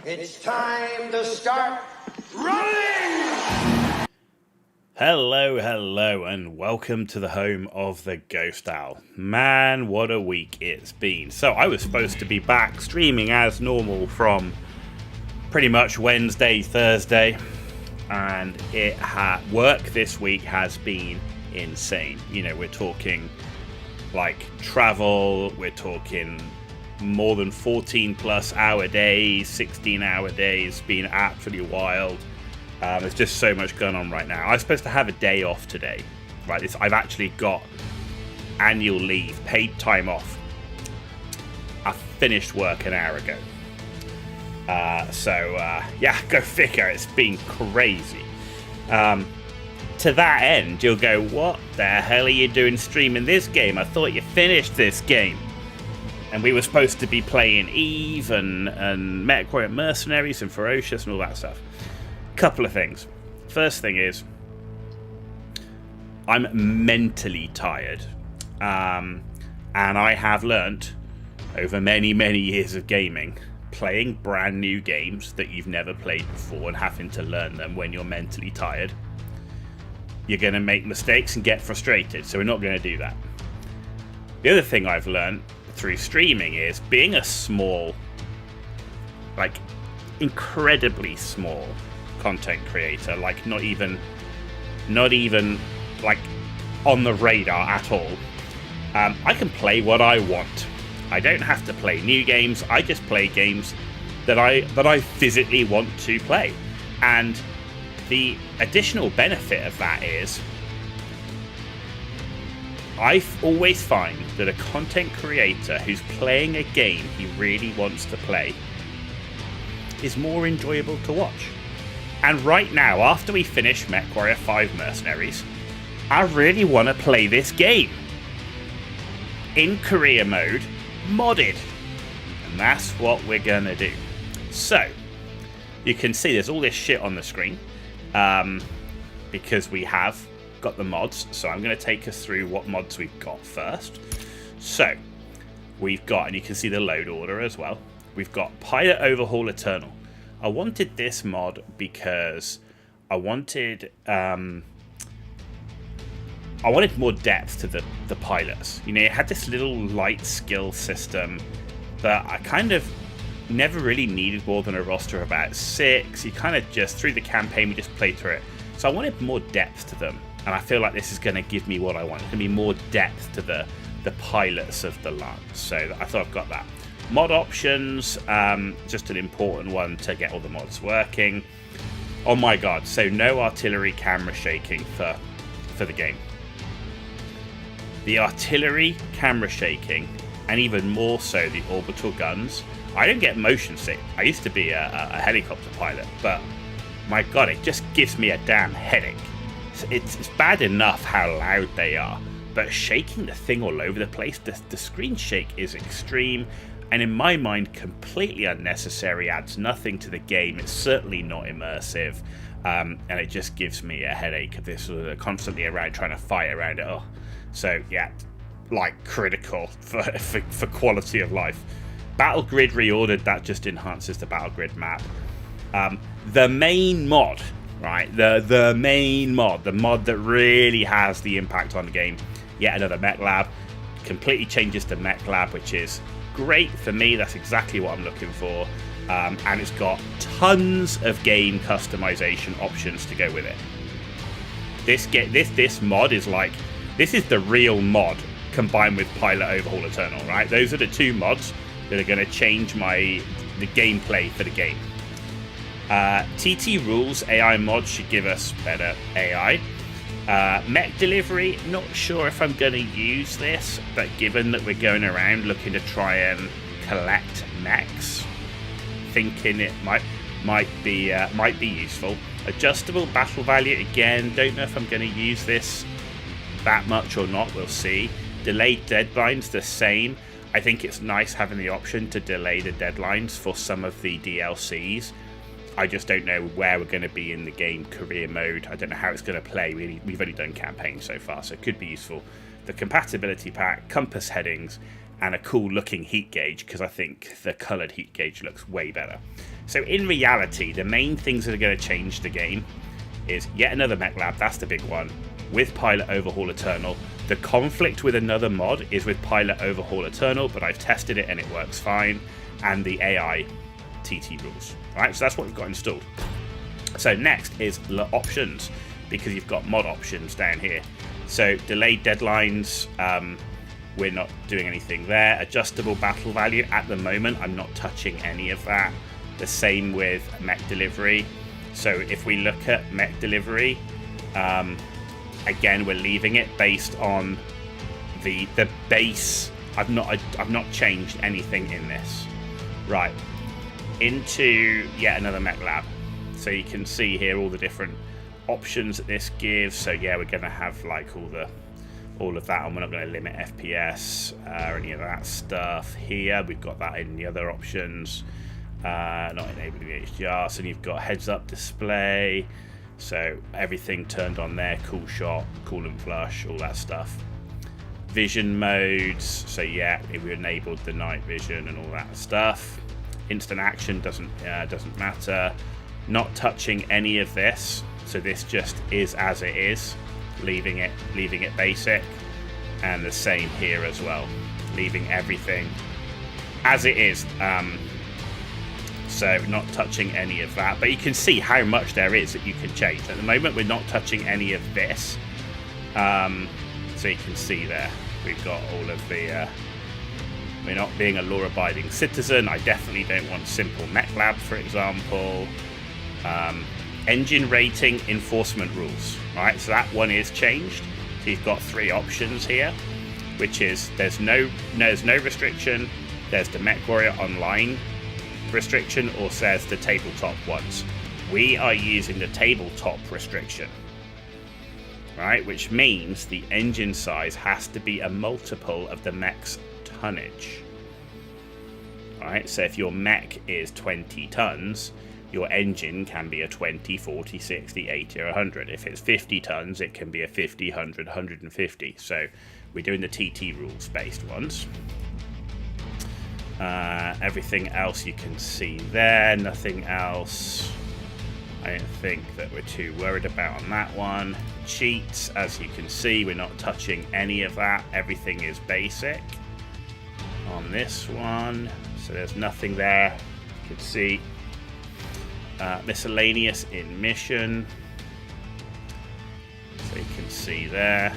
It's time to start running! Hello, and welcome to the home of the Ghost Owl. Man, what a week it's been. So I was supposed to be back streaming as normal from pretty much Wednesday, Thursday, and work this week has been insane. You know, we're talking like travel, we're talking more than 14 plus hour days, 16 hour days, been absolutely wild. There's just so much going on right now. I was supposed to have a day off today, right? I've actually got annual leave, paid time off. I finished work an hour ago. Yeah, go figure. It's been crazy. To that end, you'll go, what the hell are you doing streaming this game? I thought you finished this game. And we were supposed to be playing Eve and Mechwarrior, Mercenaries and Ferocious and all that stuff. Couple of things. First thing is, I'm mentally tired. And I have learnt over many, many years of gaming, playing brand new games that you've never played before and having to learn them when you're mentally tired, you're going to make mistakes and get frustrated. So we're not going to do that. The other thing I've learned through streaming is being a small, like incredibly small content creator, like not even like on the radar at all. I can play what I want. I don't have to play new games. I just play games that I physically want to play. And the additional benefit of that is I always find that a content creator who's playing a game he really wants to play is more enjoyable to watch. And right now, after we finish Mechwarrior 5 Mercenaries, I really want to play this game in career mode, modded. And that's what we're going to do. So, you can see there's all this shit on the screen because we have got the mods. So I'm going to take us through what mods we've got first. So, we've got, and you can see the load order as well, we've got Pilot Overhaul Eternal. I wanted this mod because I wanted more depth to the pilots. You know, it had this little light skill system, but I kind of never really needed more than a roster of about 6. You kind of just, through the campaign, we just played through it. So I wanted more depth to them, and I feel like this is going to give me what I want. It's going to be more depth to the pilots of the LAN. So I thought I've got that. Mod options, just an important one to get all the mods working. Oh my god, so no artillery camera shaking for the game. The artillery camera shaking, and even more so the orbital guns. I don't get motion sick. I used to be a helicopter pilot, but my god, it just gives me a damn headache. It's bad enough how loud they are, but shaking the thing all over the place, the screen shake is extreme, and in my mind completely unnecessary, adds nothing to the game. It's certainly not immersive, and it just gives me a headache of this constantly around trying to fight around it. So yeah, like critical for quality of life. Battle Grid reordered, that just enhances the Battle Grid map. The main mod, right? The main mod, the mod that really has the impact on the game. Yet another Mech Lab, completely changes to Mech Lab, which is great for me. That's exactly what I'm looking for, and it's got tons of game customization options to go with it. This mod is like, this is the real mod combined with Pilot Overhaul Eternal, right? Those are the two mods that are going to change the gameplay for the game. TT Rules AI mod should give us better AI. Mech Delivery, not sure if I'm going to use this, but given that we're going around looking to try and collect mechs, thinking it might be useful. Adjustable battle value, again, don't know if I'm going to use this that much or not, we'll see. Delayed deadlines, the same. I think it's nice having the option to delay the deadlines for some of the DLCs. I just don't know where we're going to be in the game career mode. I don't know how it's going to play. We've only done campaign so far, so it could be useful. The compatibility pack, compass headings, and a cool looking heat gauge, because I think the coloured heat gauge looks way better. So in reality, the main things that are going to change the game is yet another Mech Lab, that's the big one, with Pilot Overhaul Eternal. The conflict with another mod is with Pilot Overhaul Eternal, but I've tested it and it works fine, and the AI TT rules. Alright, so that's what we've got installed. So next is options, because you've got mod options down here. So delayed deadlines, we're not doing anything there. Adjustable battle value, at the moment I'm not touching any of that. The same with Mech Delivery. So if we look at Mech Delivery, again we're leaving it based on the base. I've not changed anything in this. Right, into yet another Mech Lab. So you can see here all the different options that this gives. So yeah, we're going to have like all of that, and we're not going to limit FPS or any of that stuff here. We've got that in the other options, not enabling the HDR. So you've got heads up display, so everything turned on there, cool shot, cool and flush, all that stuff. Vision modes, so yeah, we enabled the night vision and all that stuff. Instant action doesn't matter. Not touching any of this, so this just is as it is, leaving it basic, and the same here as well, leaving everything as it is. So not touching any of that, but you can see how much there is that you can change. At the moment we're not touching any of this, so you can see there we've got all of the we're not being a law-abiding citizen. I definitely don't want simple Mech Lab, for example. Engine rating enforcement rules, right? So that one is changed. So you've got 3 options here, which is there's no restriction, there's the Mechwarrior Online restriction, or says the tabletop ones. We are using the tabletop restriction, right? Which means the engine size has to be a multiple of the mech's tonnage. Right? So if your mech is 20 tons, your engine can be a 20, 40, 60, 80, or 100. If it's 50 tons, it can be a 50, 100, 150. So we're doing the TT rules based ones. Everything else you can see there. Nothing else I don't think that we're too worried about on that one. Cheats, as you can see, we're not touching any of that. Everything is basic on this one. So there's nothing there. You can see miscellaneous in mission, so you can see there,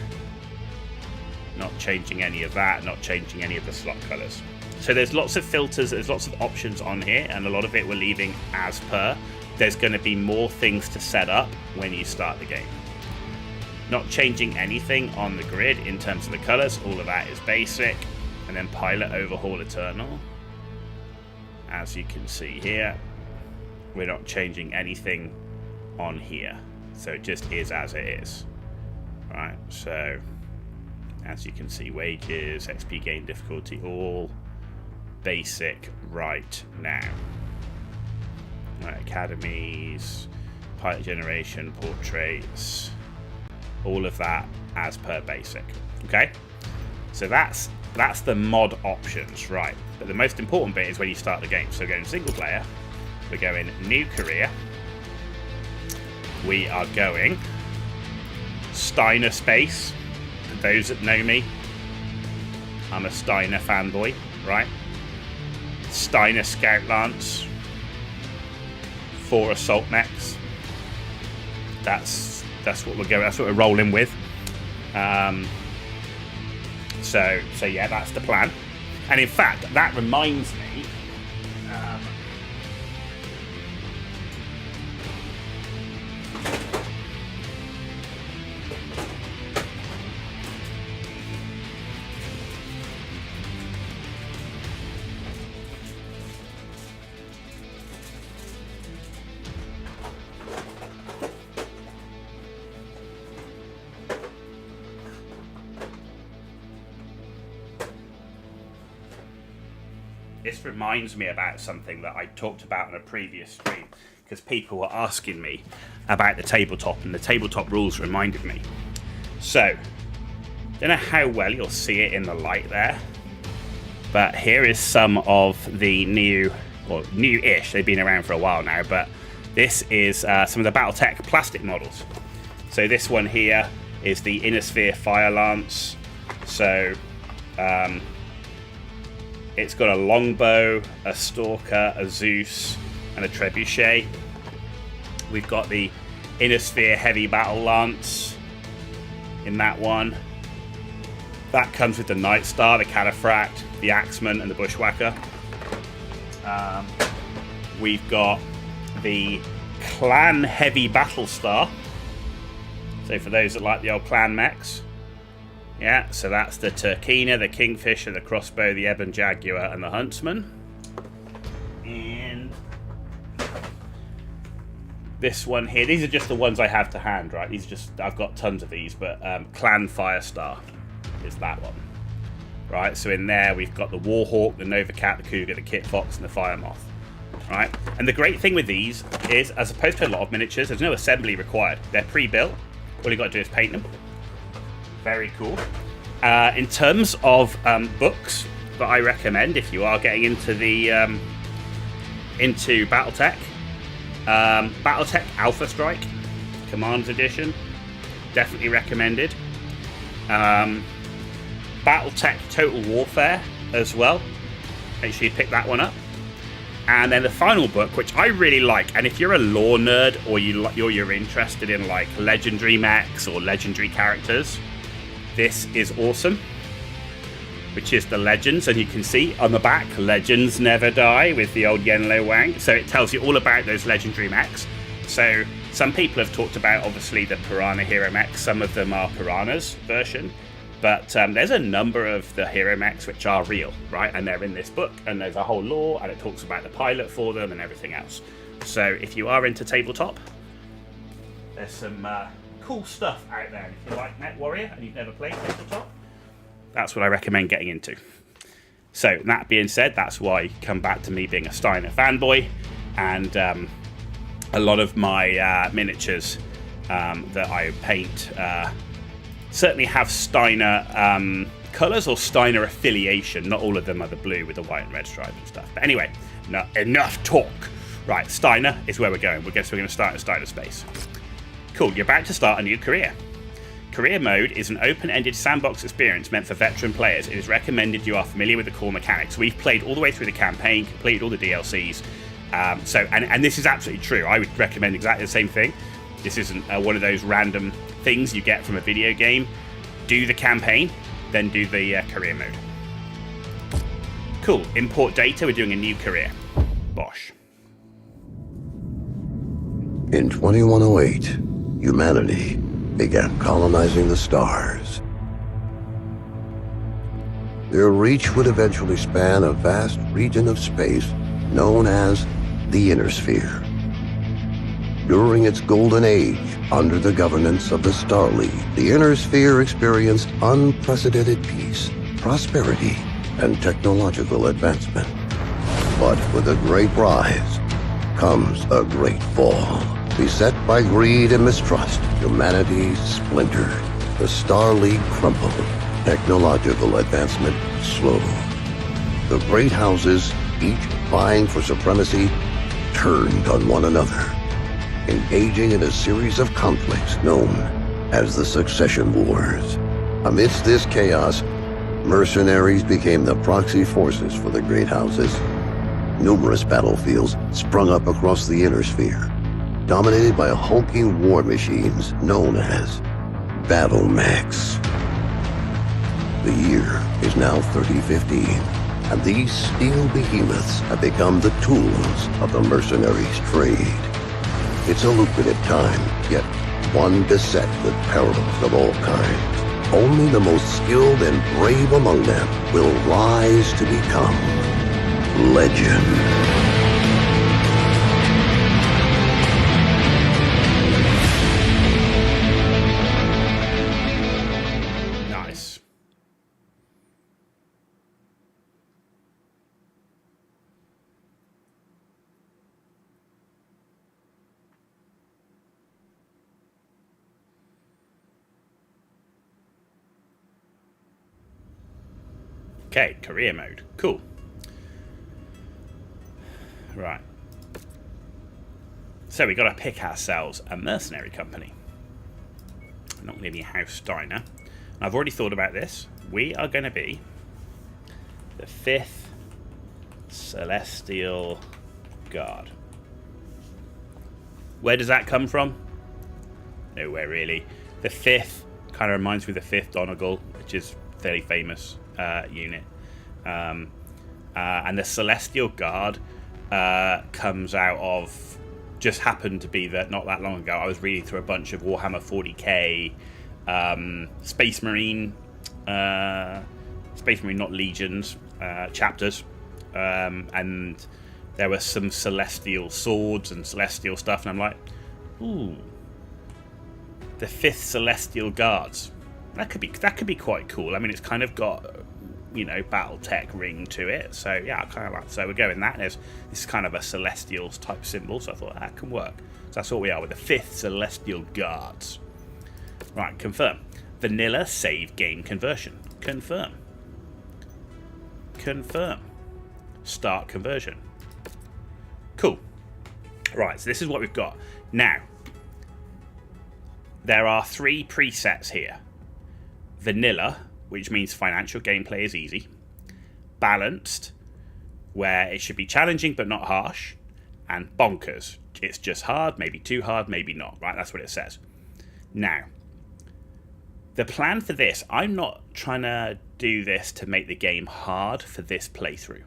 not changing any of that, not changing any of the slot colors. So there's lots of filters, there's lots of options on here, and a lot of it we're leaving as per. There's going to be more things to set up when you start the game. Not changing anything on the grid in terms of the colors, all of that is basic. And then Pilot Overhaul Eternal, as you can see here, we're not changing anything on here, so it just is as it is. Right, so as you can see, wages, XP gain difficulty, all basic right now. Right, academies, pilot generation, portraits, all of that as per basic. Okay, so that's the mod options, right? But the most important bit is when you start the game. So going single player, we're going new career, we are going Steiner space. For those that know me, I'm a Steiner fanboy, right? Steiner Scout Lance, 4 assault mechs. That's what we're going. That's what we're rolling with. So yeah, that's the plan. And in fact, that reminds me. This reminds me about something that I talked about in a previous stream, because people were asking me about the tabletop, and the tabletop rules reminded me. So, don't know how well you'll see it in the light there, But here is some of the new-ish. They've been around for a while now, but this is some of the BattleTech plastic models. So this one here is the Inner Sphere Fire Lance. So it's got a longbow, a stalker, a Zeus, and a trebuchet. We've got the Inner Sphere Heavy Battle Lance in that one. That comes with the Night Star, the Cataphract, the Axeman, and the Bushwhacker. We've got the Clan Heavy Battle Star. So for those that like the old Clan mechs. Yeah, so that's the Turkina, the Kingfisher, the Crossbow, the Ebon Jaguar, and the Huntsman. And this one here, these are just the ones I have to hand, right? These are just, I've got tons of these, but Clan Firestar is that one. Right, so in there we've got the Warhawk, the Nova Cat, the Cougar, the Kit Fox, and the Fire Moth. Right, and the great thing with these is, as opposed to a lot of miniatures, there's no assembly required. They're pre-built. All you got to do is paint them. Very cool. In terms of books that I recommend if you are getting into the into BattleTech, BattleTech Alpha Strike Commands Edition, definitely recommended. BattleTech Total Warfare as well. Make sure you pick that one up. And then the final book, which I really like, and if you're a lore nerd or you're interested in like legendary mechs or legendary characters, this is awesome. Which is the Legends, and you can see on the back, Legends Never Die with the old Yenlo Wang. So it tells you all about those legendary mechs. So some people have talked about obviously the Piranha Hero mechs. Some of them are Piranha's version. But there's a number of the hero mechs which are real, right? And they're in this book, and there's a whole lore, and it talks about the pilot for them and everything else. So if you are into tabletop, there's some cool stuff out there. And if you like Mechwarrior and you've never played tabletop, that's what I recommend getting into. So that being said, that's why you come back to me being a Steiner fanboy, and a lot of my miniatures that I paint certainly have Steiner colours or Steiner affiliation. Not all of them are the blue with the white and red stripe and stuff. But anyway, enough talk. Right, Steiner is where we're going. We're going to start in Steiner space. Cool, you're about to start a new career. Career mode is an open-ended sandbox experience meant for veteran players. It is recommended you are familiar with the core mechanics. We've played all the way through the campaign, completed all the DLCs. And this is absolutely true. I would recommend exactly the same thing. This isn't one of those random things you get from a video game. Do the campaign, then do the career mode. Cool. Import data. We're doing a new career. Bosh. In 2108, humanity began colonizing the stars. Their reach would eventually span a vast region of space known as the Inner Sphere. During its golden age, under the governance of the Star League, the Inner Sphere experienced unprecedented peace, prosperity, and technological advancement. But with a great rise comes a great fall. Beset by greed and mistrust, humanity splintered. The Star League crumbled. Technological advancement slowed. The great houses, each vying for supremacy, turned on one another, engaging in a series of conflicts known as the Succession Wars. Amidst this chaos, mercenaries became the proxy forces for the great houses. Numerous battlefields sprung up across the Inner Sphere, dominated by hulking war machines known as battle mechs. The year is now 3015, and these steel behemoths have become the tools of the mercenaries' trade. It's a lucrative time, yet one beset with perils of all kinds. Only the most skilled and brave among them will rise to become legend. Nice. Okay, career mode. Cool. Right. So we got to pick ourselves a mercenary company. Not going to be House Diner. I've already thought about this. We are going to be the 5th Celestial Guard. Where does that come from? Nowhere really. The 5th kind of reminds me of the 5th Donegal, which is a fairly famous unit. And the Celestial Guard comes out of, just happened to be that not that long ago I was reading through a bunch of Warhammer 40k Space Marine not legions chapters, and there were some celestial swords and celestial stuff, and I'm like, ooh, the 5th Celestial Guards, that could be quite cool. I mean, it's kind of got, you know, BattleTech ring to it, so yeah, I kind of like. So we're going that. This is kind of a celestial type symbol, so I thought that can work. So that's what we are with the 5th Celestial Guards. Right, confirm. Vanilla save game conversion. Confirm. Confirm. Start conversion. Cool. Right, so this is what we've got. Now, there are 3 presets here. Vanilla, which means financial gameplay is easy. Balanced, where it should be challenging but not harsh. And bonkers, it's just hard, maybe too hard, maybe not. Right, that's what it says. Now, the plan for this, I'm not trying to do this to make the game hard for this playthrough.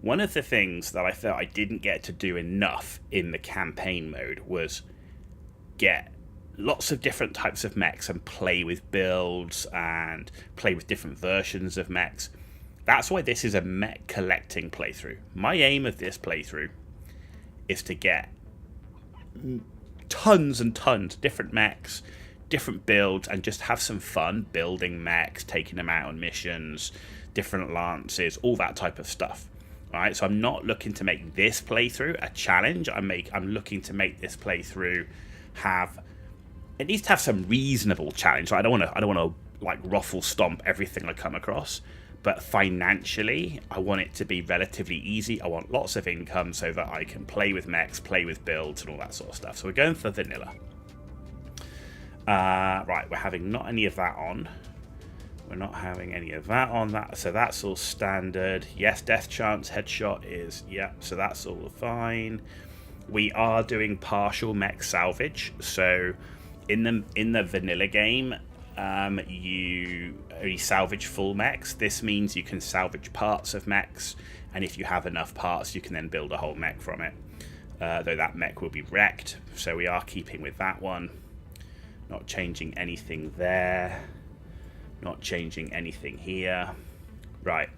One of the things that I felt I didn't get to do enough in the campaign mode was get lots of different types of mechs and play with builds and play with different versions of mechs. That's why this is a mech collecting playthrough. My aim of this playthrough is to get tons and tons of different mechs, different builds, and just have some fun building mechs, taking them out on missions, different lances, all that type of stuff. Alright, so I'm not looking to make this playthrough a challenge. I'm looking to make this playthrough have, it needs to have some reasonable challenge. I don't want to like ruffle stomp everything I come across, but financially I want it to be relatively easy. I want lots of income so that I can play with mechs, play with builds and all that sort of stuff. So we're going for vanilla. Right, we're having not any of that on. We're not having any of that on. So that's all standard. Yes, death chance headshot is, yeah, so that's all fine. We are doing partial mech salvage. So in the vanilla game, you only salvage full mechs. This means you can salvage parts of mechs, and if you have enough parts, you can then build a whole mech from it. Though that mech will be wrecked, so we are keeping with that one. Not changing anything there. Not changing anything here. Right.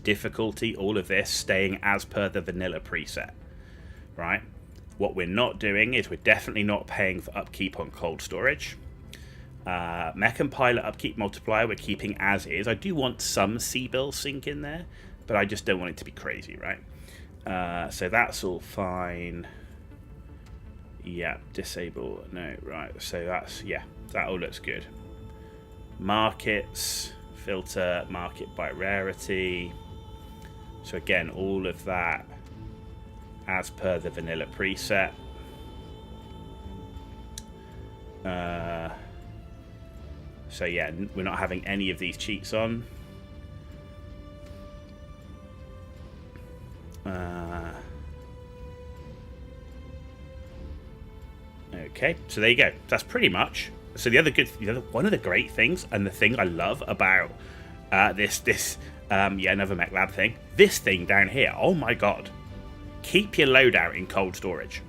Difficulty, all of this staying as per the vanilla preset. Right. What we're not doing is we're definitely not paying for upkeep on cold storage. Mech and pilot upkeep multiplier we're keeping as is. I do want some C-bill sync in there, but I just don't want it to be crazy, right? So that's all fine. Yeah, disable. No, right. So that's, yeah, that all looks good. Markets, filter market by rarity. So again, all of that as per the vanilla preset. So yeah, we're not having any of these cheats on. Okay, so there you go. That's pretty much. So one of the great things, and the thing I love about another Mech Lab thing, this thing down here, oh my god, keep your loadout in cold storage.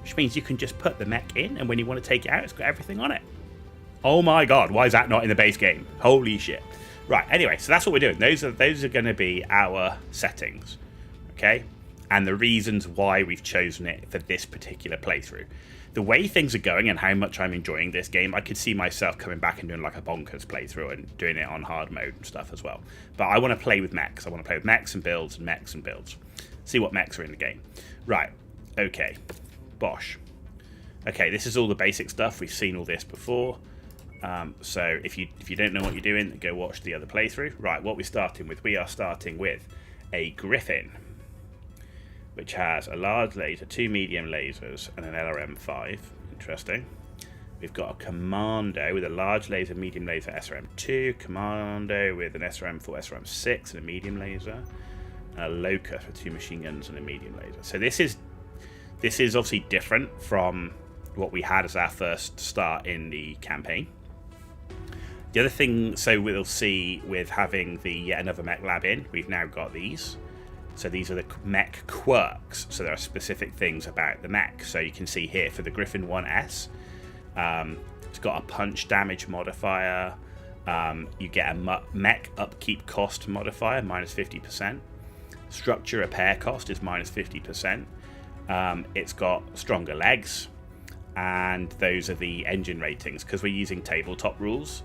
Which means you can just put the mech in, and when you want to take it out, it's got everything on it. Oh my god, why is that not in the base game? Holy shit. Right, anyway, so that's what we're doing. Those are going to be our settings, okay? And the reasons why we've chosen it for this particular playthrough. The way things are going and how much I'm enjoying this game, I could see myself coming back and doing like a bonkers playthrough and doing it on hard mode and stuff as well. But I want to play with mechs. I want to play with mechs and builds and mechs and builds. See what mechs are in the game. Right, okay. Bosh. Okay, this is all the basic stuff. We've seen all this before. So if you don't know what you're doing, go watch the other playthrough. Right, what we're starting with? We are starting with a Griffin, which has a large laser, 2 medium lasers, and an LRM-5. Interesting. We've got a Commando with a large laser, medium laser, SRM-2. Commando with an SRM-4, SRM-6, and a medium laser. And a Locust with 2 machine guns and a medium laser. So this is obviously different from what we had as our first start in the campaign. The other thing, so we'll see with having the yet another mech lab in, we've now got these. So these are the mech quirks. So there are specific things about the mech. So you can see here for the Griffin 1S, it's got a punch damage modifier. You get a mech upkeep cost modifier, minus 50%. Structure repair cost is minus 50%. It's got stronger legs. And those are the engine ratings. Because we're using tabletop rules,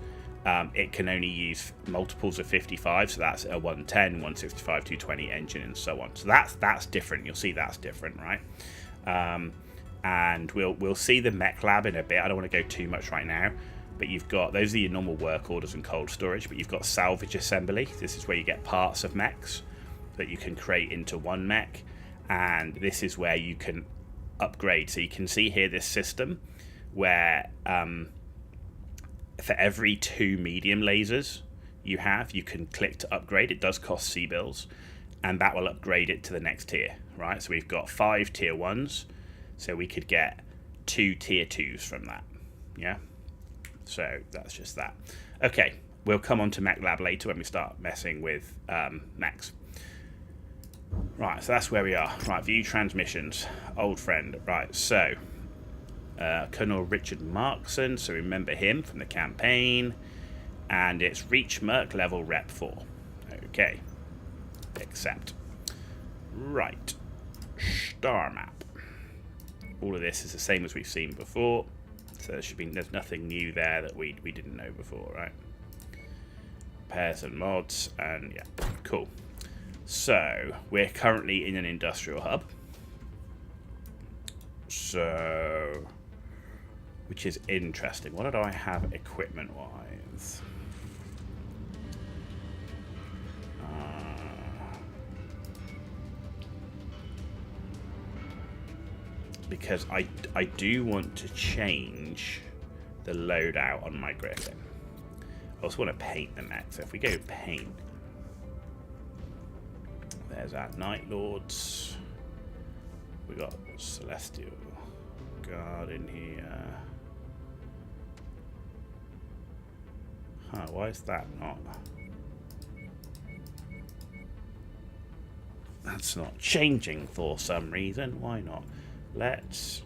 it can only use multiples of 55, so that's a 110, 165, 220 engine, and so on. So that's different. You'll see that's different, right? And we'll see the mech lab in a bit. I don't want to go too much right now, but you've got, those are your normal work orders and cold storage, but you've got salvage assembly. This is where you get parts of mechs that you can create into one mech, and this is where you can upgrade. So you can see here this system where for every 2 medium lasers you have, you can click to upgrade. It does cost C-bills, and that will upgrade it to the next tier, right? So we've got 5 tier 1s, so we could get 2 tier 2s from that, yeah? So that's just that. Okay, we'll come on to Mech Lab later when we start messing with mechs. Right, so that's where we are. Right, view transmissions, old friend. Right, so Colonel Richard Markson, so remember him from the campaign, and it's Reach Merc level Rep 4. Okay, accept. Right, star map. All of this is the same as we've seen before, so there's nothing new there that we didn't know before, right? Pairs and mods, and yeah, cool. So we're currently in an industrial hub. So, which is interesting. What did I have equipment-wise? Because I do want to change the loadout on my Griffin. I also want to paint the mech. So if we go paint, there's our Night Lords. We got Celestial Guard in here. Huh, why is that not? That's not changing for some reason. Why not? Let's...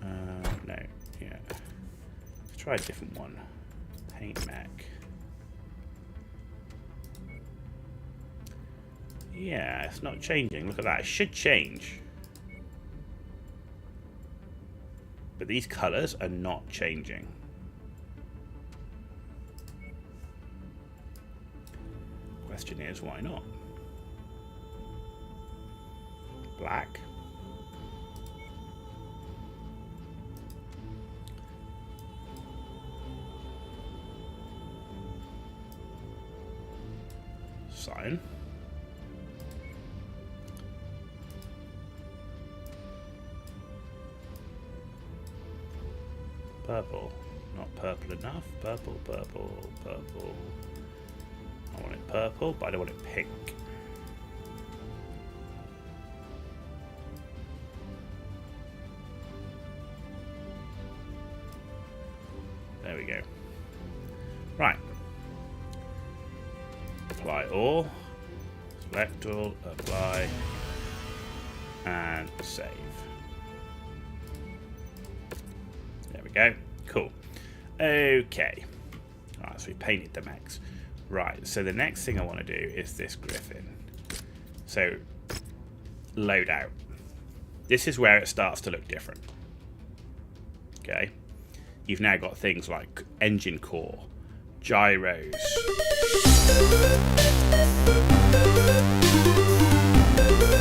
no, yeah. Let's try a different one. Paint mech. Yeah, it's not changing. Look at that. It should change. But these colours are not changing. Question is, why not? Black. Cyan. Purple. Not purple enough. Purple, purple, purple. I want it purple, but I don't want it pink. There we go. Right. Apply all. Select all. Apply. And save. There we go. Cool. Okay. Alright, so we painted the mechs. Right, so the next thing I want to do is this Griffin. So, loadout. This is where it starts to look different. Okay. You've now got things like engine core, gyros,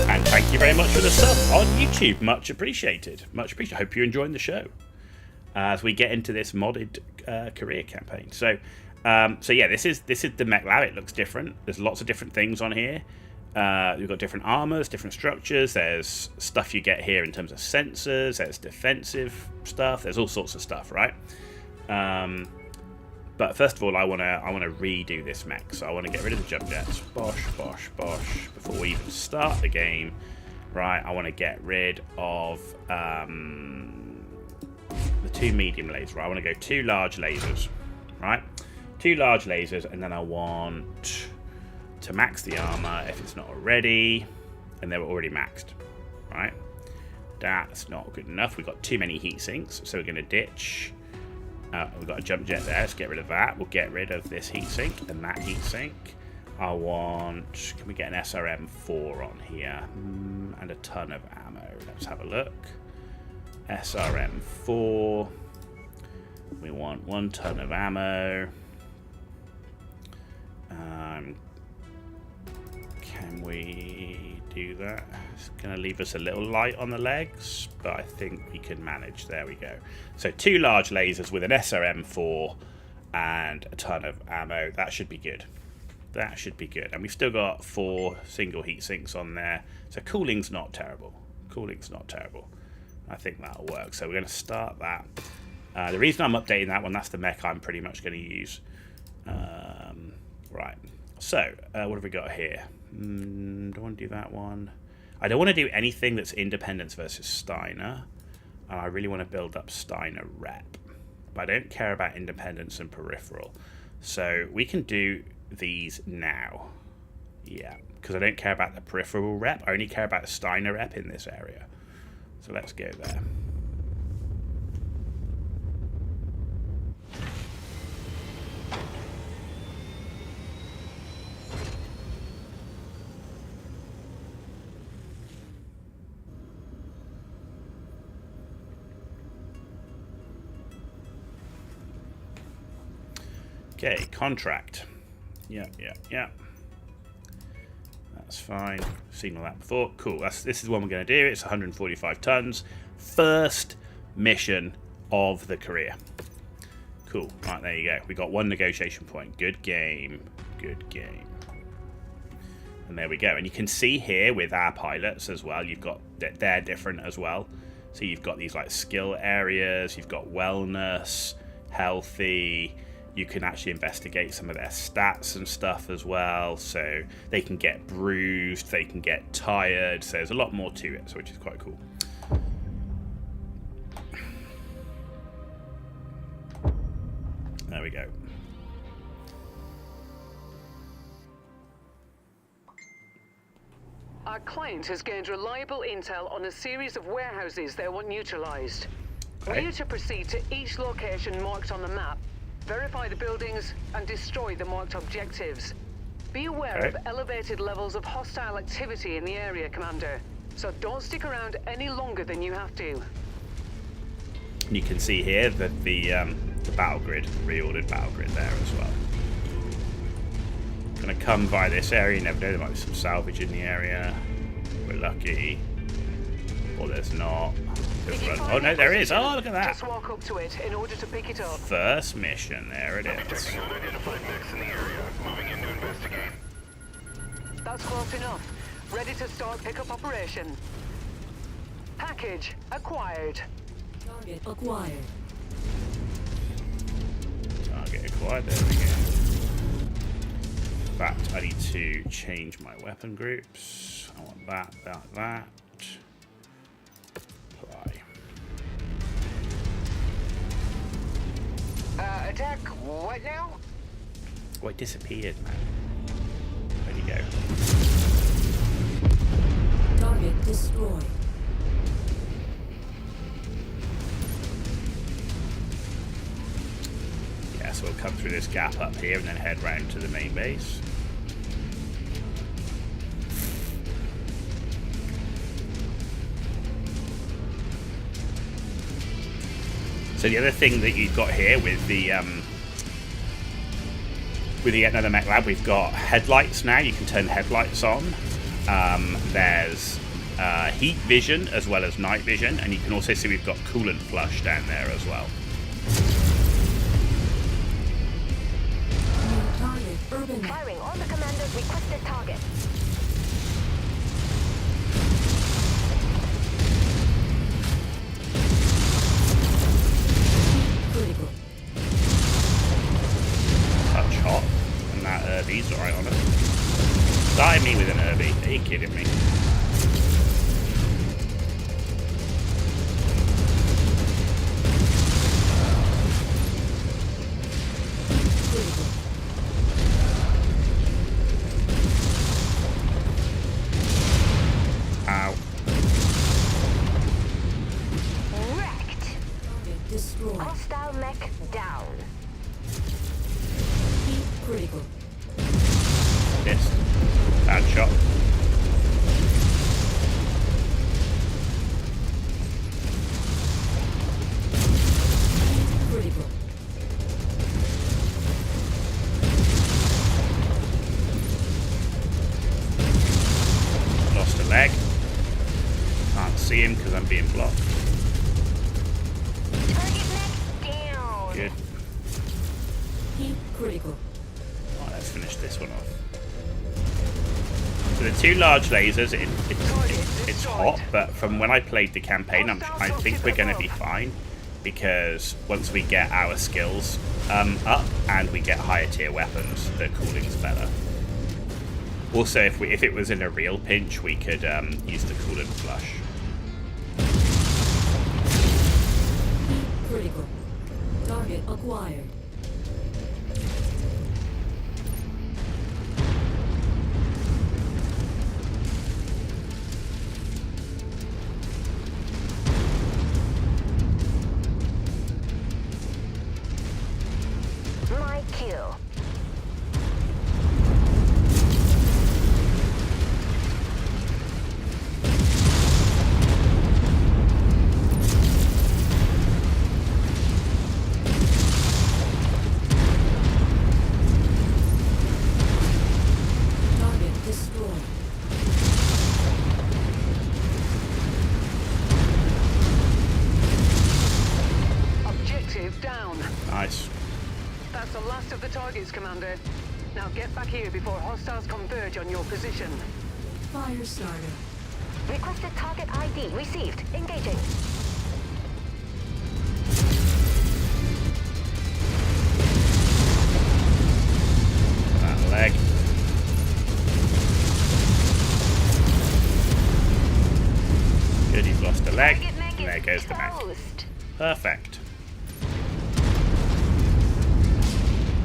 and thank you you very much for the sub on YouTube. Much appreciated. Much appreciated. Hope you're enjoying the show as we get into this modded career campaign. So yeah, this is the Mech Lab. It looks different. There's lots of different things on here. You've got different armors, different structures. There's stuff you get here in terms of sensors. There's defensive stuff. There's all sorts of stuff, right? But first of all, I want to redo this mech. So I want to get rid of the jump jets. Bosh, bosh, bosh. Before we even start the game, right? I want to get rid of the 2 medium lasers. Right? I want to go 2 large lasers, right? 2 large lasers, and then I want to max the armor if it's not already, and they were already maxed, right? That's not good enough. We've got too many heat sinks, so we're going to ditch. We've got a jump jet there. Let's get rid of that. We'll get rid of this heat sink and that heat sink. I want... Can we get an SRM-4 on here? And a ton of ammo. Let's have a look. SRM-4. We want 1 ton of ammo. Can we do that? It's going to leave us a little light on the legs, but I think we can manage. There we go. So 2 large lasers with an SRM-4 and a ton of ammo. That should be good. That should be good. And we've still got 4 single heat sinks on there. So cooling's not terrible. Cooling's not terrible. I think that'll work. So we're going to start that. The reason I'm updating that one, that's the mech I'm pretty much going to use. Right. So, what have we got here? Don't want to do that one. I don't want to do anything that's Independence versus Steiner. I really want to build up Steiner rep. But I don't care about Independence and Peripheral. So we can do these now. Yeah, because I don't care about the Peripheral rep. I only care about the Steiner rep in this area. So let's go there. Okay, contract. Yeah. That's fine. Seen all that before. Cool. This is the one we're going to do. It's 145 tons. First mission of the career. Cool. Right, there you go. We got 1 negotiation point. Good game. Good game. And there we go. And you can see here with our pilots as well, you've got they're different as well. So you've got these like skill areas. You've got wellness, healthy. You can actually investigate some of their stats and stuff as well. So they can get bruised, they can get tired. So there's a lot more to it, which is quite cool. There we go. Our client has gained reliable intel on a series of warehouses they want neutralized. Okay. We are to proceed to each location marked on the map, verify the buildings, and destroy the marked objectives. Be aware of elevated levels of hostile activity in the area, Commander. So don't stick around any longer than you have to. And you can see here that the battle grid, reordered battle grid there as well. Gonna come by this area, you never know, there might be some salvage in the area. We're lucky. Or there's not. Oh no, there is. Oh, look at that. Just walk up to it in order to pick it up. First mission, there it is. Unidentified mechs in the area. Moving in to investigate. That's close enough. Ready to start pickup operation. Package acquired. Target acquired. Target acquired, there we go. In fact, I need to change my weapon groups. I want that. Apply. Attack what now? Oh, it disappeared, man. There you go. Target destroyed. Yeah, so we'll come through this gap up here and then head round to the main base. So the other thing that you've got here with the another mech lab, we've got headlights now. You can turn headlights on. There's heat vision as well as night vision, and you can also see we've got coolant flush down there as well. New target. Urban Mech. Firing all the commanders' requested targets. Critical. Touch hot, and that Irby's alright on us. Die me with an Irby. Are you kidding me? Critical. Ow. Wrecked. Target destroyed. Hostile mech down. Heat critical. Missed. Bad shot. Critical. Lost a leg. Can't see him because I'm being blocked. Target mech down. Good. Heat critical. Right, let's finish this one off. So the two large lasers, it's hot, but from when I played the campaign, I think we're going to be fine, because once we get our skills up and we get higher tier weapons, the cooling's better. Also, if it was in a real pinch, we could use the coolant flush. Heat critical. Target acquired. My kill. Target destroyed. Objective down. Nice. That's the last of the targets, Commander. Now get back here before hostiles converge on your position. Fire starter. Requested target ID received. Engaging. That leg. Good, he's lost a leg. Target mech And there is goes the mech. toast. Perfect.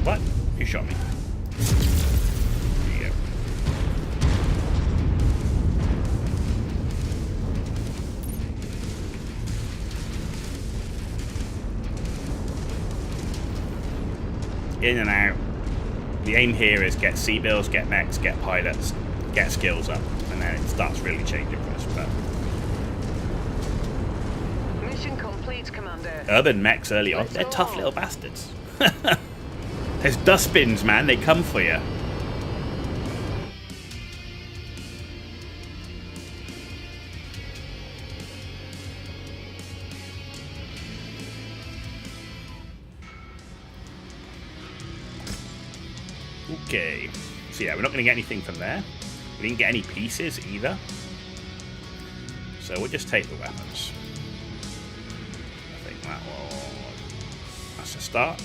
What? You shot me. There you go. In and out. The aim here is get C-bills, get mechs, get pilots, get skills up, and then it starts really changing for us. But Mission complete, Commander. urban mechs early on, they're tough little bastards. There's dustbins, man. They come for you. Okay. So yeah, we're not going to get anything from there. We didn't get any pieces either. So we'll just take the weapons. I think that's a start.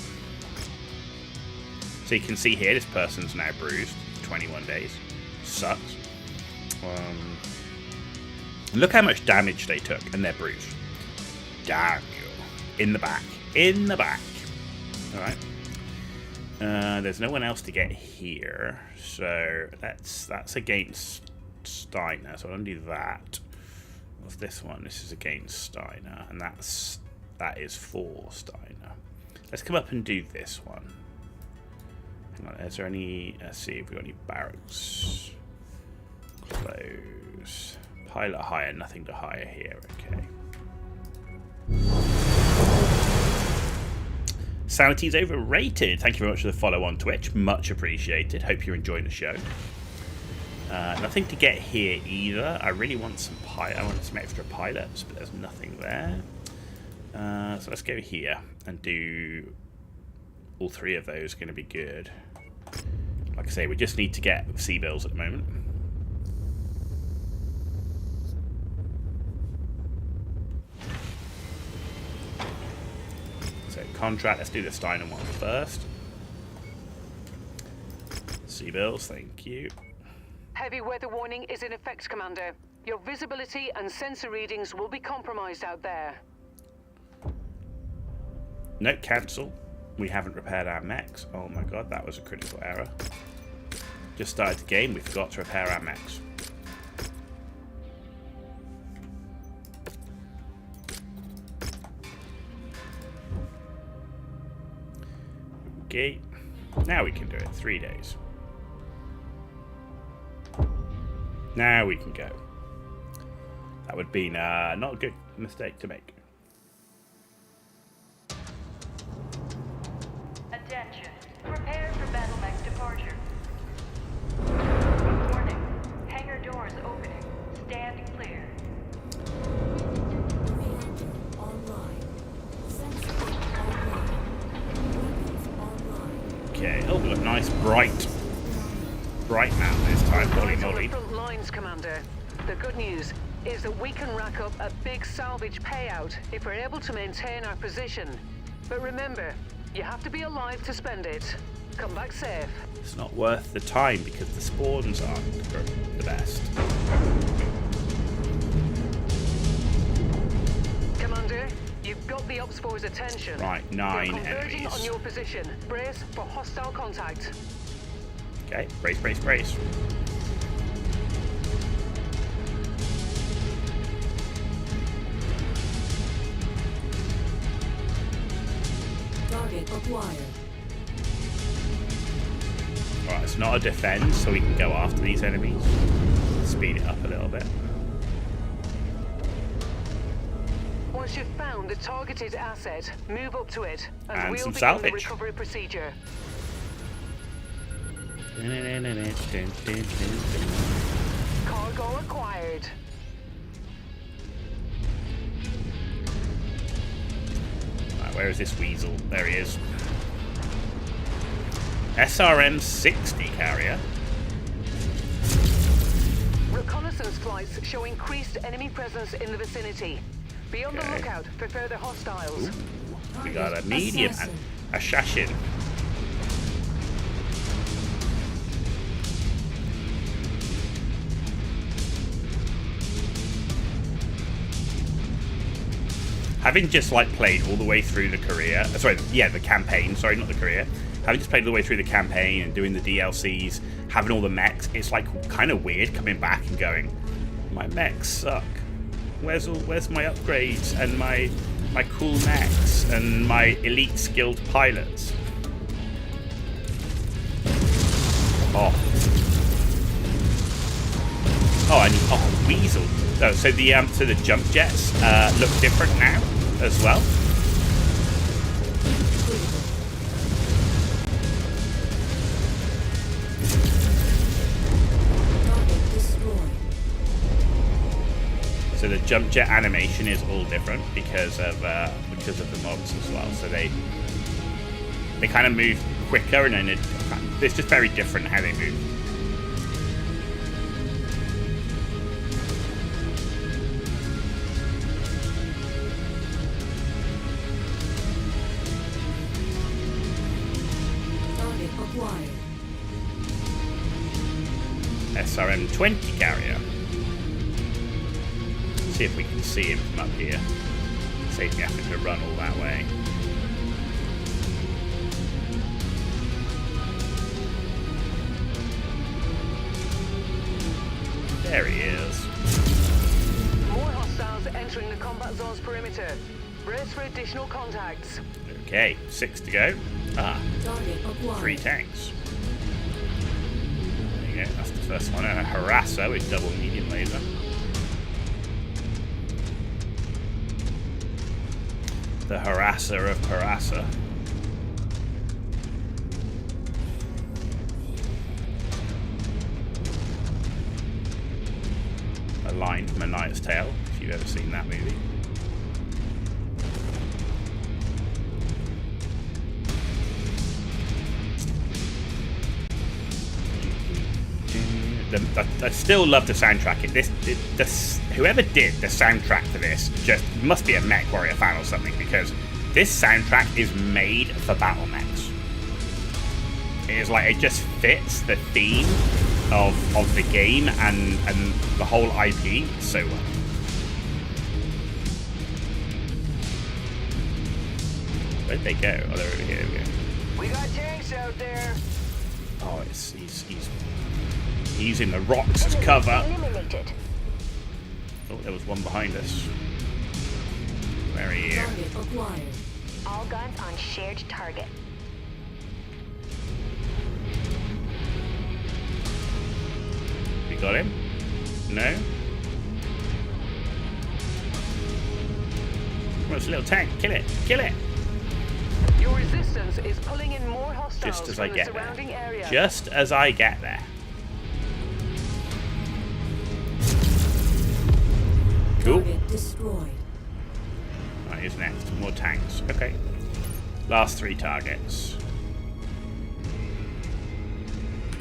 So you can see here, this person's now bruised. 21 days. Sucks. Look how much damage they took, and they're bruised. Damn you. In the back. In the back. Alright. There's no one else to get here. So that's against Steiner. So I'm going to do that. What's this one? This is against Steiner. And that is for Steiner. Let's come up and do this one. Hang on, is there any... Let's see if we've got any barracks. Close. Pilot hire, nothing to hire here. Okay. Sanity's overrated. Thank you very much for the follow on Twitch. Much appreciated. Hope you're enjoying the show. Nothing to get here either. I really want some I want some extra pilots, but there's nothing there. So let's go here and do all 3 of those. Going to be good. Like I say, we just need to get sea bills at the moment. So contract. Let's do the Steiner one first. Sea bills, thank you. Heavy weather warning is in effect, Commander. Your visibility and sensor readings will be compromised out there. Note cancel. We haven't repaired our mechs. Oh my god, that was a critical error. Just started the game, we forgot to repair our mechs. Okay, now we can do it. 3 days. Now we can go. That would be not a good mistake to make. Attention. Prepare for battle mech departure. Warning. Hangar doors opening. Stand clear. Reactor online. Sensors online. Weapons online. Okay, oh look, nice bright map this time. Holy moly. Front lines, Commander. The good news is that we can rack up a big salvage payout if we're able to maintain our position. But remember, you have to be alive to spend it. Come back safe. It's not worth the time because the spawns aren't the best. Commander, you've got the Ops Force's attention. Right, 9 They're converging enemies. on your position. Brace for hostile contact. Okay, brace, brace, brace. Target acquired. Alright, it's not a defense, so we can go after these enemies. Speed it up a little bit. Once you've found the targeted asset, move up to it, And we'll some begin salvage. the recovery procedure. Cargo acquired. Right, where is this weasel? There he is. SRM-60 carrier. Reconnaissance flights show increased enemy presence in the vicinity. Be on the Okay. lookout for further hostiles. Ooh, we got a medium and assassin. Having just like played all the way through the career, the campaign, sorry, not the career. Having just played all the way through the campaign and doing the DLCs, having all the mechs, it's like kind of weird coming back and going, my mechs suck. Where's my upgrades and my cool mechs and my elite skilled pilots? Oh, weasel. Oh, so the jump jets look different now as well. Target destroyed. So the jump jet animation is all different because of the mods as well. So they kind of move quicker, and then it's just very different how they move. Target acquired. SRM-20 carrier. See if we can see him from up here. Save me having to run all that way. There he is. More hostiles entering the combat zone's perimeter. Brace for additional contacts. Okay, 6 to go. Target acquired. 3 tanks. There you go, that's the first one. And a harasser with double medium laser. The harasser of harasser. line from A Knight's Tale, if you've ever seen that movie. I still love the soundtrack. Whoever did the soundtrack for this just must be a Mechwarrior fan or something, because this soundtrack is made for battle mechs. It is like, it just fits the theme of the game and the whole IP so well. Where'd they go? Oh, they're over here. We got tanks out there. Oh, he's using the rocks as cover. Eliminated. Oh, there was one behind us. Where are you? Target acquired. All guns on shared target. We got him? No? Come on, it's a little tank. Kill it. Kill it. Your resistance is pulling in more hostiles Just as I from the get surrounding there. area. Just as I get there. Cool. Target destroyed. Right, who's next? More tanks. Okay. Last 3 targets.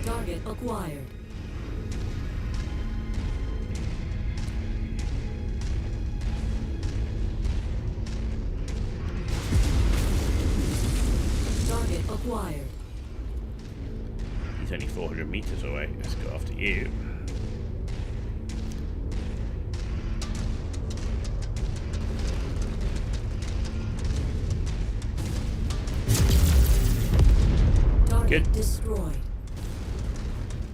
Target acquired. Target acquired. He's only 400 meters away. Let's go after you. Target Good. destroyed.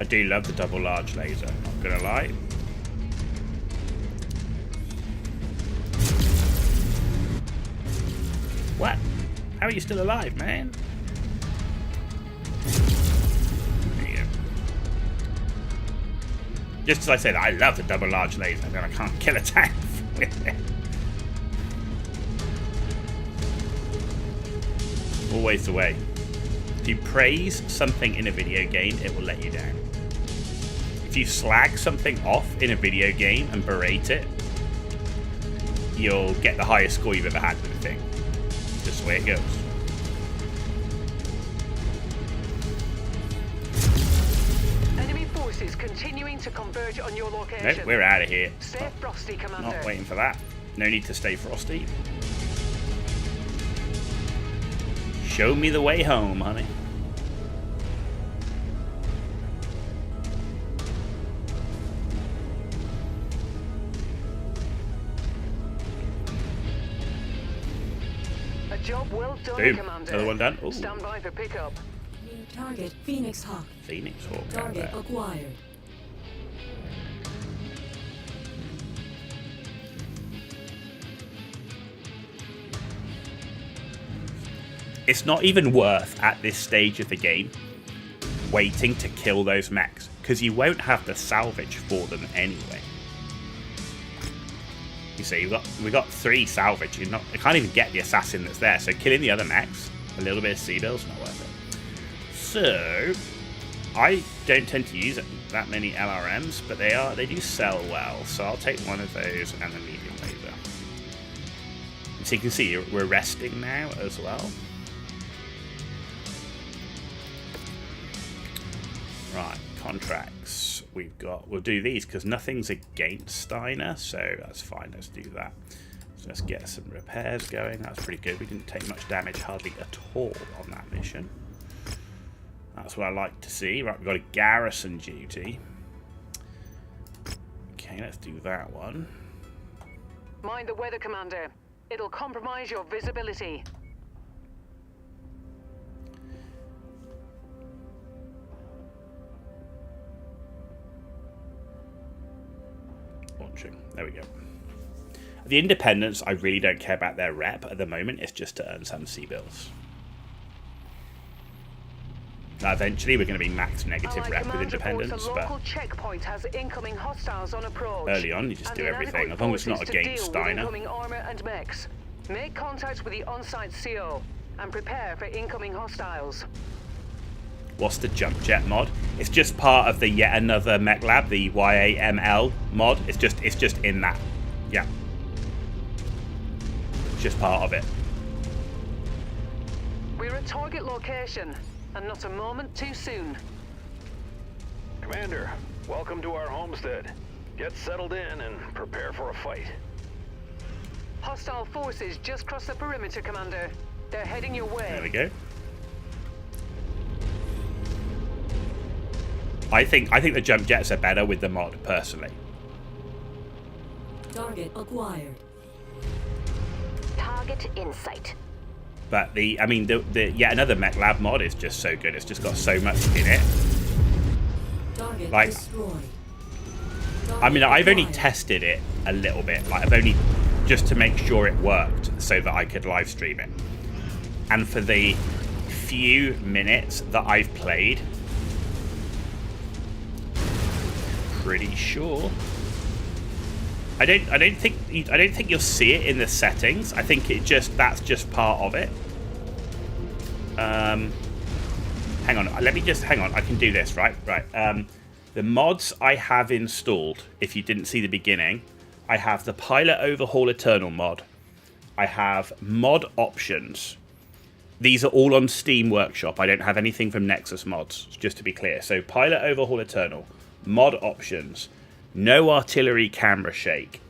I do love the double large laser, not gonna lie. What? How are you still alive, man? There you go. Just as I said, I love the double large laser, then I can't kill a tank with it. Always the way. If you praise something in a video game, it will let you down. If you slag something off in a video game and berate it, you'll get the highest score you've ever had with the thing. Just the way it goes. Enemy forces continuing to converge on your location. Nope, we're out of here. Stay frosty, Commander. Not waiting for that. No need to stay frosty. Show me the way home, honey. A job well done, Boom. Commander. Another one done. Ooh. Stand by for pickup. New target Phoenix Hawk. Phoenix Hawk out Target there. acquired. It's not even worth, at this stage of the game, waiting to kill those mechs, because you won't have the salvage for them anyway. You see, we got 3 salvage. You can't even get the assassin that's there. So killing the other mechs, a little bit of C-Bill's not worth it. So I don't tend to use that many LRMs, but they do sell well. So I'll take one of those and the medium laser. So you can see we're resting now as well. Right, contracts. We'll do these because nothing's against Steiner, so that's fine. Let's do that. So let's get some repairs going. That's pretty good. We didn't take much damage hardly at all on that mission. That's what I like to see. Right, we've got a garrison duty. Okay, let's do that one. Mind the weather, Commander. It'll compromise your visibility. Launching. There we go. The Independents, I really don't care about their rep at the moment. It's just to earn some C-Bills. Now, eventually, we're going to be max negative Allied rep with command Independents, reports a but local checkpoint has incoming hostiles on approach. early on, you just And do everything. inadequate As long as it's not forces to against deal with Steiner. incoming armor and mechs. Make contact with the on-site CO and prepare for incoming hostiles. What's the jump jet mod? It's just part of the yet another mech lab, the YAML mod. It's just in that. Yeah. It's just part of it. We're at target location, and not a moment too soon. Commander, welcome to our homestead. Get settled in and prepare for a fight. Hostile forces just crossed the perimeter, Commander. They're heading your way. There we go. I think the jump jets are better with the mod, personally. Target acquired. Target in sight. But the yet another mech lab mod is just so good. It's just got so much in it. Target Like, destroyed. I mean, I've only Target tested it a little bit. Like, I've only just to make sure it worked so that I could live stream it. And for the few minutes that I've played, pretty sure. I don't think you'll see it in the settings. I think that's just part of it. Hang on. Hang on. I can do this, right? Right. The mods I have installed, if you didn't see the beginning, I have the Pilot Overhaul Eternal mod. I have mod options. These are all on Steam Workshop. I don't have anything from Nexus Mods, just to be clear. So Pilot Overhaul Eternal, mod options, no artillery camera shake,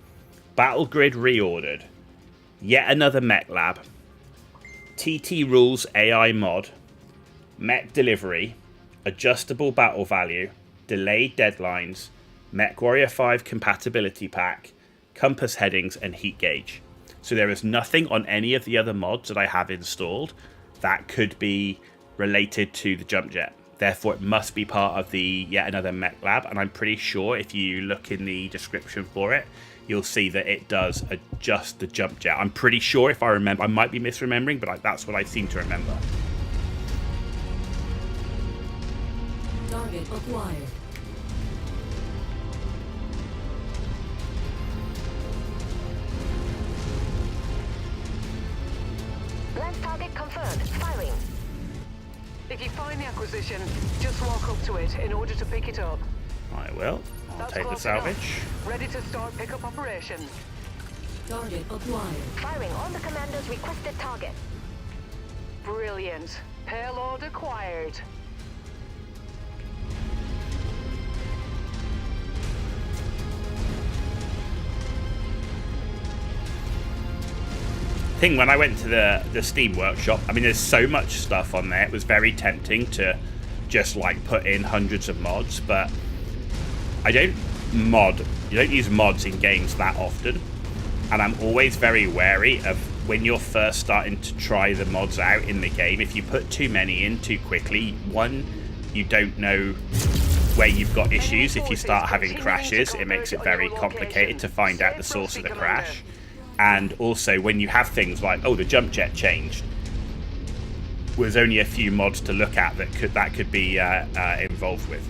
battle grid reordered, yet another mech lab, TT rules AI mod, mech delivery, adjustable battle value, delayed deadlines, Mechwarrior 5 compatibility pack, compass headings, and heat gauge. So there is nothing on any of the other mods that I have installed that could be related to the jump jet. Therefore, it must be part of the yet another mech lab, and I'm pretty sure if you look in the description for it, you'll see that it does adjust the jump jet. I'm pretty sure, if I remember. I might be misremembering, but that's what I seem to remember. Target acquired. Lance target confirmed. Firing. If you find the acquisition, just walk up to it in order to pick it up. I will. I'll That's take the close salvage. enough. Ready to start pickup operation. Target acquired. Firing on the commander's requested target. Brilliant. Payload acquired. Thing when I went to the Steam Workshop, I mean, there's so much stuff on there. It was very tempting to just like put in hundreds of mods, but you don't use mods in games that often, and I'm always very wary of when you're first starting to try the mods out in the game. If you put too many in too quickly, one, you don't know where you've got issues. If you start having crashes, it makes it very complicated to find out the source of the crash. And also, when you have things like, oh, the jump jet changed, there's only a few mods to look at that could be involved with.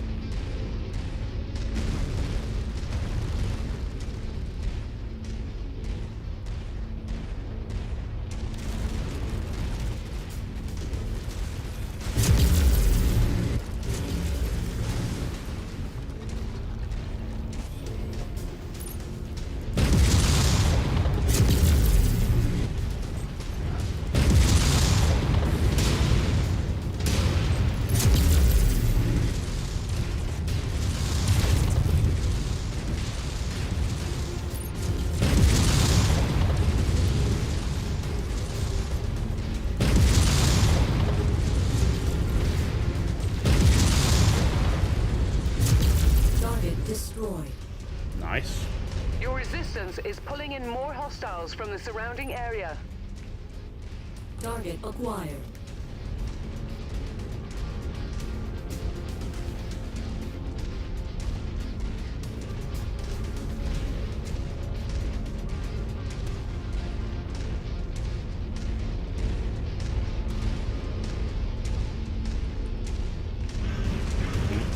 Destroyed. Nice. Your resistance is pulling in more hostiles from the surrounding area. Target acquired.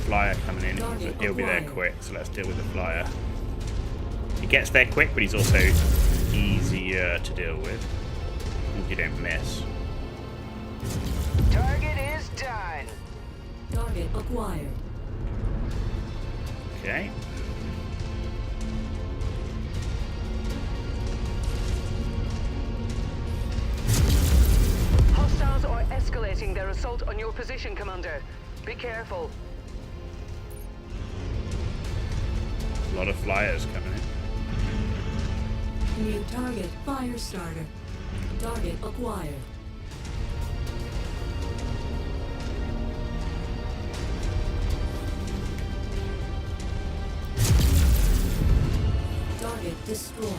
Flyer coming in. He'll be there quick, so let's deal with the flyer. He gets there quick, but he's also easier to deal with. You don't miss. Target is done. Target acquired. Okay. Hostiles are escalating their assault on your position, Commander. Be careful. A lot of flyers coming in. New target fire starter. Target acquired. Target destroyed.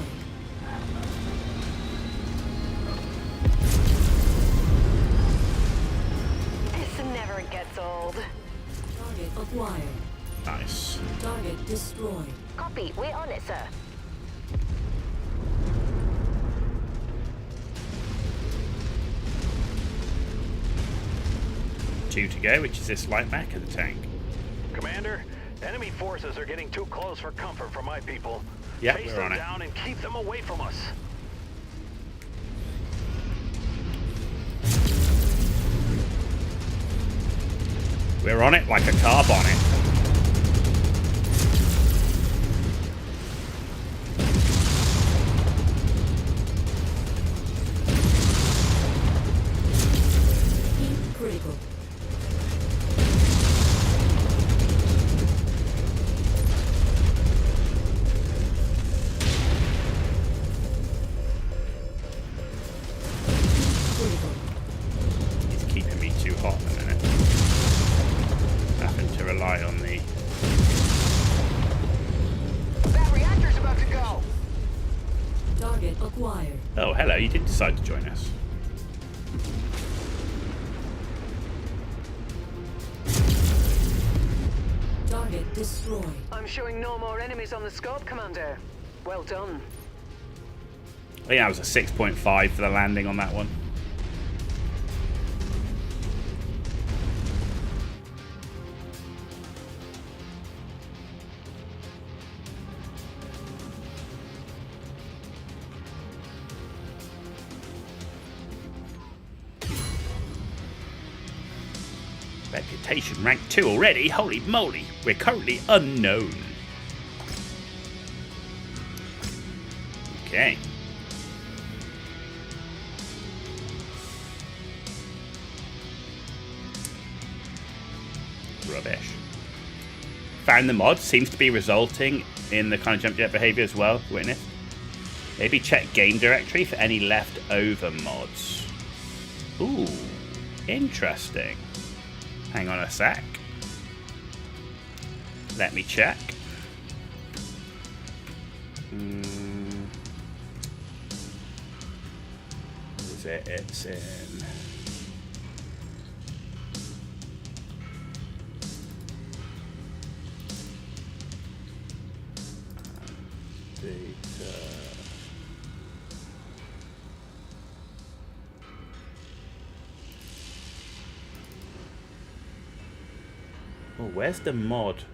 This never gets old. Target acquired. Nice. Target destroyed. Copy. We're on it, sir. Two to go, which is this light mech and the tank. Commander, enemy forces are getting too close for comfort for my people. Yeah, Face we're them on it. down and keep them away from us. We're on it like a car bonnet. Heat critical. Critical. It's keeping me too hot at the minute. Having to rely on the... That reactor's about to go. Target acquired. Oh, hello, you did decide to join us. Target destroyed. I'm showing no more enemies on the scope, Commander. Well done. I think that was a 6.5 for the landing on that one. Reputation rank 2 already? Holy moly, we're currently unknown. Okay. Rubbish. Found the mod. Seems to be resulting in the kind of jump jet behavior as well. Witness. Maybe check game directory for any leftover mods. Ooh, interesting. Hang on a sec. Let me check. What is it? It's in... data... Oh, where's the mod?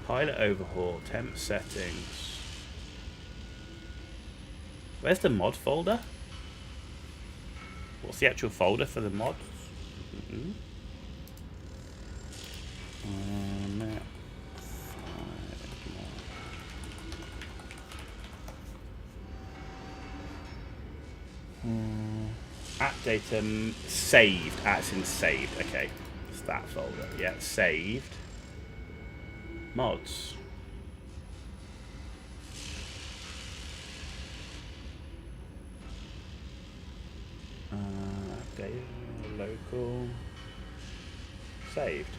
Pilot overhaul, temp settings. Where's the mod folder? What's the actual folder for the mods? Map 5 mod. App data saved. It's in saved. Okay. That folder, yeah, saved. Mods. Update, local, saved.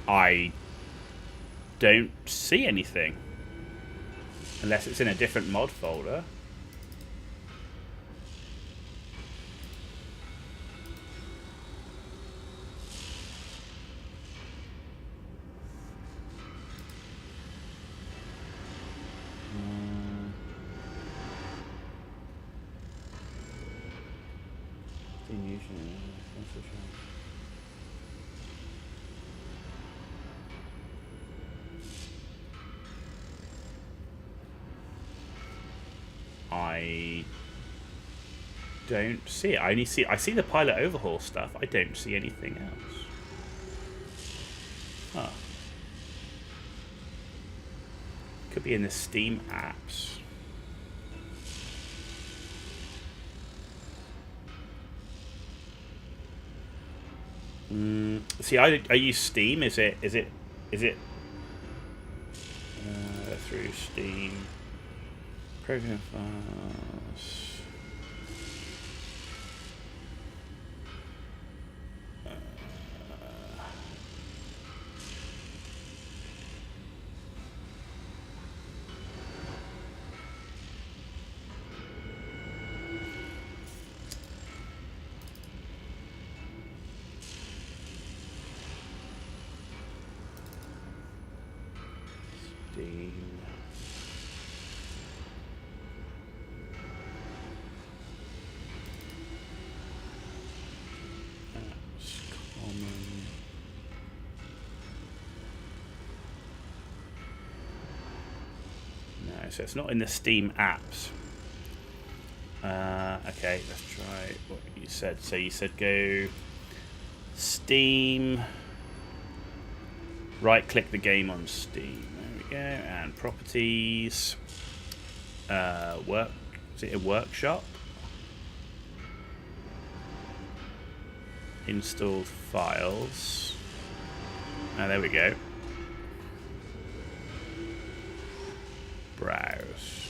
I don't see anything. Unless it's in a different mod folder. I don't see it. I see the pilot overhaul stuff. I don't see anything else. Huh. Could be in the Steam apps. See, I use Steam. Is it through Steam program files? So it's not in the Steam apps. Okay, let's try what you said. So you said go Steam, right click the game on Steam. There we go. And properties. Work. Is it a workshop? Installed files. There we go. Browse.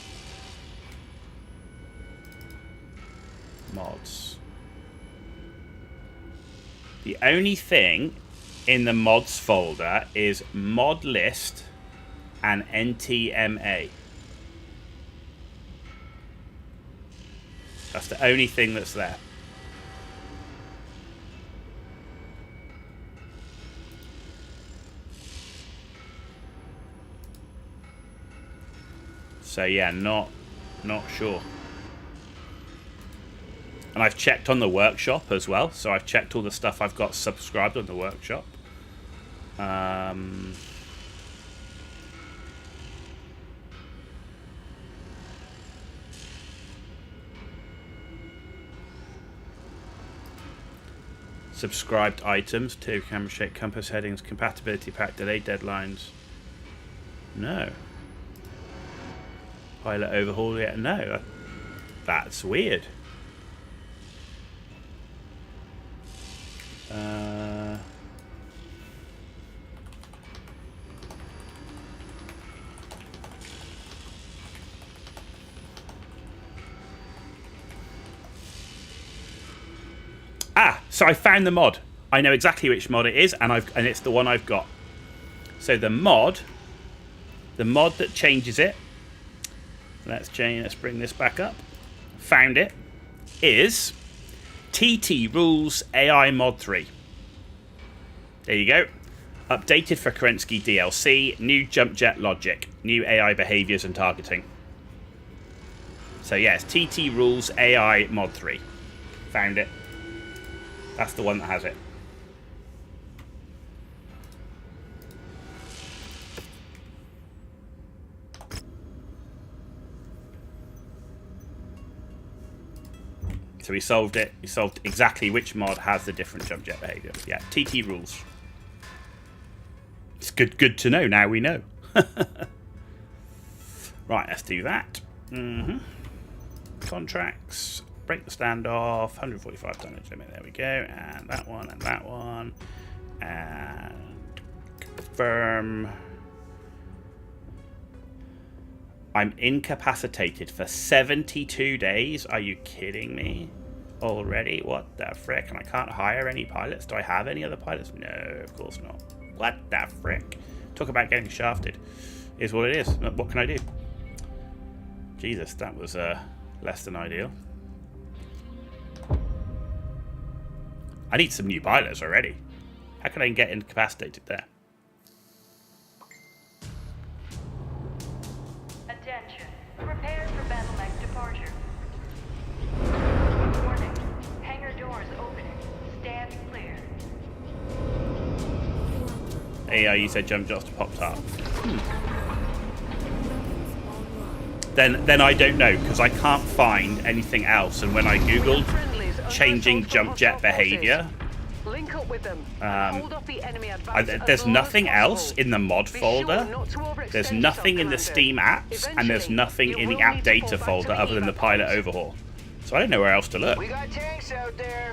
Mods. The only thing in the mods folder is mod list and NTMA. That's the only thing that's there. So yeah, not sure. And I've checked on the workshop as well. So I've checked all the stuff I've got subscribed on the workshop. Subscribed items, two camera shake, compass headings, compatibility pack, delay deadlines. No. Pilot overhaul yet? No. That's weird. So I found the mod. I know exactly which mod it is, and it's the one I've got. So the mod that changes it. Let's bring this back up. Found it. Is TT Rules AI Mod 3. There you go. Updated for Kerensky DLC. New jump jet logic. New AI behaviors and targeting. So yes, TT Rules AI Mod 3. Found it. That's the one that has it. So we solved it. We solved exactly which mod has the different jump jet behavior. Yeah, TT Rules. It's good to know. Now we know. Right, let's do that. Contracts. Break the standoff. 145 damage limit. There we go. And that one. And that one. And confirm. I'm incapacitated for 72 days. Are you kidding me? Already? What the frick? And I can't hire any pilots? Do I have any other pilots? No, of course not. What the frick? Talk about getting shafted. Is what it is. What can I do? Jesus, that was less than ideal. I need some new pilots already. How can I get incapacitated there? Attention. Prepare for battle mech departure. Warning. Hangar doors opening. Stand clear. Hey, you said jump just popped up. then I don't know, because I can't find anything else. And when I googled changing jump jet behavior, Link up with them and hold off the enemy advance there's as long nothing as else possible. in the mod Be folder. sure not to overextend There's nothing in the yourself, Steam Commander. apps, and there's Eventually, nothing you in the will app need to data fall back folder to other than the evac pilot points. overhaul. So I don't know where else to look. We got tanks out there.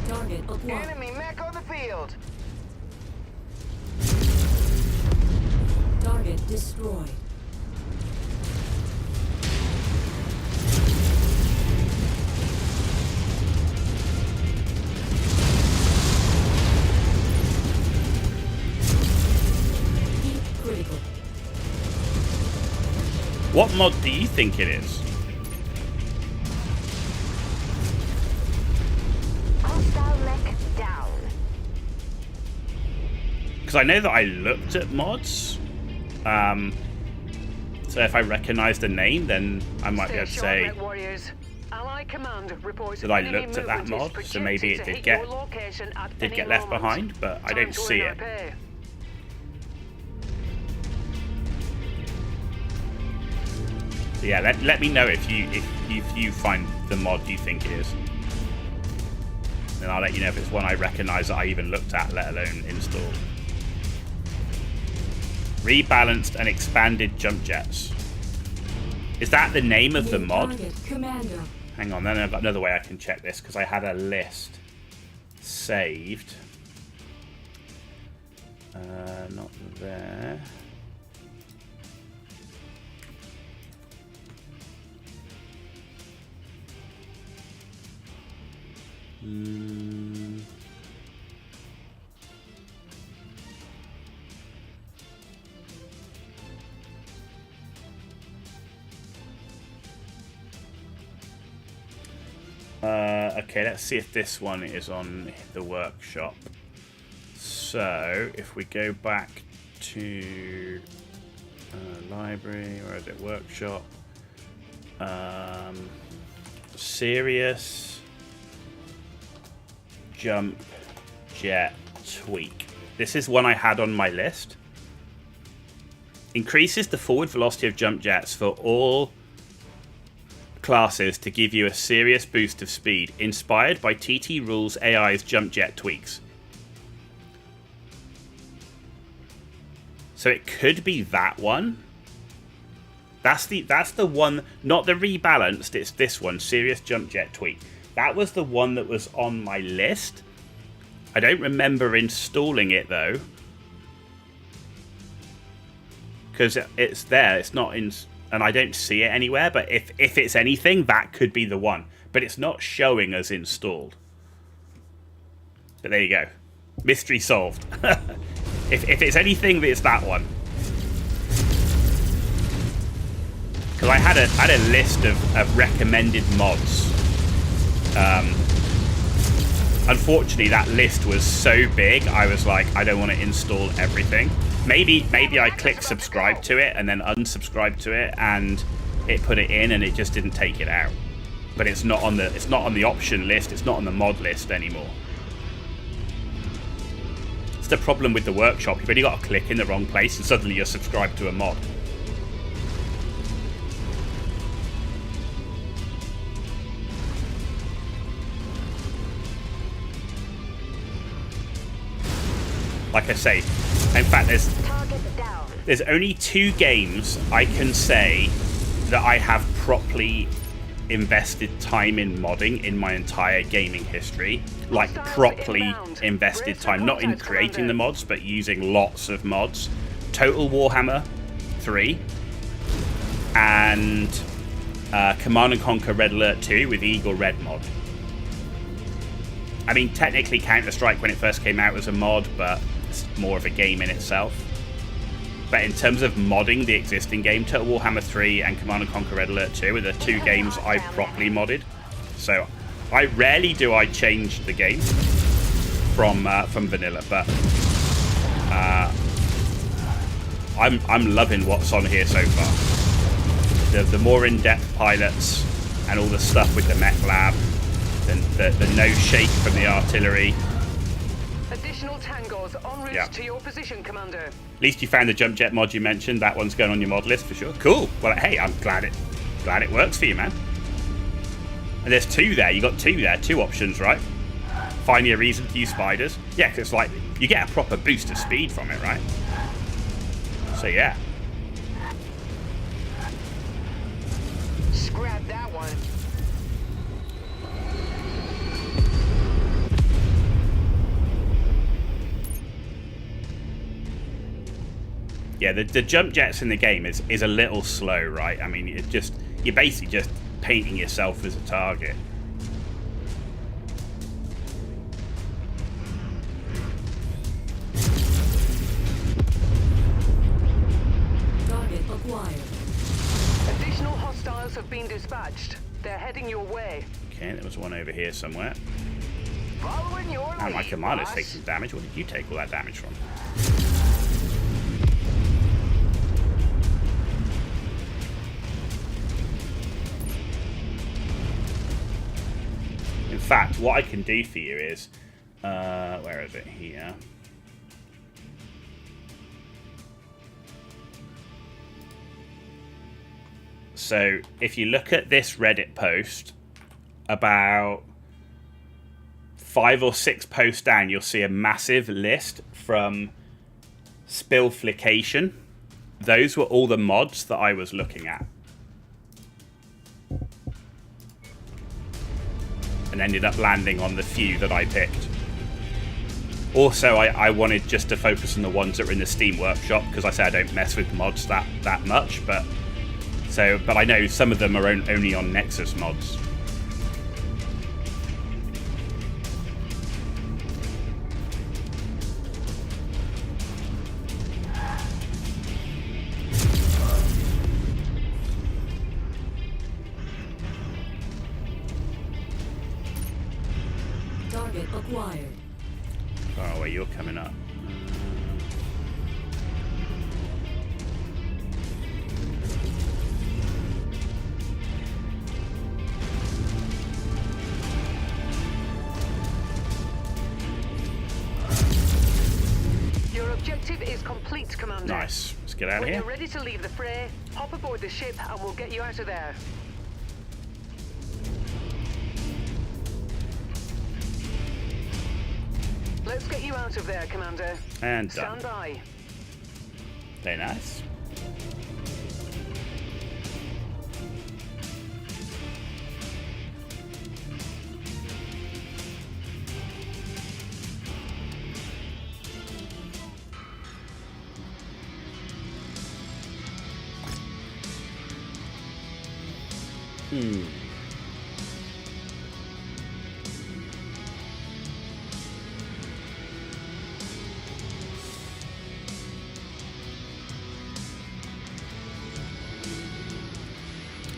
Target acquired. Enemy mech on the field. Target destroyed. Heat critical. What mod do you think it is? Hostile mech down. Because I know that I looked at mods. So if I recognise the name, then I might be able to say Mechwarriors. Ally command reports that I enemy looked at that movement mod. is So maybe it projected to did hit get your location at did any get left moment. behind, but I Time don't to see earn our it. pay. So yeah, let me know if you find the mod you think it is. Then I'll let you know if it's one I recognise that I even looked at, let alone installed. Rebalanced and expanded jump jets. Is that the name of the New mod? target, Commander. Hang on, then I've got another way I can check this, because I had a list saved. Not there. Okay, let's see if this one is on the workshop. So, if we go back to library, where is it? Workshop. Serious jump jet tweak. This is one I had on my list. Increases the forward velocity of jump jets for all classes to give you a serious boost of speed, inspired by TT Rules AI's jump jet tweaks. So it could be that one. That's the one, not the rebalanced, it's this one, serious jump jet tweak. That was the one that was on my list. I don't remember installing it though, because it's there, it's not in, and I don't see it anywhere. But if it's anything, that could be the one, but it's not showing as installed. But there you go, mystery solved. if it's anything, it's that one. Because I had a list of recommended mods. Unfortunately, that list was so big, I was like, I don't want to install everything. Maybe I clicked subscribe to it and then unsubscribe to it, and it put it in and it just didn't take it out. But it's not on the option list. It's not on the mod list anymore. It's the problem with the workshop. You've only got to click in the wrong place and suddenly you're subscribed to a mod. Like I say, in fact, there's only 2 games I can say that I have properly invested time in modding in my entire gaming history. Like, properly invested time. Not in creating the mods, but using lots of mods. Total Warhammer 3 and Command & Conquer Red Alert 2 with Eagle Red mod. I mean, technically Counter-Strike when it first came out was a mod, but it's more of a game in itself. But in terms of modding the existing game, Total Warhammer 3 and Command & Conquer Red Alert 2 are the 2 games I've properly modded. So I rarely do I change the game from vanilla, but I'm loving what's on here so far. The more in-depth pilots and all the stuff with the Mech Lab, the no shake from the artillery. Additional tangos en route to your position, Commander. At least you found the jump jet mod you mentioned. That one's going on your mod list for sure. Cool. Well, hey, I'm glad it works for you, man. And there's two there. You got two there. Two options, right? Find you a reason to use spiders. Yeah, because it's like you get a proper boost of speed from it, right? So yeah. Scrap that one. Yeah, the jump jets in the game is a little slow, right? I mean, you're basically just painting yourself as a target. Target acquired. Additional hostiles have been dispatched. They're heading your way. Okay, there was one over here somewhere. Following your And my lead, commandos boss. take some damage. Where did you take all that damage from? In fact, what I can do for you is, where is it? Here. So, if you look at this Reddit post, about 5 or 6 posts down, you'll see a massive list from Spillflication. Those were all the mods that I was looking at. And ended up landing on the few that I picked. Also, I wanted just to focus on the ones that were in the Steam Workshop, because I say I don't mess with mods that much, but I know some of them are only on Nexus mods. Target acquired. Oh, wait, you're coming up. Your objective is complete, Commander. Nice. Let's get out of When here. you're ready to leave the fray, hop aboard the ship and we'll get you out of there. Let's get you out of there, Commander. And done. Stand by. Very nice.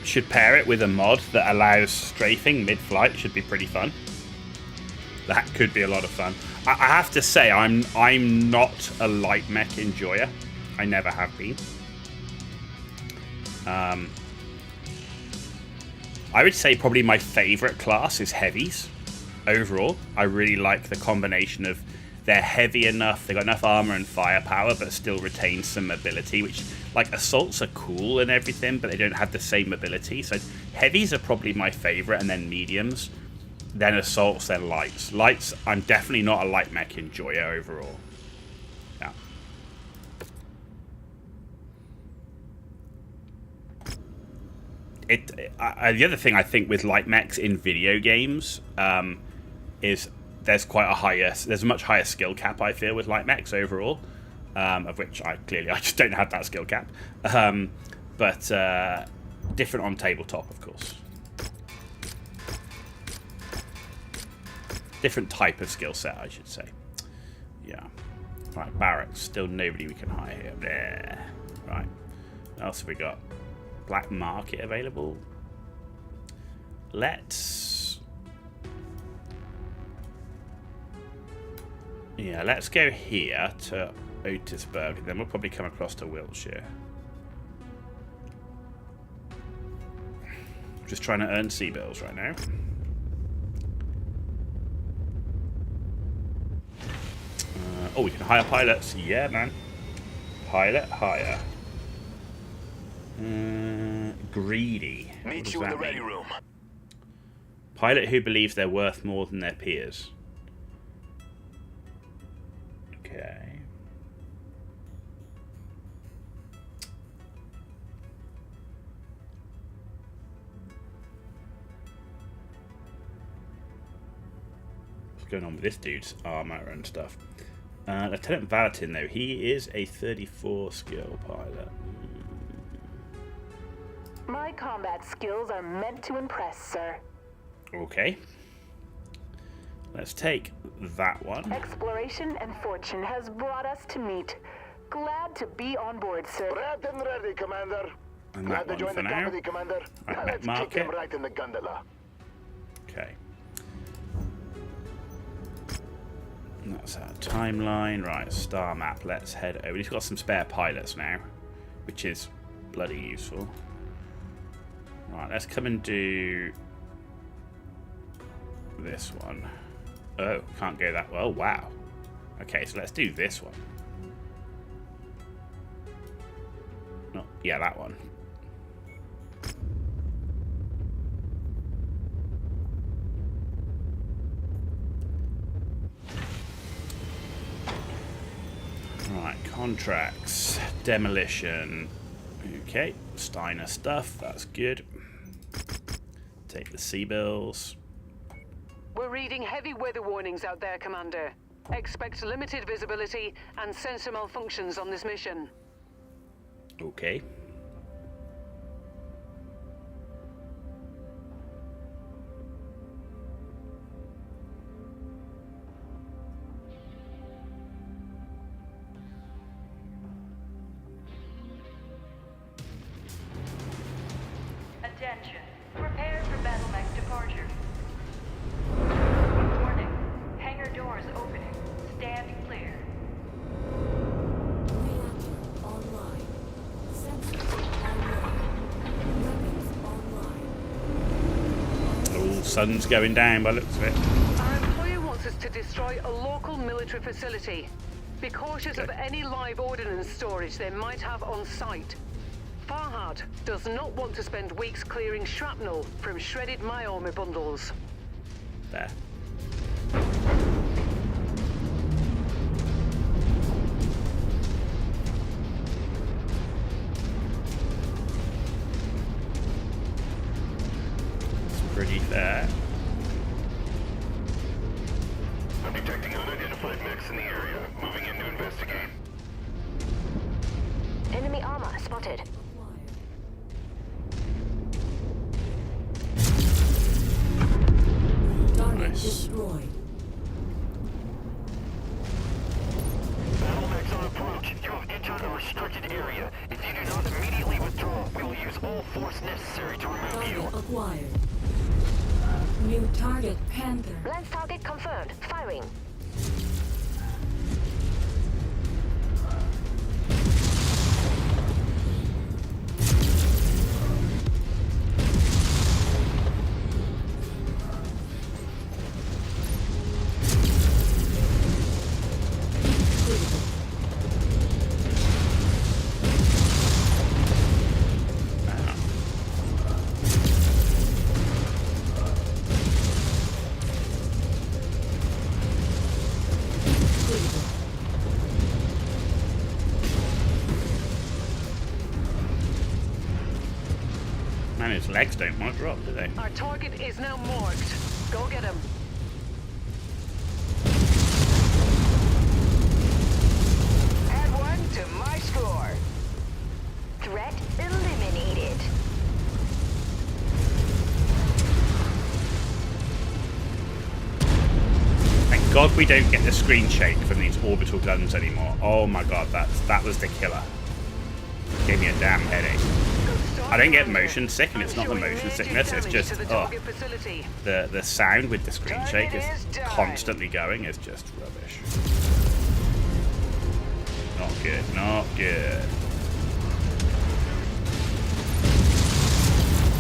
Should pair it with a mod that allows strafing mid-flight. Should be pretty fun. That could be a lot of fun. I have to say, I'm not a light mech enjoyer. I never have been. I would say probably my favourite class is heavies. Overall, I really like the combination of they're heavy enough, they've got enough armor and firepower, but still retain some mobility, which, like, assaults are cool and everything, but they don't have the same mobility. So heavies are probably my favorite, and then mediums, then assaults, then lights. Lights, I'm definitely not a light mech enjoyer overall. Yeah. The other thing I think with light mechs in video games is there's a much higher skill cap, I feel, with light mechs overall, of which I just don't have that skill cap, but different on tabletop, of course. Different type of skill set, I should say. Yeah. Right, barracks. Still nobody we can hire here. There. Right. What else have we got? Black market available. Let's go here to Otisburg, and then we'll probably come across to Wiltshire. Just trying to earn sea bills right now. Oh, we can hire pilots. Yeah, man. Pilot hire. Greedy. What Meet does you in that the ready mean? room. Pilot who believes they're worth more than their peers. Okay. What's going on with this dude's armor and stuff? Lieutenant Valatin, though, he is a 34 skill pilot. My combat skills are meant to impress, sir. Okay. Let's take that one. Exploration and fortune has brought us to meet. Glad to be on board, sir. Right and ready, Commander. And Glad that to one join for the now. company, Commander. Right, Now Mech let's market. kick him right in the gondola. Okay. That's our timeline. Right, star map. Let's head over. We've got some spare pilots now, which is bloody useful. Right, let's come and do this one. Oh, can't go that well. Wow. Okay, so let's do this one. No, yeah, that one. Right, contracts, demolition. Okay, Steiner stuff, that's good. Take the sea bills. We're reading heavy weather warnings out there, Commander. Expect limited visibility and sensor malfunctions on this mission. Okay. Attention. Prepare for battle mech departure. Warning. Hangar doors opening. Stand clear. Reactor online. Sensors online. Weapons online. Oh, sun's going down by the looks of it. Our employer wants us to destroy a local military facility. Be cautious of any live ordnance storage they might have on site. Farhad does not want to spend weeks clearing shrapnel from shredded my armor bundles. There. It's pretty fair. I'm detecting unidentified mechs in the area. Moving in to investigate. Enemy armor spotted. Target Nice. destroyed. Battle mechs on approach. You have entered a restricted area. If you do not immediately withdraw, we will use all force necessary to remove you. Target acquired. New target Panther. Lance target confirmed. Firing. Man, his legs don't want to drop, do they? Our target is now marked. Go get him. Add one to my score. Threat eliminated. Thank God we don't get the screen shake from these orbital guns anymore. Oh my God, that was the killer. Gave me a damn headache. I don't get motion sick, and it's not the motion sickness, it's just the sound with the screen shake is constantly going is just rubbish. Not good, not good.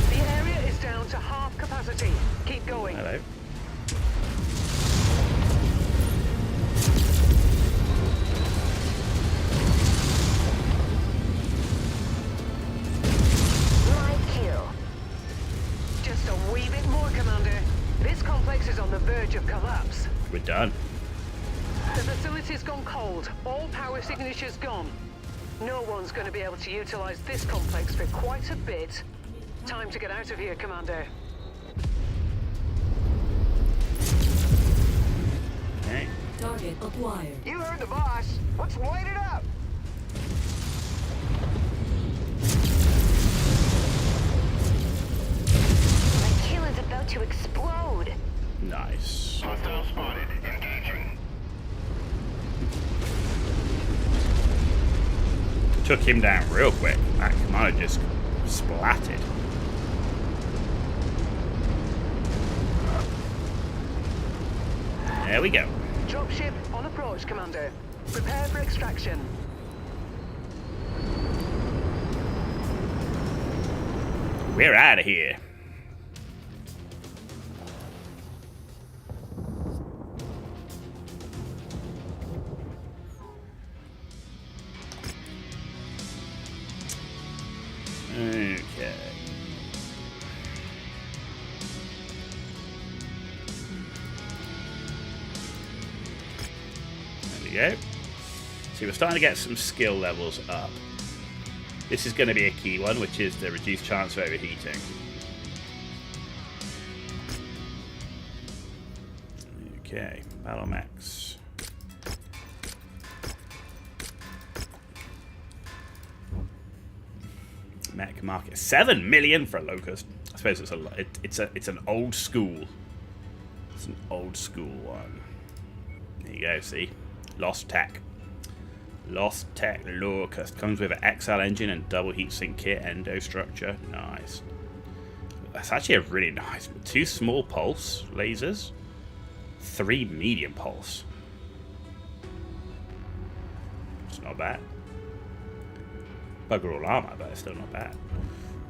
The area is down to half capacity. Keep going. Hello. verge of collapse. We're done. The facility's gone cold. All power signatures gone. No one's going to be able to utilize this complex for quite a bit. Time to get out of here, Commander. Okay. Target acquired. You heard the boss. Let's light it up. My kill is about to explode. Nice. Hostile spotted. Engaging. Took him down real quick. That commander just splatted. There we go. Dropship on approach, Commander. Prepare for extraction. We're out of here. Okay. There we go. See, we're starting to get some skill levels up. This is going to be a key one, which is the reduced chance of overheating. Okay, battle mechs. Mech market 7 million for a locust. I suppose it's a lot. It's an old school. It's an old school one. There you go. See, lost tech. Lost tech locust comes with an XL engine and double heatsink kit endo structure. Nice. That's actually a really nice. 2 small pulse lasers, 3 medium pulse. It's not bad. Bugger all armor, but it's still not bad.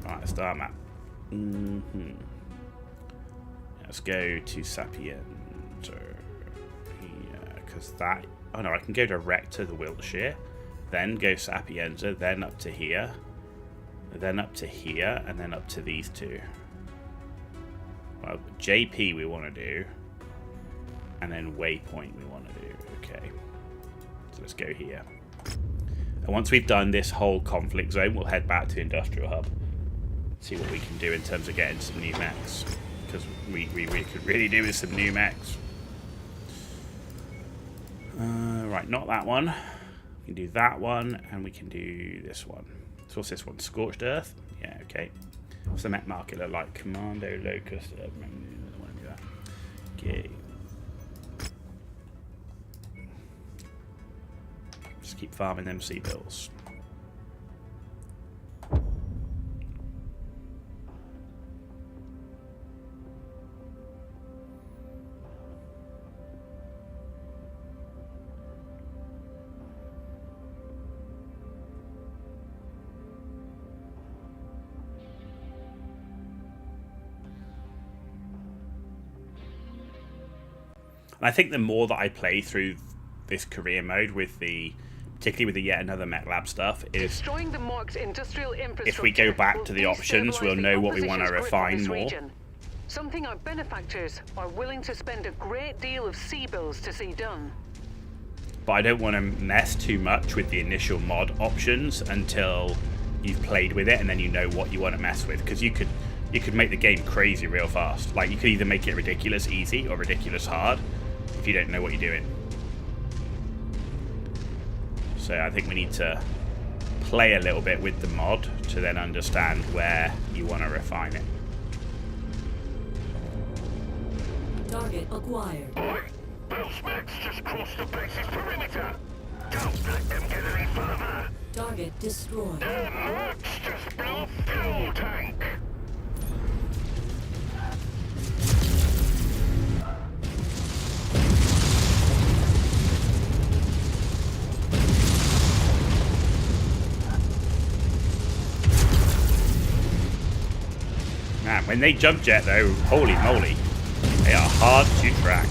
Alright, star map. Let's go to Sapienza. Yeah, because that. Oh no, I can go direct to the Wiltshire, then go Sapienza, then up to here, then up to here, and then up to these two. Well, JP we want to do, and then Waypoint we want to do. Okay, so let's go here. And once we've done this whole conflict zone, we'll head back to Industrial Hub, see what we can do in terms of getting some new mechs, because we could really do with some new mechs. Right, not that one. We can do that one, and we can do this one. So what's this one? Scorched Earth? Yeah, okay. What's the mech market look like? Commando, Locust. I don't want to do that. Okay. Just keep farming them sea bills. And I think the more that I play through this career mode with particularly with the Yet Another Mech Lab stuff, is Destroying the marked industrial infrastructure if we go back to the options, we'll know what we want to refine more. Something our benefactors are willing to spend a great deal of sea bills to see done. But I don't want to mess too much with the initial mod options until you've played with it and then you know what you want to mess with, because you could make the game crazy real fast. Like, you could either make it ridiculous easy or ridiculous hard if you don't know what you're doing. So I think we need to play a little bit with the mod to then understand where you want to refine it. Target acquired. Boy, those mechs just crossed the base's perimeter. Don't let them get any further. Target destroyed. Them mechs just blew a fuel tank. Man, when they jump jet though, holy moly, they are hard to track.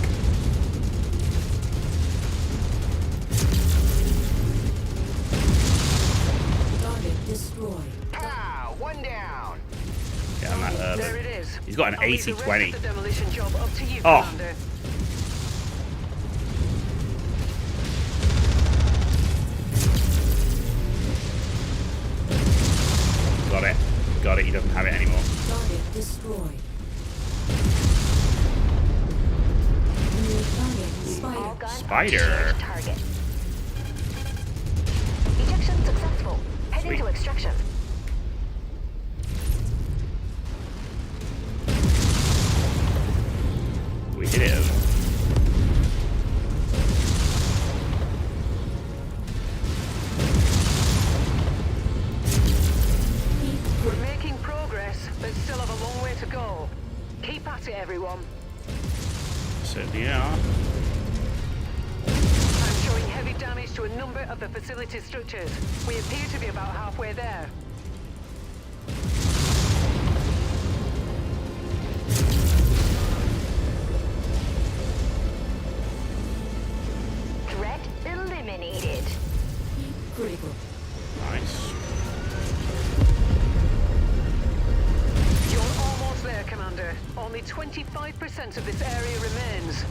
Target destroyed. Pow! One down. Get on that There it is. He's got an I'll leave the rest 80-20. of the demolition job up to you, Oh. Commander. got it. He doesn't have it anymore. Target destroyed. New target, All spider. guns Spider. on target. Ejection successful. Heading Sweet. to extraction. We hit it. We're making progress, but still have a long way to go. Keep at it, everyone. Certainly are. I'm showing heavy damage to a number of the facility structures. We appear to be about halfway there. Threat eliminated. Critical. Nice. You're almost there, Commander. Only 25% of this area remains.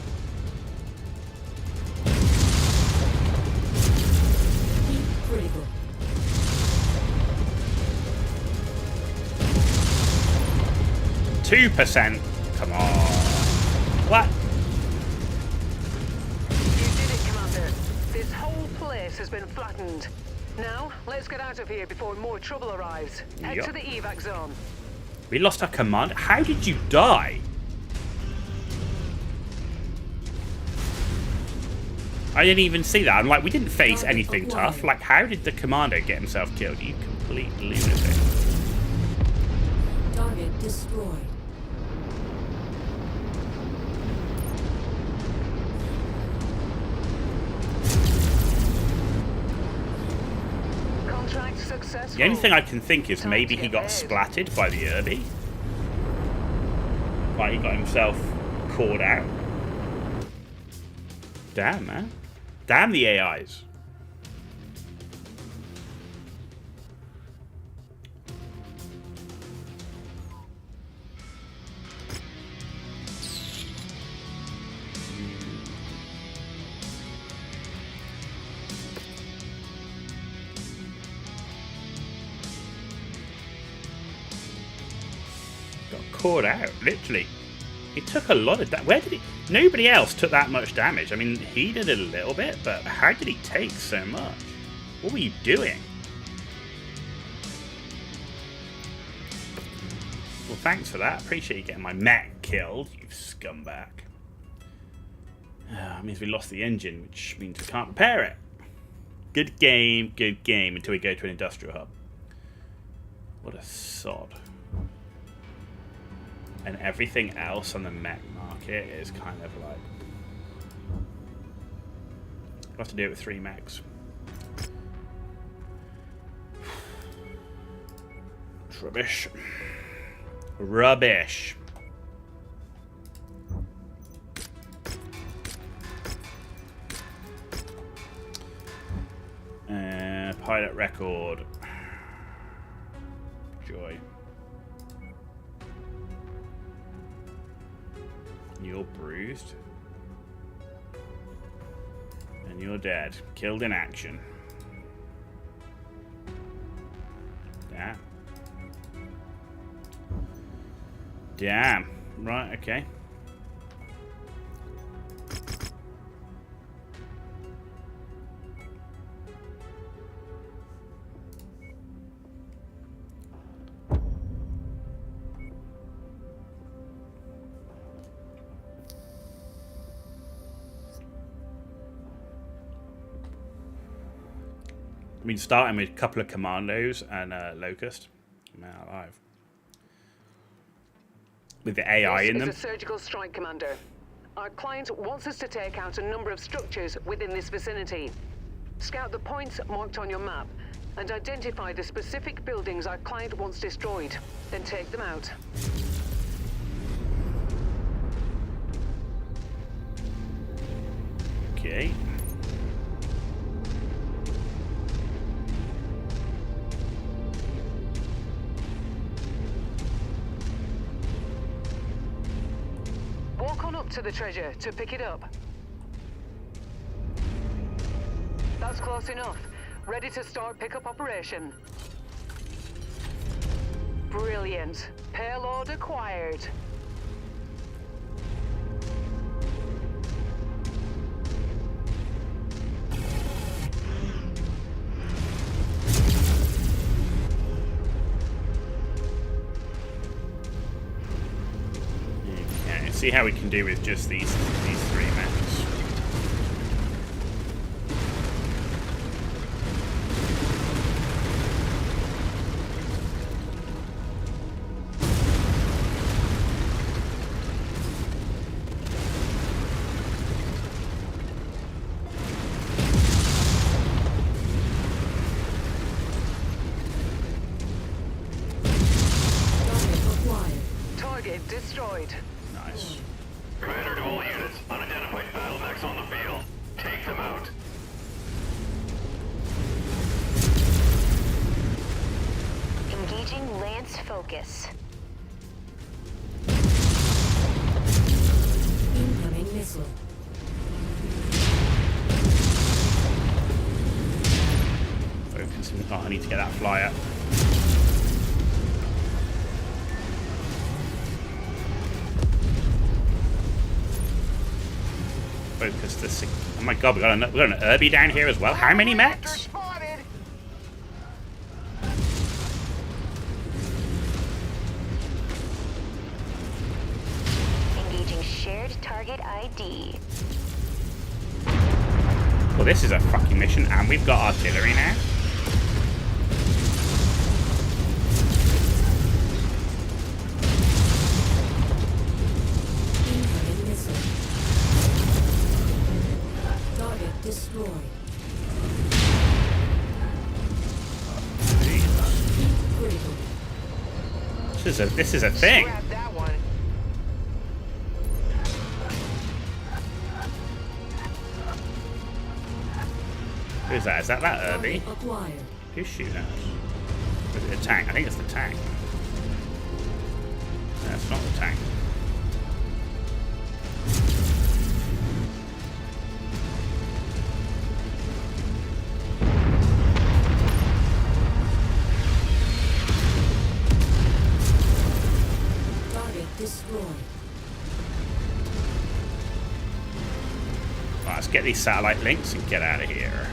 Critical. 2%. Come on. What? You did it, Commander. This whole place has been flattened. Now, let's get out of here before more trouble arrives. Head Yup. to the evac zone. We lost our commander. How did you die? I didn't even see that. I'm like, we didn't face anything tough. Like, how did the commander get himself killed? You complete lunatic. Target destroyed. Contract successful. The only thing I can think is Time maybe to he get got paid. splatted by the Irby. Like, he got himself caught out. Damn, man. Damn the AIs. Got caught out, literally. He took a lot of damage. Where did he... Nobody else took that much damage. I mean, he did a little bit, but how did he take so much? What were you doing? Well, thanks for that. Appreciate you getting my mech killed, you scumbag. Means we lost the engine, which means we can't repair it. Good game, until we go to an industrial hub. What a sod. And everything else on the mech market is kind of like... I'll have to do it with 3 mechs. It's rubbish. Rubbish. Pilot record. Joy. You're bruised. And you're dead. Killed in action. Damn. Damn. Right, okay. I mean, starting with a couple of commandos and Locust. Man alive. With the AI in them. This is a surgical strike, Commander. Our client wants us to take out a number of structures within this vicinity. Scout the points marked on your map and identify the specific buildings our client wants destroyed. Then take them out. Okay. Walk on up to the treasure to pick it up. That's close enough. Ready to start pickup operation. Brilliant. Payload acquired. Okay, see how we can do with just these three mechs. Target destroyed. Nice. Commander to all units. Unidentified battle mechs on the field. Take them out. Engaging Lance focus. Incoming missile. Focusing. Oh, I need to get that flyer. Focus the. Oh my god, we got an Irby down here as well. How many mechs? Engaging shared target ID. Well, this is a fucking mission, and we've got artillery now. Incoming missile. Target destroyed. Critical. This is a thing. Grab that one. Who's that? Is that Irby? Target acquired. Who's shooting at us? Or is it a tank? I think it's the tank. That's not the tank. Target destroyed. Right, let's get these satellite links and get out of here.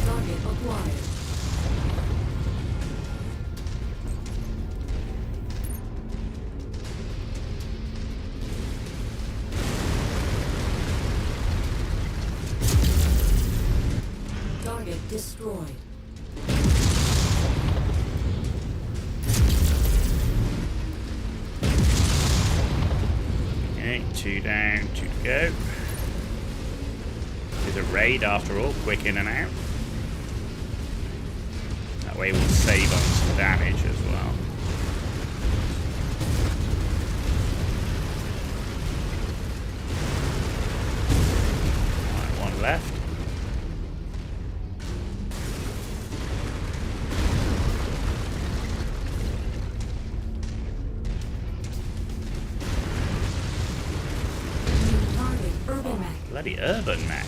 Target acquired. Target destroyed. Okay, 2 down, 2 to go. It's a raid after all, quick in and out. That way we'll save on some damage as well. Right, one left. New target urban mech. Bloody urban mech.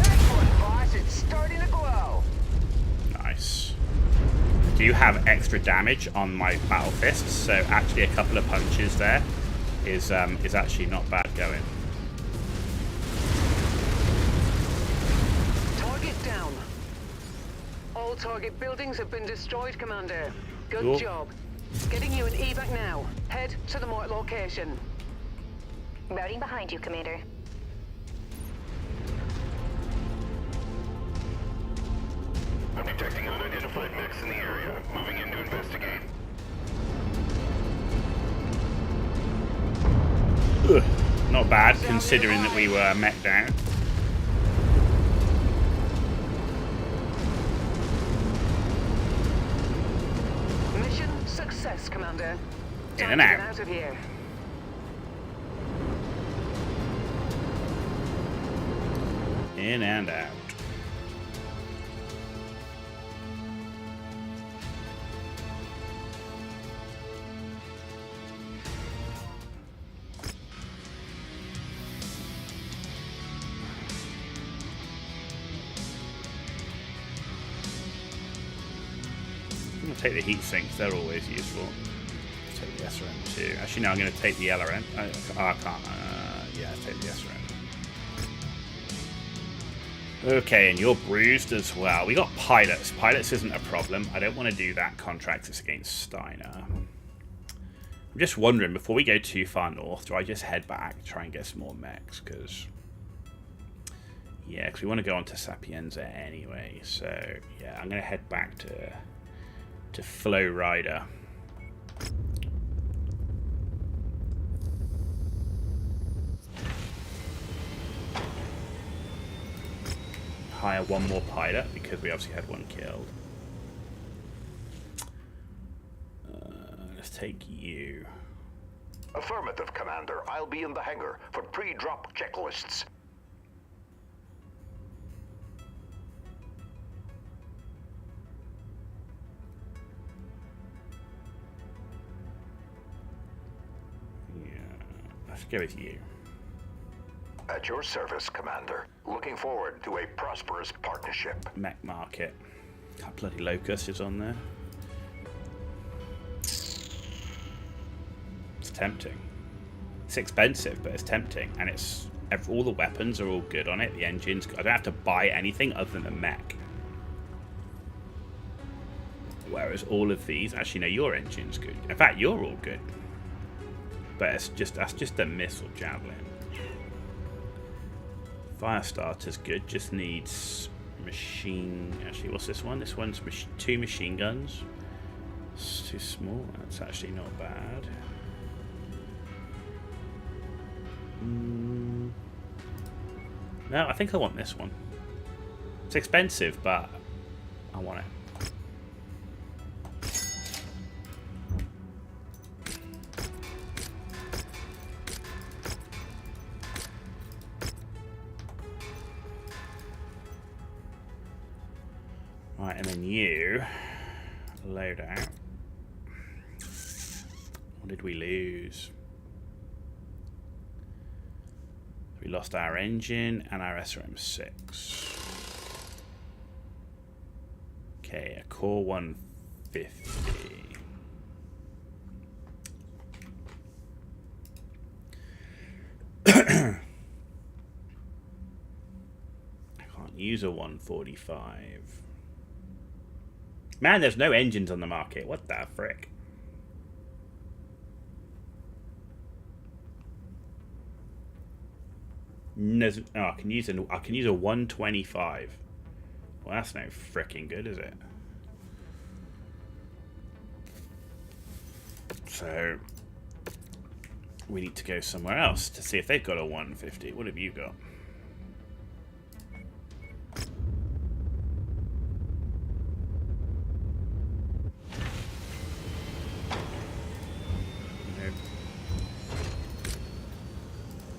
Excellent, boss. It's starting to glow. Nice. Do you have extra damage on my battle fists? So actually a couple of punches there is actually not bad going. Target down. All target buildings have been destroyed, Commander. Good Cool. job. Getting you an evac now. Head to the marked location. Routing behind you, Commander. I'm detecting unidentified mechs in the area. Moving in to investigate. Ugh, not bad considering that we were mech down. process, Commander. In Time and to out. get out of here. In and out. I'm going to take the heat sinks, they're always useful. Let's take the SRM too. Actually, no, I'm going to take the LRM. I can't. Yeah, let's take the SRM. Okay, and you're bruised as well. We got pilots. Pilots isn't a problem. I don't want to do that contract. It's against Steiner. I'm just wondering, before we go too far north, do I just head back, try and get some more mechs? Because, yeah, because we want to go on to Sapienza anyway. So, yeah, I'm going to head back to Flow Rider. Hire one more pilot because we obviously had one killed. Let's take you. Affirmative, Commander. I'll be in the hangar for pre-drop checklists. Yeah, let's go with you. At your service, Commander. Looking forward to a prosperous partnership. Mech Market. That bloody Locust is on there. It's tempting. It's expensive, but it's tempting. And it's all the weapons are all good on it. The engine's good. I don't have to buy anything other than the mech. Whereas all of these... Actually, no, your engine's good. In fact, you're all good. But that's just a missile javelin. Firestarter's good, just needs machine... Actually, what's this one? This one's 2 machine guns. It's too small. That's actually not bad. No, I think I want this one. It's expensive, but I want it. Right, and then you load out. What did we lose? We lost our engine and our SRM-6. Okay, a core 150. I can't use a 145. Man, there's no engines on the market. What the frick? Oh, I can use a 125. Well, that's no fricking good, is it? So we need to go somewhere else to see if they've got a 150. What have you got?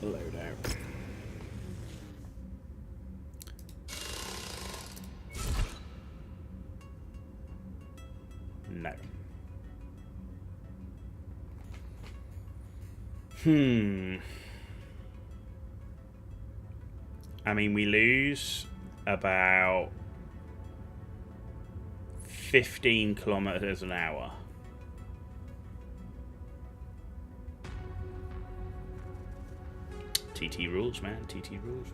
Load out. No. I mean, we lose about 15 kilometers an hour. TT rules, man. TT rules.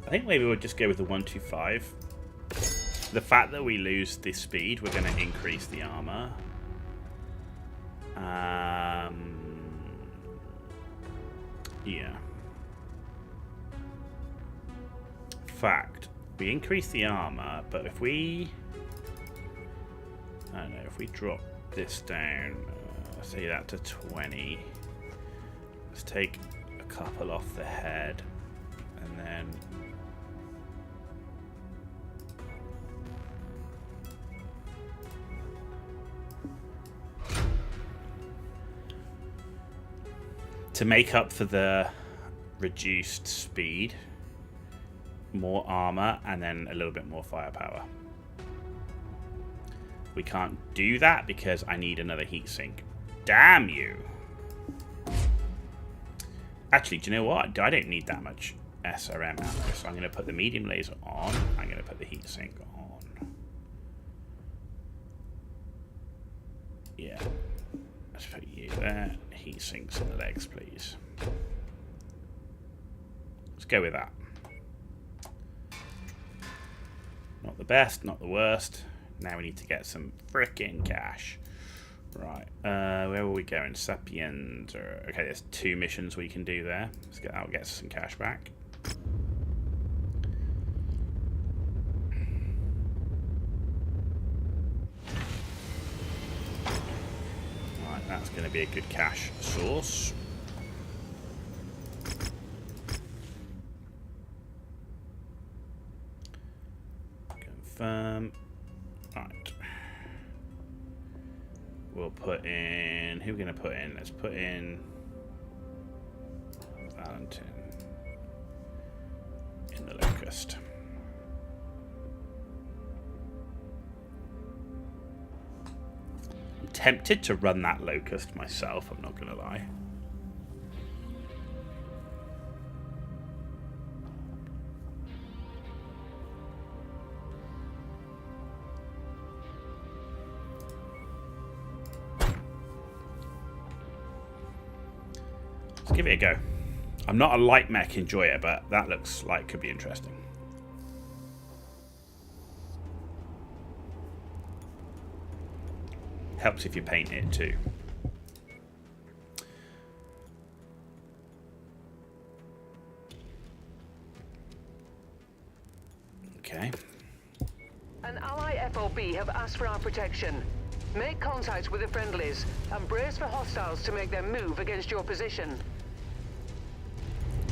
I think maybe we'll just go with the 125. The fact that we lose the speed, we're going to increase the armor. Yeah. Fact, we increase the armor, but if we... I don't know, if we drop this down, say that to 20. Let's take a couple off the head, and then... to make up for the reduced speed, more armor, and then a little bit more firepower. We can't do that because I need another heatsink. Damn you! Actually, do you know what? I don't need that much SRM ammo, so I'm going to put the medium laser on. I'm going to put the heatsink on. Yeah. Let's put you there. Heatsinks in the legs, please. Let's go with that. Not the best, not the worst. Now we need to get some frickin' cash. Right, where were we going? Sapiens. Okay, there's 2 missions we can do there. Let's get out, get some cash back. Right, that's going to be a good cash source. Confirm. Right. We'll put in... Who are we going to put in? Let's put in... Valentin. In the Locust. I'm tempted to run that Locust myself, I'm not going to lie. Let's give it a go. I'm not a light mech enjoyer, but that looks like it could be interesting. Helps if you paint it too. Okay. An ally FOB have asked for our protection. Make contact with the friendlies and brace for hostiles to make their move against your position.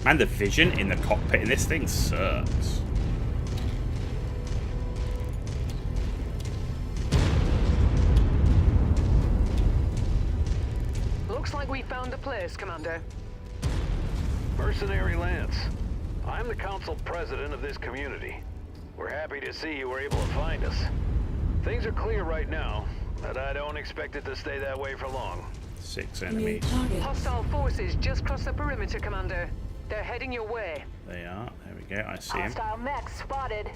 Man, the vision in the cockpit in this thing sucks. Looks like we found a place, Commander. Mercenary Lance. I'm the council president of this community. We're happy to see you were able to find us. Things are clear right now, but I don't expect it to stay that way for long. 6 enemies. Hostile forces just crossed the perimeter, Commander. They're heading your way. They are. There we go. I see him. Hostile mech spotted.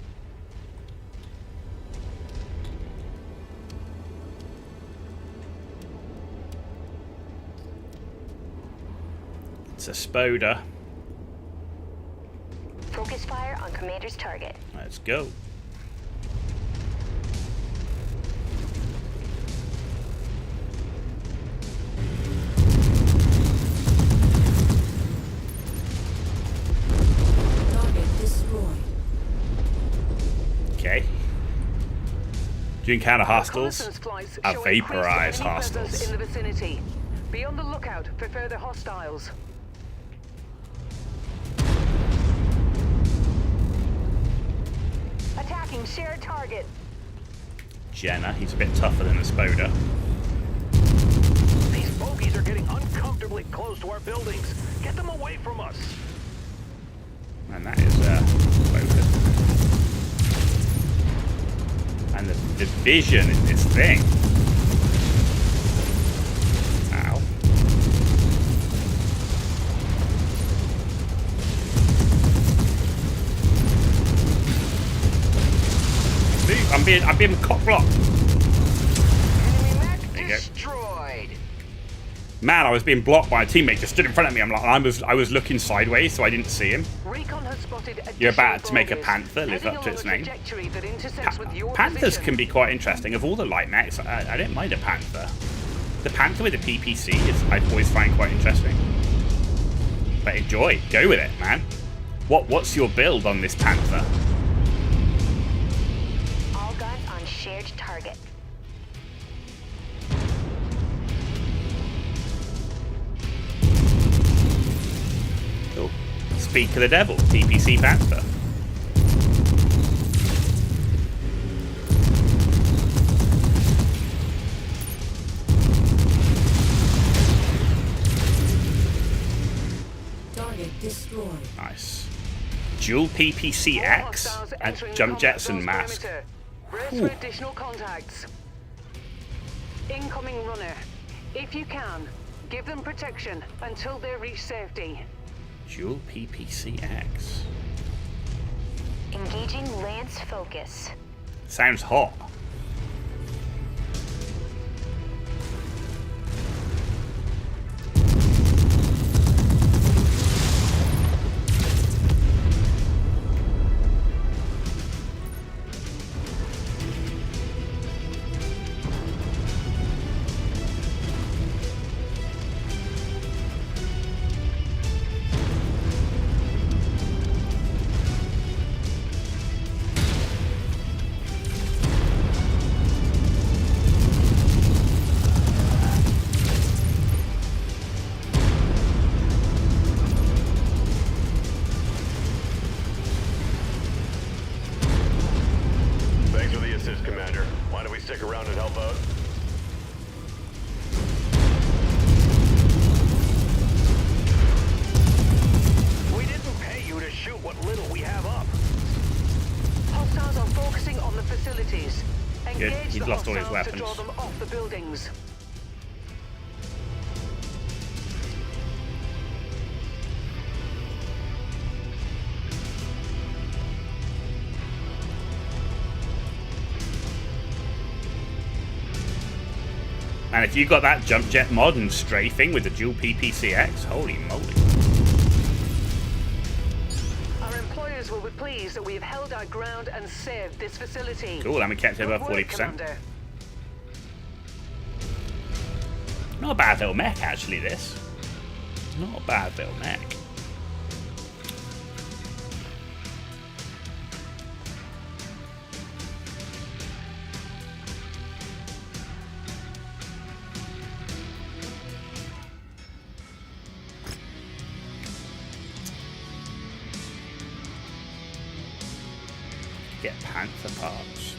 It's a Spoda. Focus fire on Commander's target. Let's go. Okay. Do you encounter hostiles? I vaporize hostiles. In the vicinity. Be on the lookout for further hostiles. Attacking shared target. Jenna, he's a bit tougher than the Spoda. These bogies are getting uncomfortably close to our buildings. Get them away from us. And that is Spoda. And the vision in this thing. Ow. Move, I'm being cock blocked. There you go. Man, I was being blocked by a teammate just stood in front of me. I was looking sideways, so I didn't see him. You're about to make a panther live up to its name. Panthers can be quite interesting. Of all the light mechs, I don't mind a panther. The panther with a PPC is I always find quite interesting. But enjoy, go with it, man. What's your build on this panther? All guns on shared target. Cool. Speak of the devil, TPC Panther. dual PPCX and jump jets and mask. Brace for additional contacts. Incoming runner. If you can, give them protection until they reach safety. Dual PPCX. Engaging Lance focus. Sounds hot. Stick around and help out. We didn't pay you to shoot what little we have up. Hostiles are focusing on the facilities. Good. Engage He's the lost all his hostiles to weapons. draw them off the buildings. And if you got that jump jet mod and strafing with the dual PPCX, holy moly. Our employers will be pleased that we have held our ground and saved this facility. Cool, and we kept it above Good work, 40%. Commander. Not a bad little mech, actually, this. Not a bad little mech. Get Panther parts.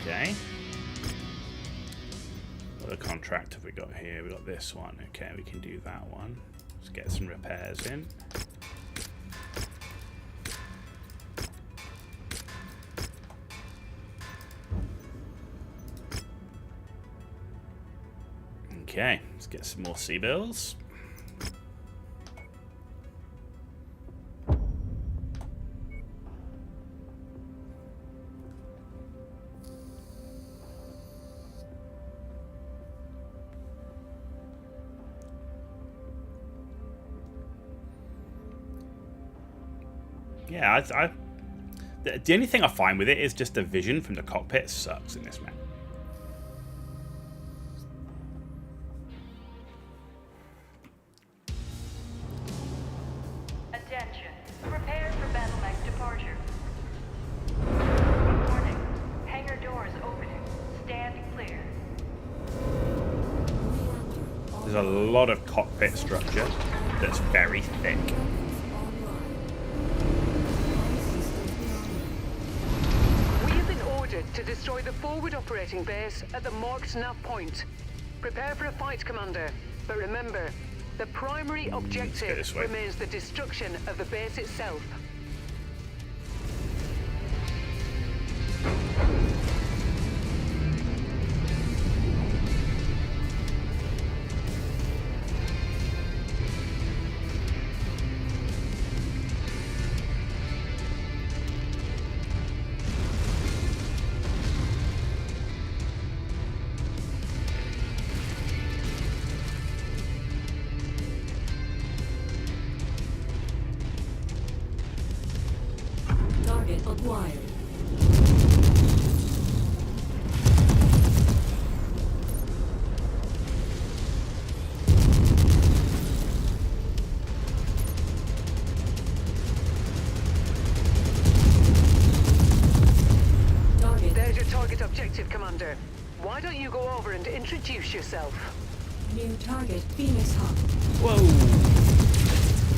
Okay. What a contract have we got here? We got this one. Okay, we can do that one. Let's get some repairs in. Okay, let's get some more sea bills. Yeah, the only thing I find with it is just the vision from the cockpit sucks in this map. Attention. Prepare for battle mech departure. Warning. Hangar doors opening. Stand clear. There's a lot of cockpit structure that's very thick. To destroy the forward operating base at the marked nav point. Prepare for a fight, Commander. But remember, the primary objective remains the destruction of the base itself. Target acquired. There's your target objective, Commander. Why don't you go over and introduce yourself? New target, Phoenix Hub. Whoa!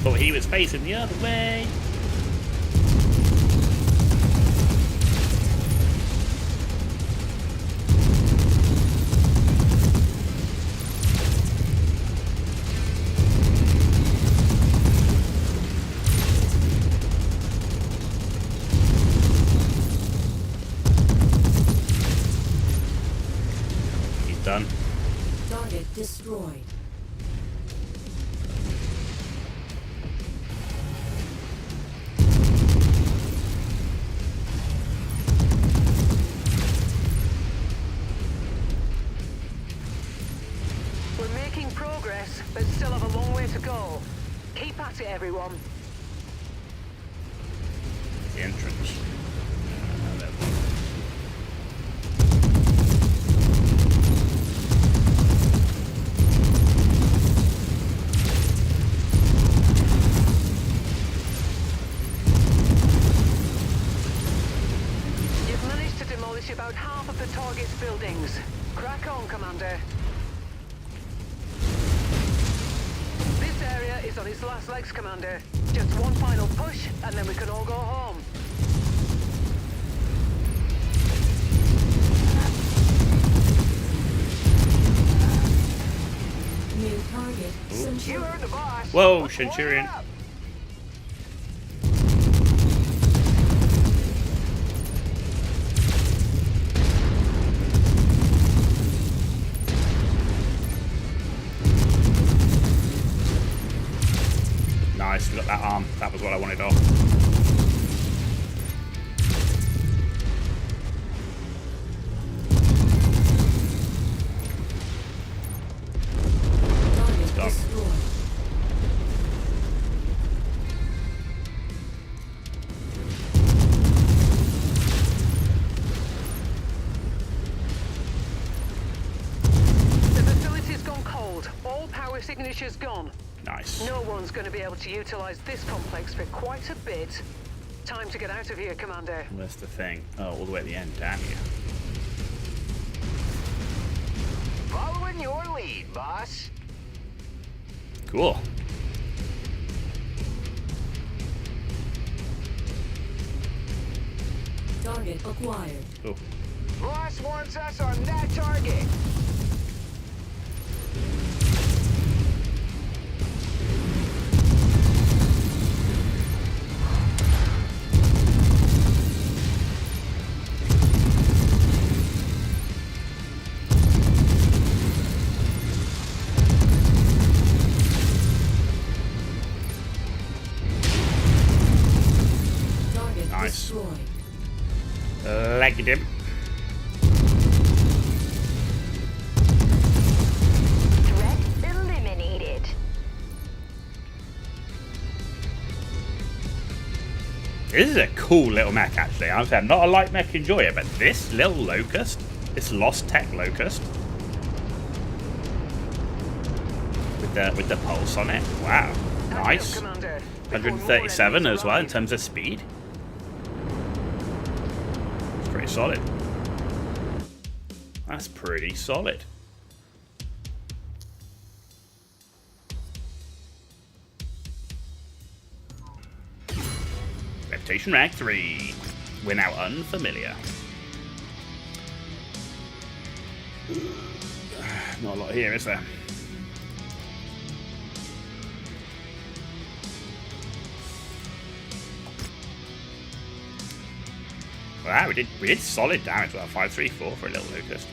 Thought he was facing the other way. done. Target destroyed. We're making progress, but still have a long way to go. Keep at it, everyone. The entrance. You've managed to demolish about half of the target's buildings. Crack on, Commander. This area is on its last legs, Commander. Just one final push, and then we can all go home. New target. You heard the boss. Whoa, Centurion. Nice, we got that arm. That was what I wanted off. Target Done. destroyed. The facility's gone cold. All power signatures gone. Nice. No one's going to be able to utilize this complex for quite a bit. Time to get out of here, Commander. Where's the thing? Oh, all the way at the end. Damn you. Following your lead, boss. Cool. Target acquired. Oh. Boss wants us on that target. Target Nice. destroyed. Legged him. Threat eliminated. This is a cool little mech, actually. I'm not a light mech enjoyer, but this little locust, this Lost Tech locust, with the pulse on it, wow, nice. Commander. 137 as well in terms of speed. It's pretty solid. That's pretty solid. Reputation rank 3. We're now unfamiliar. Not a lot here, is there? Wow, we did solid damage with that 534 for a little locust.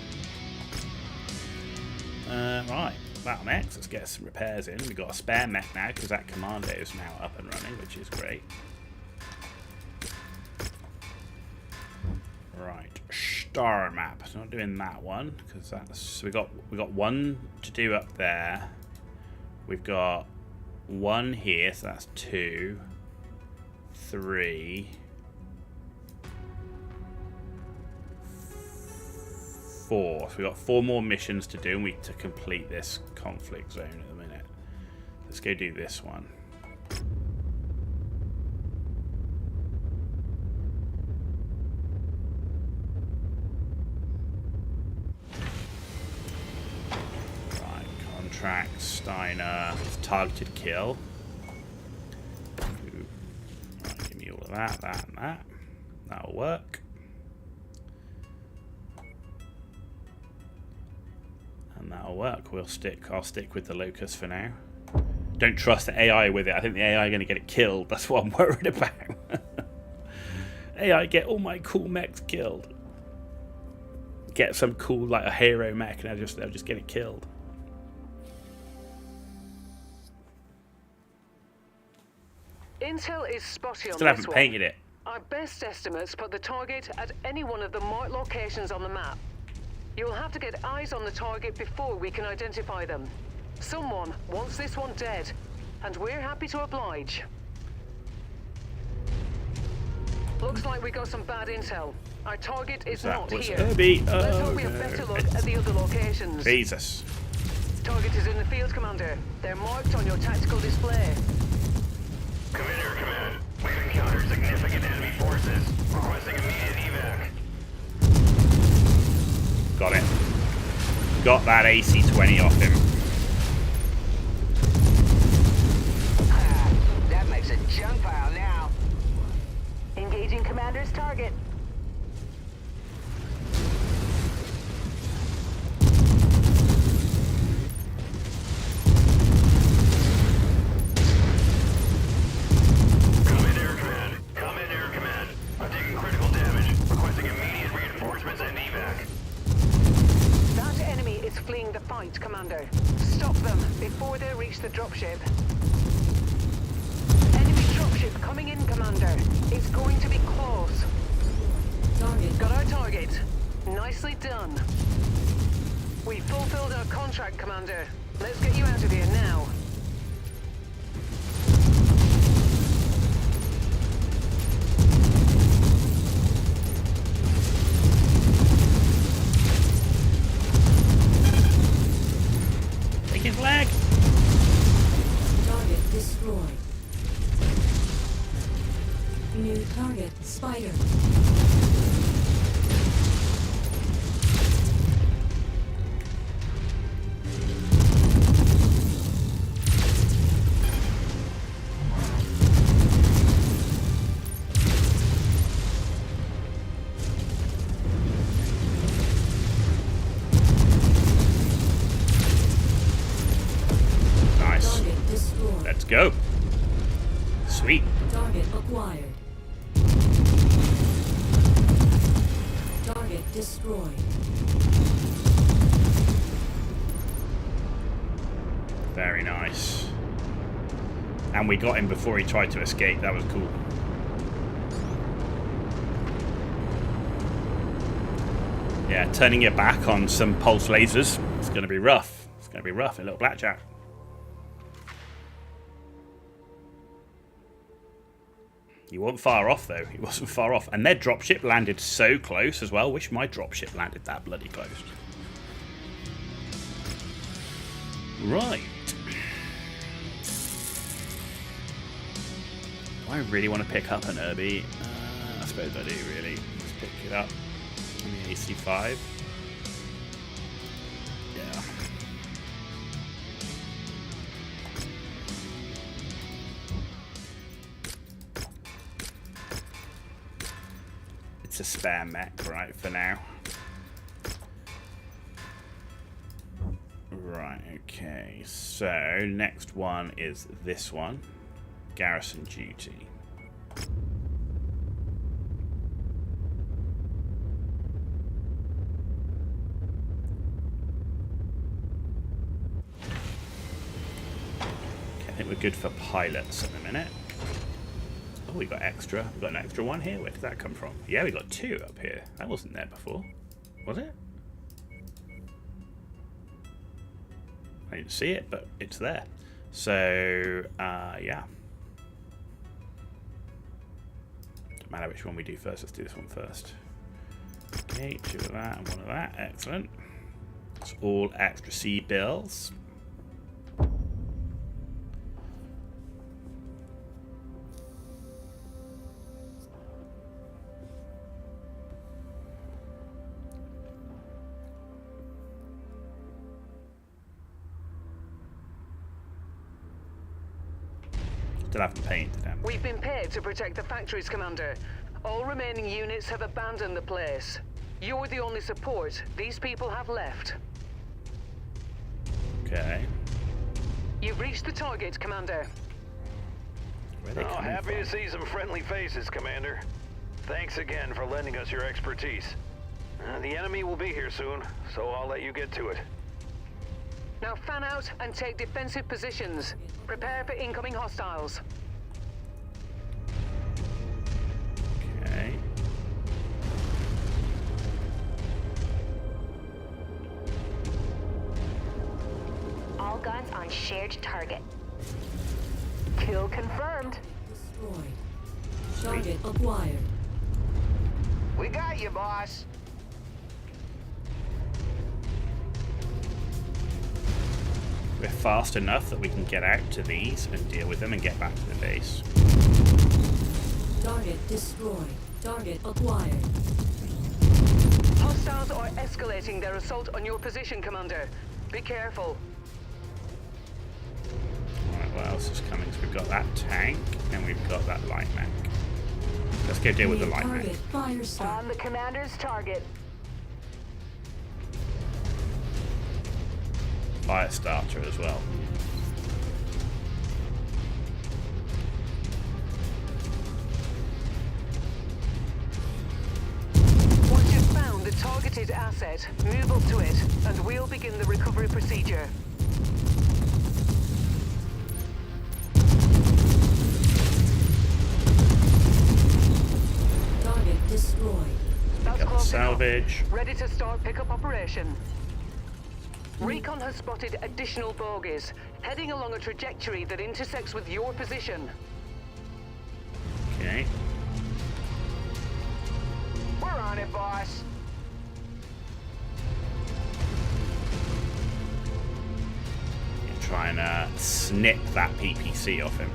Right, battle mechs. Let's get some repairs in. We've got a spare mech now because that commando is now up and running, which is great. Right, star map. Not doing that one because that's we got one to do up there. We've got one here, so that's 2, 3, 4. So we've got 4 more missions to do to complete this conflict zone at the minute. Let's go do this one. Right, contract, Steiner, targeted kill. Right, give me all of that, that, and that. That'll work. And that'll work. I'll stick with the locust for now. Don't trust the AI with it. I think the AI are going to get it killed. That's what I'm worried about. AI, get all my cool mechs killed. get some cool, like, a hero mech, and they'll just get it killed. Intel is spotty on Still this haven't one. painted it. Our best estimates put the target at any one of the marked locations on the map. You'll have to get eyes on the target before we can identify them. Someone wants this one dead, and we're happy to oblige. Looks like we got some bad intel. Our target is not here. Let's hope we have better look at the other locations. Jesus. Target is in the field, Commander. They're marked on your tactical display. Commander, command. We've encountered significant enemy forces. Requesting immediate evac. Got it. Got that AC-20 off him. That makes a junk pile now. Engaging Commander's target. Come in, Air Command. Come in, Air Command. I'm taking critical damage. Requesting immediate reinforcements and evac. That enemy is fleeing the fight, Commander. Stop them before they reach the dropship. Enemy dropship coming in, Commander. It's going to be close. Got our target. Nicely done. We fulfilled our contract, Commander. Let's get you out of here now. Take his leg. Target destroyed. New target, Spider. Nice. Target destroyed. Let's go. Sweet. Target acquired. Target destroyed. Very nice. And we got him before he tried to escape. That was cool. Yeah, turning your back on some pulse lasers. It's going to be rough. It's going to be rough. A little blackjack. He wasn't far off, though. He wasn't far off. And their dropship landed so close as well. Wish my dropship landed that bloody close. Right. Do I really want to pick up an Irby? I suppose I do, really. Let's pick it up. Give me AC5. Yeah. It's a spare mech, right, for now. Right, okay. So, next one is this one. Garrison duty. I think we're good for pilots at the minute. Oh, we got extra. We got an extra one here. Where did that come from? Yeah, we got two up here. That wasn't there before, was it? I didn't see it, but it's there. So, yeah. Doesn't matter which one we do first. Let's do this one first. Okay, two of that and one of that. Excellent. It's all extra C bills. Still haven't painted them. We've been paid to protect the factories, Commander. All remaining units have abandoned the place. You're the only support these people have left. Okay. You've reached the target, Commander. Where are they coming Happy from? to see some friendly faces, Commander. Thanks again for lending us your expertise. The enemy will be here soon, so I'll let you get to it. Now fan out and take defensive positions. Prepare for incoming hostiles. Okay. All guns on shared target. Kill confirmed. Destroyed. Target acquired. We got you, boss. We're fast enough that we can get out to these and deal with them and get back to the base. Target destroyed. Target acquired. Hostiles are escalating their assault on your position, Commander. Be careful. Alright, what else is coming? So we've got that tank and we've got that light mech. Let's go deal with the light mech. Target fire start. On the commander's target. Fire starter as well. Once you've found the targeted asset, move up to it, and we'll begin the recovery procedure. Target destroyed. That's Pick up the close enough. salvage. Ready to start pickup operation. Recon has spotted additional bogies, heading along a trajectory that intersects with your position. Okay. We're on it, boss. And try and snip that PPC off him.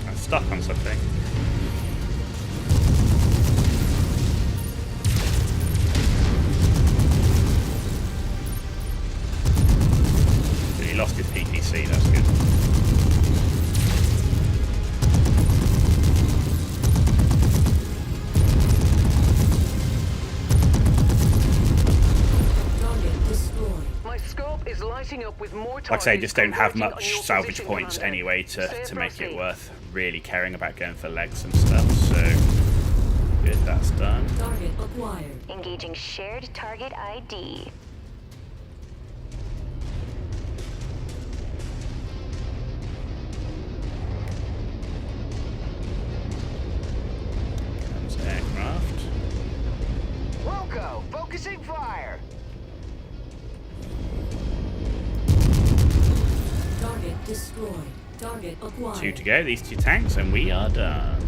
I'm stuck on something. He lost his PPC, that's good. Target destroyed. My scope is lighting up with more Like I say, I just don't have converging on much your salvage position, points Commander. anyway to Stay make it frosty. worth really caring about going for legs and stuff, so good, that's done. Target acquired. Engaging shared target ID. Comes aircraft. Wilco, focusing fire. Target destroyed. Target acquired. 2 to go, these 2 tanks, and we are done.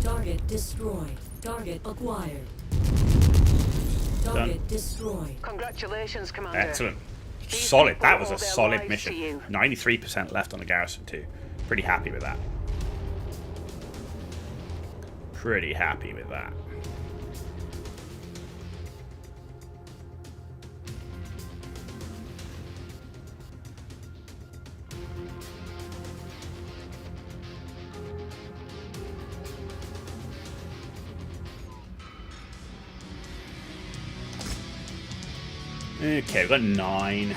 Target destroyed. Target acquired. Target destroyed. Congratulations, Commander. Excellent. These Solid. people That was owe a their solid lives mission. to you. 93% left on the garrison too. Pretty happy with that. Pretty happy with that. Okay, we've got 9.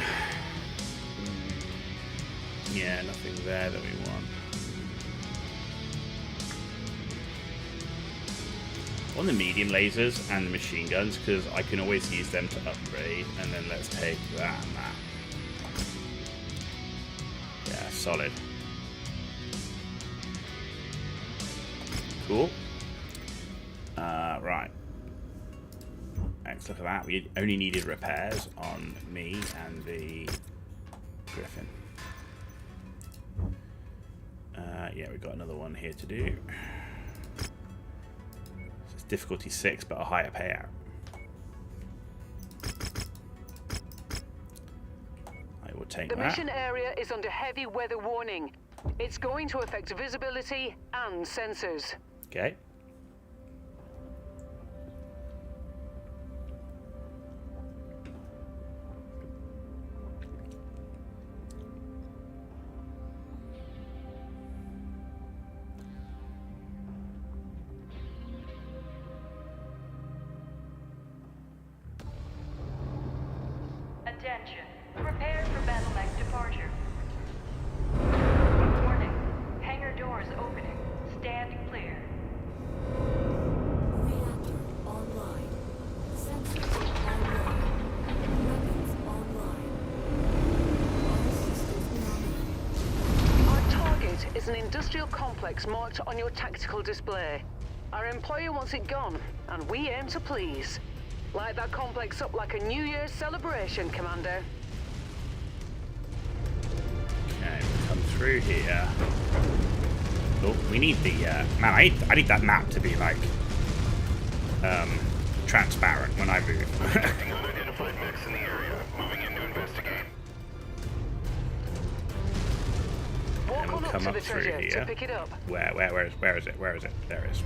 Yeah, nothing there that we want. I want the medium lasers and the machine guns because I can always use them to upgrade. And then let's take that and that. Yeah, solid. Cool. Right. Let's look at that. We only needed repairs on me and the Griffin. Yeah, we've got another one here to do. So it's difficulty 6, but a higher payout. I will take The that. mission area is under heavy weather warning. It's going to affect visibility and sensors. Okay. There's an industrial complex marked on your tactical display. Our employer wants it gone, and we aim to please. Light that complex up like a New Year's celebration, Commander. Okay, come through here. Oh, we need the man. I need that map to be like transparent when I move. Unidentified mechs in the area. Moving in to investigate. Walk And we'll on up come to up the through treasure here. to pick it up. Where is it? Where is it? There it is.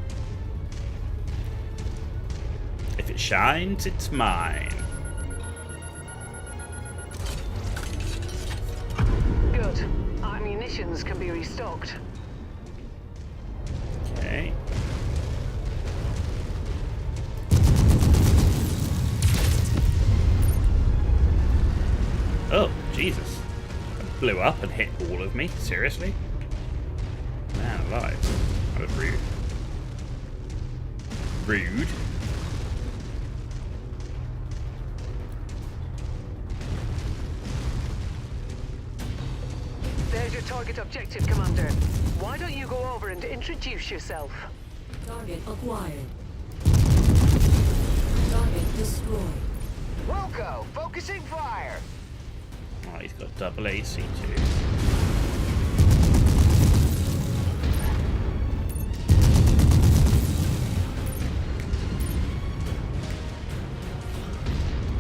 If it shines, it's mine. Good. Our munitions can be restocked. Okay. Oh, Jesus. That blew up and hit all of me. Seriously? Man alive. That was rude. Rude. There's your target objective, Commander. Why don't you go over and introduce yourself? Target acquired. Target destroyed. Wilco, focusing fire. Oh, he's got double AC too.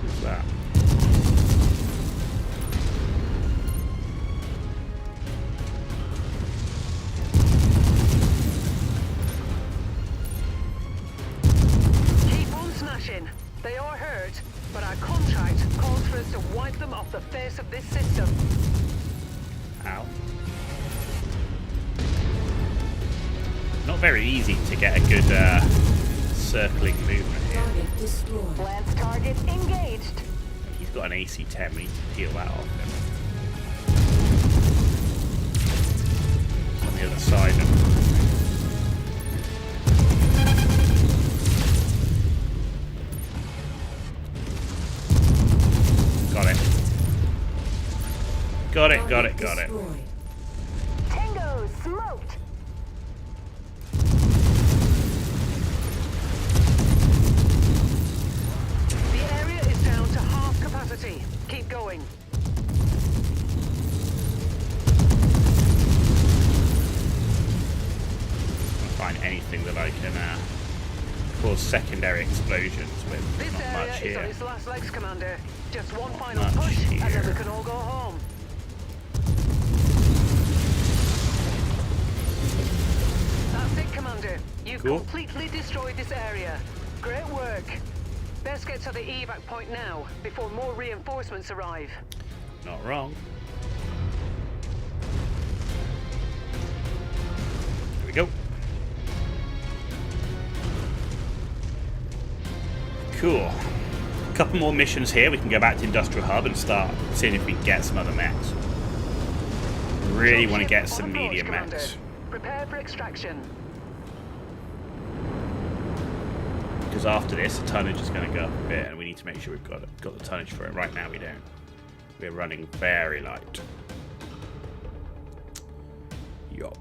Who's that? Keep on smashing. They are hurt, but our contract calls for us to wipe them off the face of this system. Ow. Not very easy to get a good circling movement here. Target destroyed. Lance target engaged. He's got an AC 10. We need to peel that off him. On the other side of him. Got it. Got it, got it, got it. Destroyed. Tango smoked. The area is down to half capacity. Keep going. Find anything that I can cause secondary explosions with. This Not area much is on here. its last legs, Commander. Just one final much push, and then here. we can all go home. That's it, Commander. You've Cool. completely destroyed this area. Great work. Best get to the evac point now, before more reinforcements arrive. Not wrong. Here we go. Cool. A couple more missions here. We can go back to Industrial Hub and start seeing if we can get some other mechs. Really want to get some On approach, medium Commander. mechs. Prepare for extraction. Because after this, the tonnage is going to go up a bit, and we need to make sure we've got the tonnage for it. Right now, we don't. We're running very light. Yup.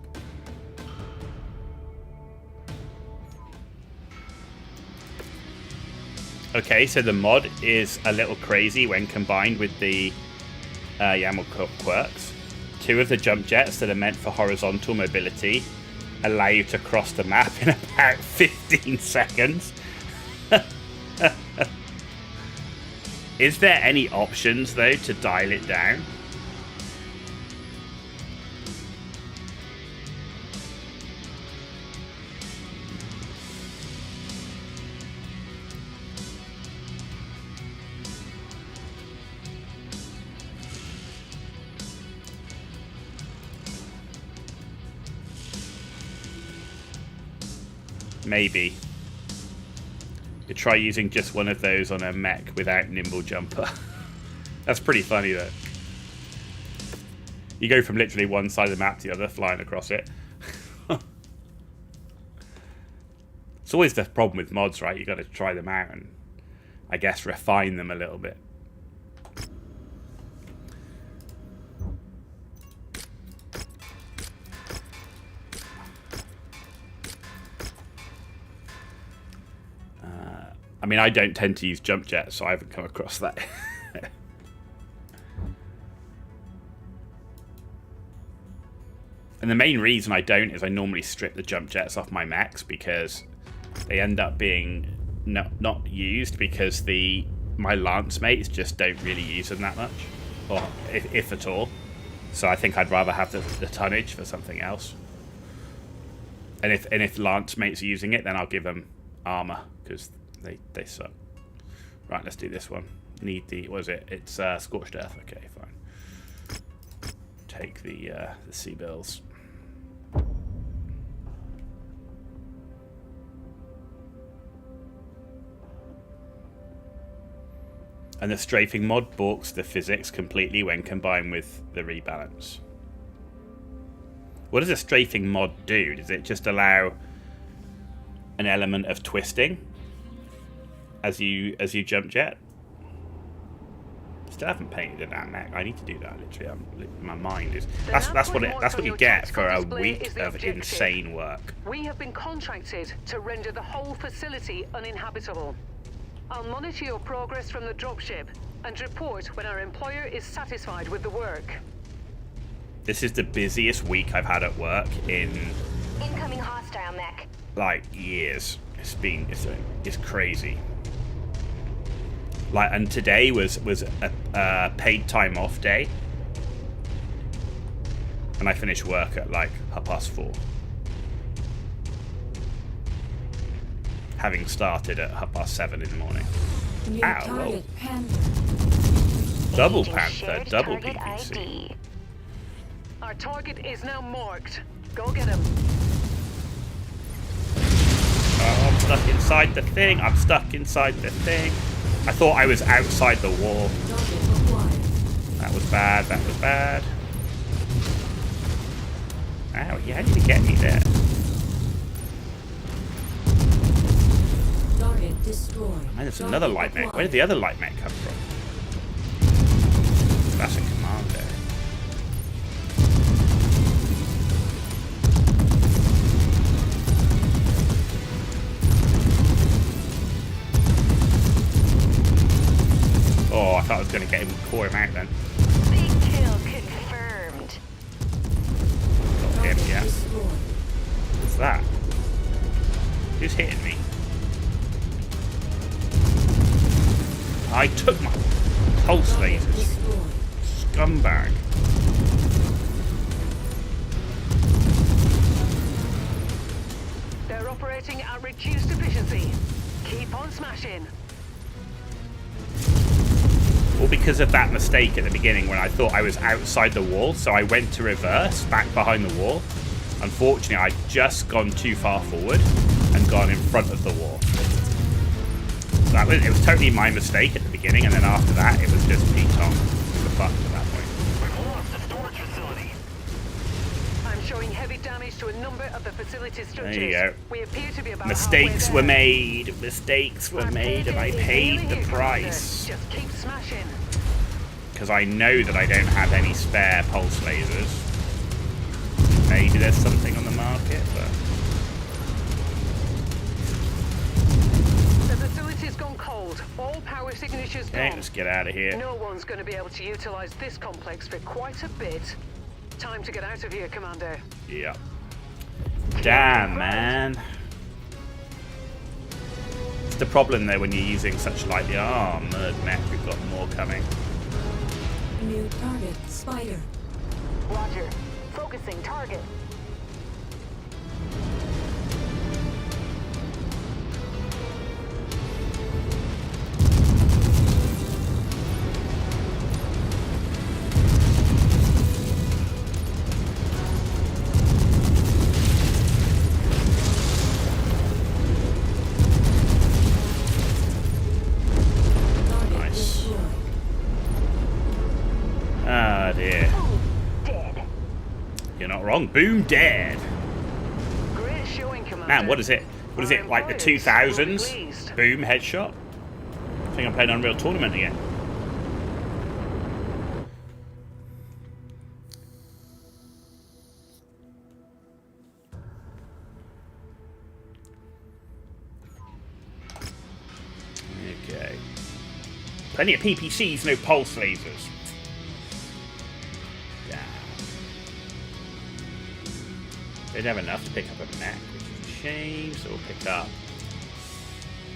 Okay, so the mod is a little crazy when combined with the YAML quirks. Two of the jump jets that are meant for horizontal mobility allow you to cross the map in about 15 seconds. Is there any options, though, to dial it down? Maybe. You try using just one of those on a mech without nimble jumper. That's pretty funny, though. You go from literally one side of the map to the other, flying across it. It's always the problem with mods, right? You got to try them out and, I guess, refine them a little bit. mean, I don't tend to use jump jets, so I haven't come across that. And the main reason I don't is I normally strip the jump jets off my mechs because they end up being not used because my lance mates just don't really use them that much, or if at all. So I think I'd rather have the tonnage for something else. And if lance mates are using it, then I'll give them armor because they suck. Right, let's do this one. Need the what is it? It's scorched earth. Okay, fine. Take the sea bills. And the strafing mod balks the physics completely when combined with the rebalance. What does a strafing mod do? Does it just allow an element of twisting as you jump jet? Still haven't painted that mech. I need to do that. Literally, my mind is. That's what you get for a week of insane work. We have been contracted to render the whole facility uninhabitable. I'll monitor your progress from the dropship and report when our employer is satisfied with the work. This is the busiest week I've had at work in Incoming hostile mech. like years. It's crazy. Like, and today was a paid time off day, and I finished work at like 4:30. Having started at 7:30 in the morning. Ow, whoa. Double Panther, double PPC. Our target is now marked. Go get him. Oh, I'm stuck inside the thing. I'm stuck inside the thing. I thought I was outside the wall. That was bad. That was bad. Ow, yeah, how did he get me there? And there's another light mech. Where did the other light mech come from? That's a commander. Oh, I thought I was going to get him, core him out then. Big kill confirmed. Got him, yeah. What's that? Who's hitting me? I took my pulse lasers. Scumbag. They're operating at reduced efficiency. Keep on smashing. All because of that mistake at the beginning when I thought I was outside the wall, so I went to reverse back behind the wall. Unfortunately, I'd just gone too far forward and gone in front of the wall. It was totally my mistake at the beginning, and then after that, it was just Pete on the button at that point. We've lost the storage facility. I'm showing heavy damage to a number of the facility's structures. There you go. We appear to be about Mistakes were made. Mistakes were made, and I paid the price. Just keep smashing. Because I know that I don't have any spare pulse lasers. Maybe there's something on the market, but... The facility's gone cold. All power signatures gone. Okay, let's get out of here. No one's going to be able to utilize this complex for quite a bit. Time to get out of here, Commander. Yeah. Damn, man. It's the problem there when you're using such lightly armored mech. We've got more coming. New target, Spider. Roger. Focusing target. Ah, dear. Dead. You're not wrong. Boom, dead. Great showing, Commander. Man, what is it? What is it, like the 2000s? Boom, headshot? I think I'm playing Unreal Tournament again. Plenty of PPCs, no pulse lasers. Damn. They don't have enough to pick up a mech, which is a shame, so we'll pick up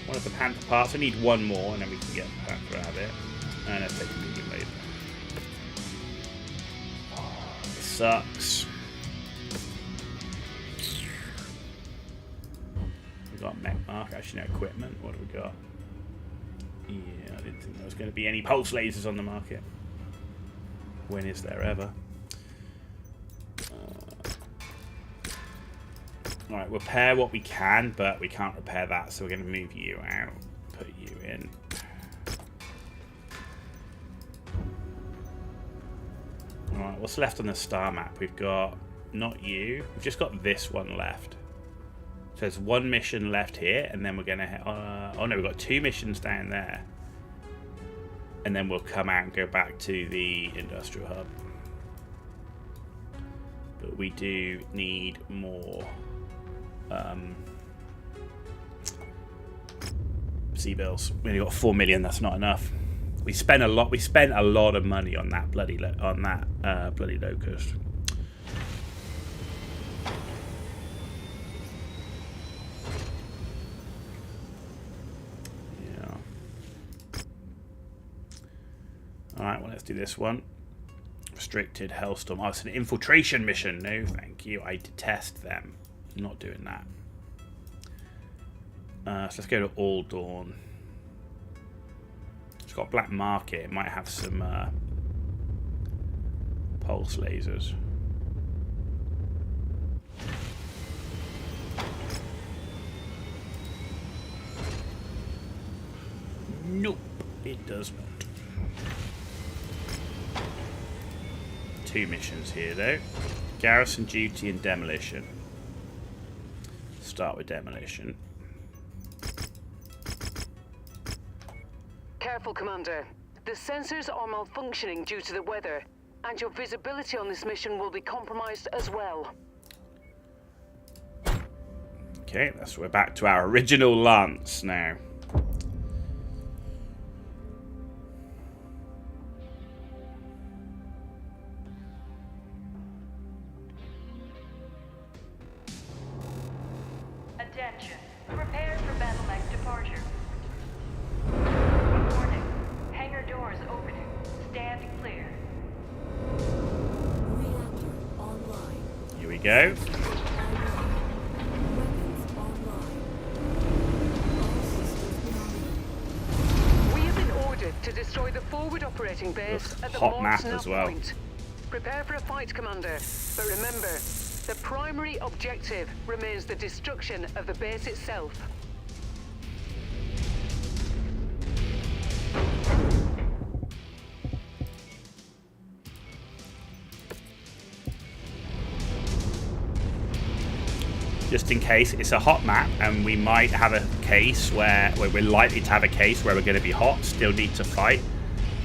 one of the Panther parts. I need one more, and then we can get the Panther out of it. And let's take a medium laser. Oh, this sucks. We got mech mark, actually no equipment. What have we got? Yeah, I didn't think there was going to be any pulse lasers on the market. When is there ever? Alright, repair what we can, but we can't repair that, so we're going to move you out, put you in. Alright, what's left on the star map? We've got, not you, we've just got this one left. So there's one mission left here, and then we're going to... oh no, we've got 2 missions down there. And then we'll come out and go back to the industrial hub. But we do need more... C-bills. We only got 4 million. That's not enough. We spent a lot. We spent a lot of money on that bloody bloody locust. Yeah. All right. Well, let's do this one. Restricted Hellstorm. Oh, it's an infiltration mission. No, thank you. I detest them. Not doing that. So let's go to All Dawn. It's got Black Market. It might have some pulse lasers. Nope, it does not. 2 missions here though. Garrison duty and demolition. Start with demolition. Careful, Commander. The sensors are malfunctioning due to the weather, and your visibility on this mission will be compromised as well. Okay, so we're back to our original lance now. Attention. Prepare for battle mech departure. Warning. Hangar doors opening. Stand clear. Reactor online. Here we go. Weapons online. All systems nominal. We have been ordered to destroy the forward operating base at the Hot Mars map as nav well. point. Prepare for a fight, Commander. But remember, the primary objective remains the destruction of the base itself. Just in case, it's a hot map, and we might have a case where we're likely to have a case where we're going to be hot, still need to fight,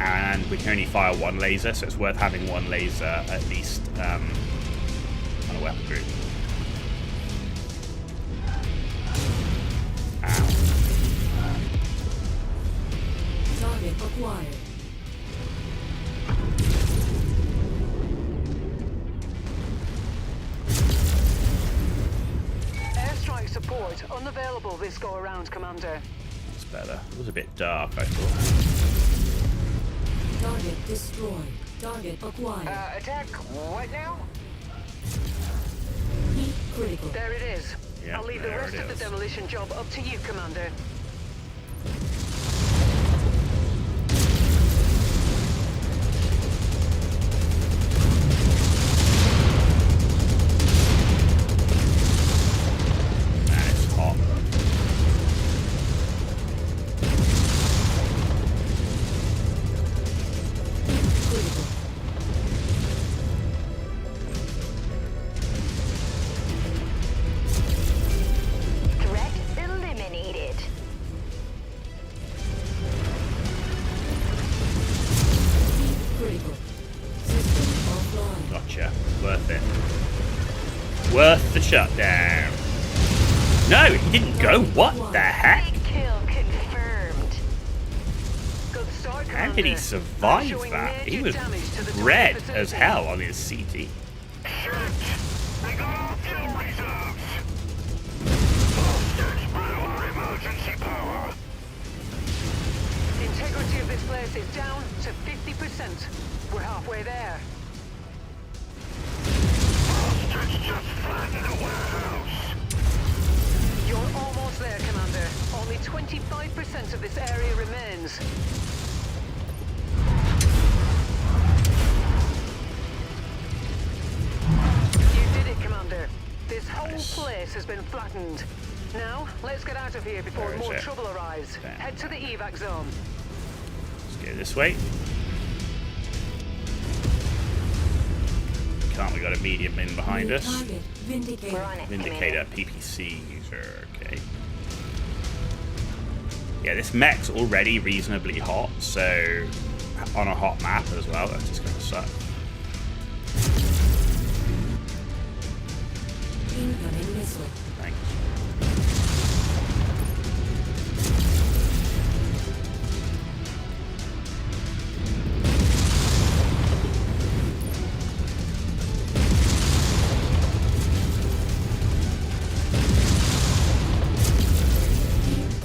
and we can only fire 1 laser, so it's worth having 1 laser at least on a weapon group. Ow. Target acquired. Airstrike support unavailable this go-around, Commander. That's better. It was a bit dark, I thought. Target destroyed. Target acquired. Attack what now? Heat critical. There it is. Yeah, I'll leave the there rest it of the is. demolition job up to you, Commander. Nah, it's hot. Critical. Threat eliminated. Critical. System offline. Gotcha. Worth it. Worth the shutdown. No, he didn't go. What the heck? Big kill confirmed. Good start, How did he survive that? He was red as hell on his CT. We got all fuel reserves. Hostage blew our emergency power. Integrity of this place is down to 50%. We're halfway there. Hostage just flattened a warehouse. You're almost there, Commander. Only 25% of this area remains. You did it, Commander. This whole place has been flattened. Now, let's get out of here before more trouble arrives. Head to the evac zone. Let's go this way. Can't we got a medium in behind us? Target. Vindicator. We're on it, Vindicator, PPC user, okay. Yeah, this mech's already reasonably hot, so on a hot map as well, that's just gonna suck. Incoming missile. Thanks.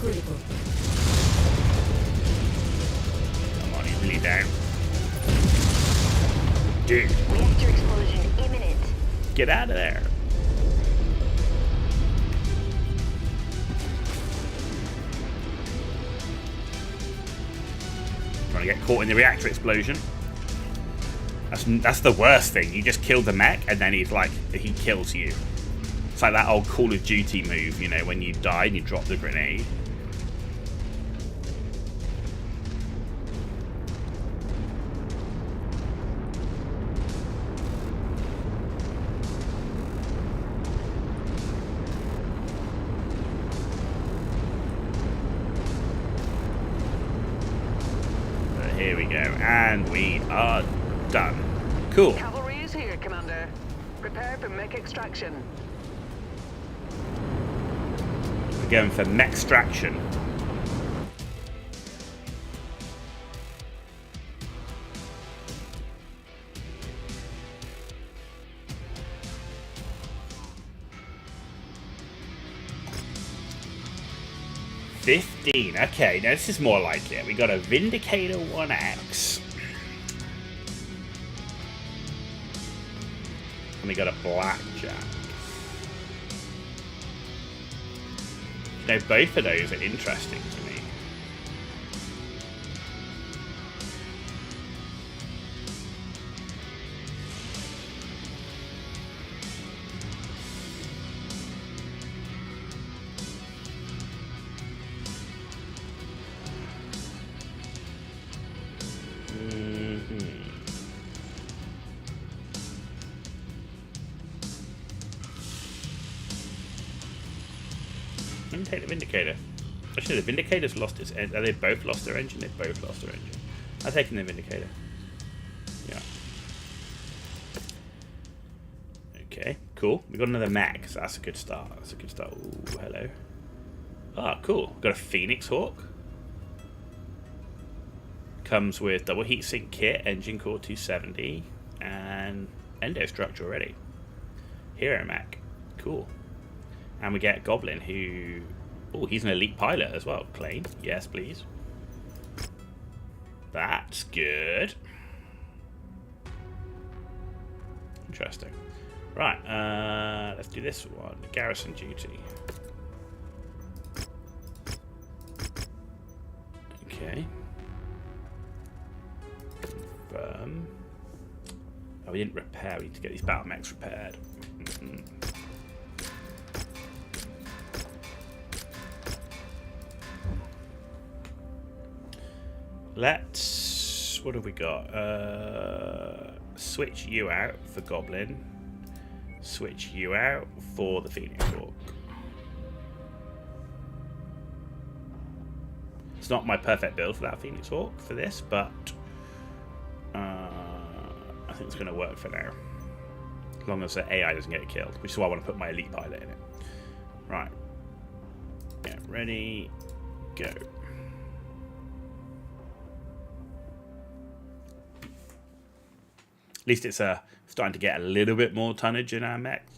Critical. Come on, he's really down. Dude, Reactor explosion imminent. get out of there. Trying to get caught in the reactor explosion. That's the worst thing. You just killed the mech and then he kills you. It's like that old Call of Duty move, you know, when you die and you drop the grenade. But here we go, and we are done. Cool. Cavalry is here, Commander. Prepare for mech extraction. We're going for Mechstraction. $15. Okay, now this is more like it. We got a Vindicator 1X. And we got a Blackjack. You know, both of those are interesting to me. Let me take the Vindicator. Actually, the Vindicator's lost its engine. They both lost their engine? They both lost their engine. I'm taking the Vindicator. Yeah. Okay, cool. We got another mech, so that's a good start. That's a good start. Ooh, hello. Ah, cool. Got a Phoenix Hawk. Comes with double heatsink kit, engine core 270, and endo structure already. Hero mech. Cool. And we get Goblin, who... Oh, he's an elite pilot as well. Claim. Yes, please. That's good. Interesting. Right, let's do this one. Garrison duty. Okay. Confirm. Oh, we didn't repair. We need to get these battle mechs repaired. Let's... What have we got? Switch you out for Goblin. Switch you out for the Phoenix Hawk. It's not my perfect build for that Phoenix Hawk for this, but I think it's going to work for now. As long as the AI doesn't get killed, which is why I want to put my elite pilot in it. Right. Get ready. Go. At least it's starting to get a little bit more tonnage in our mechs.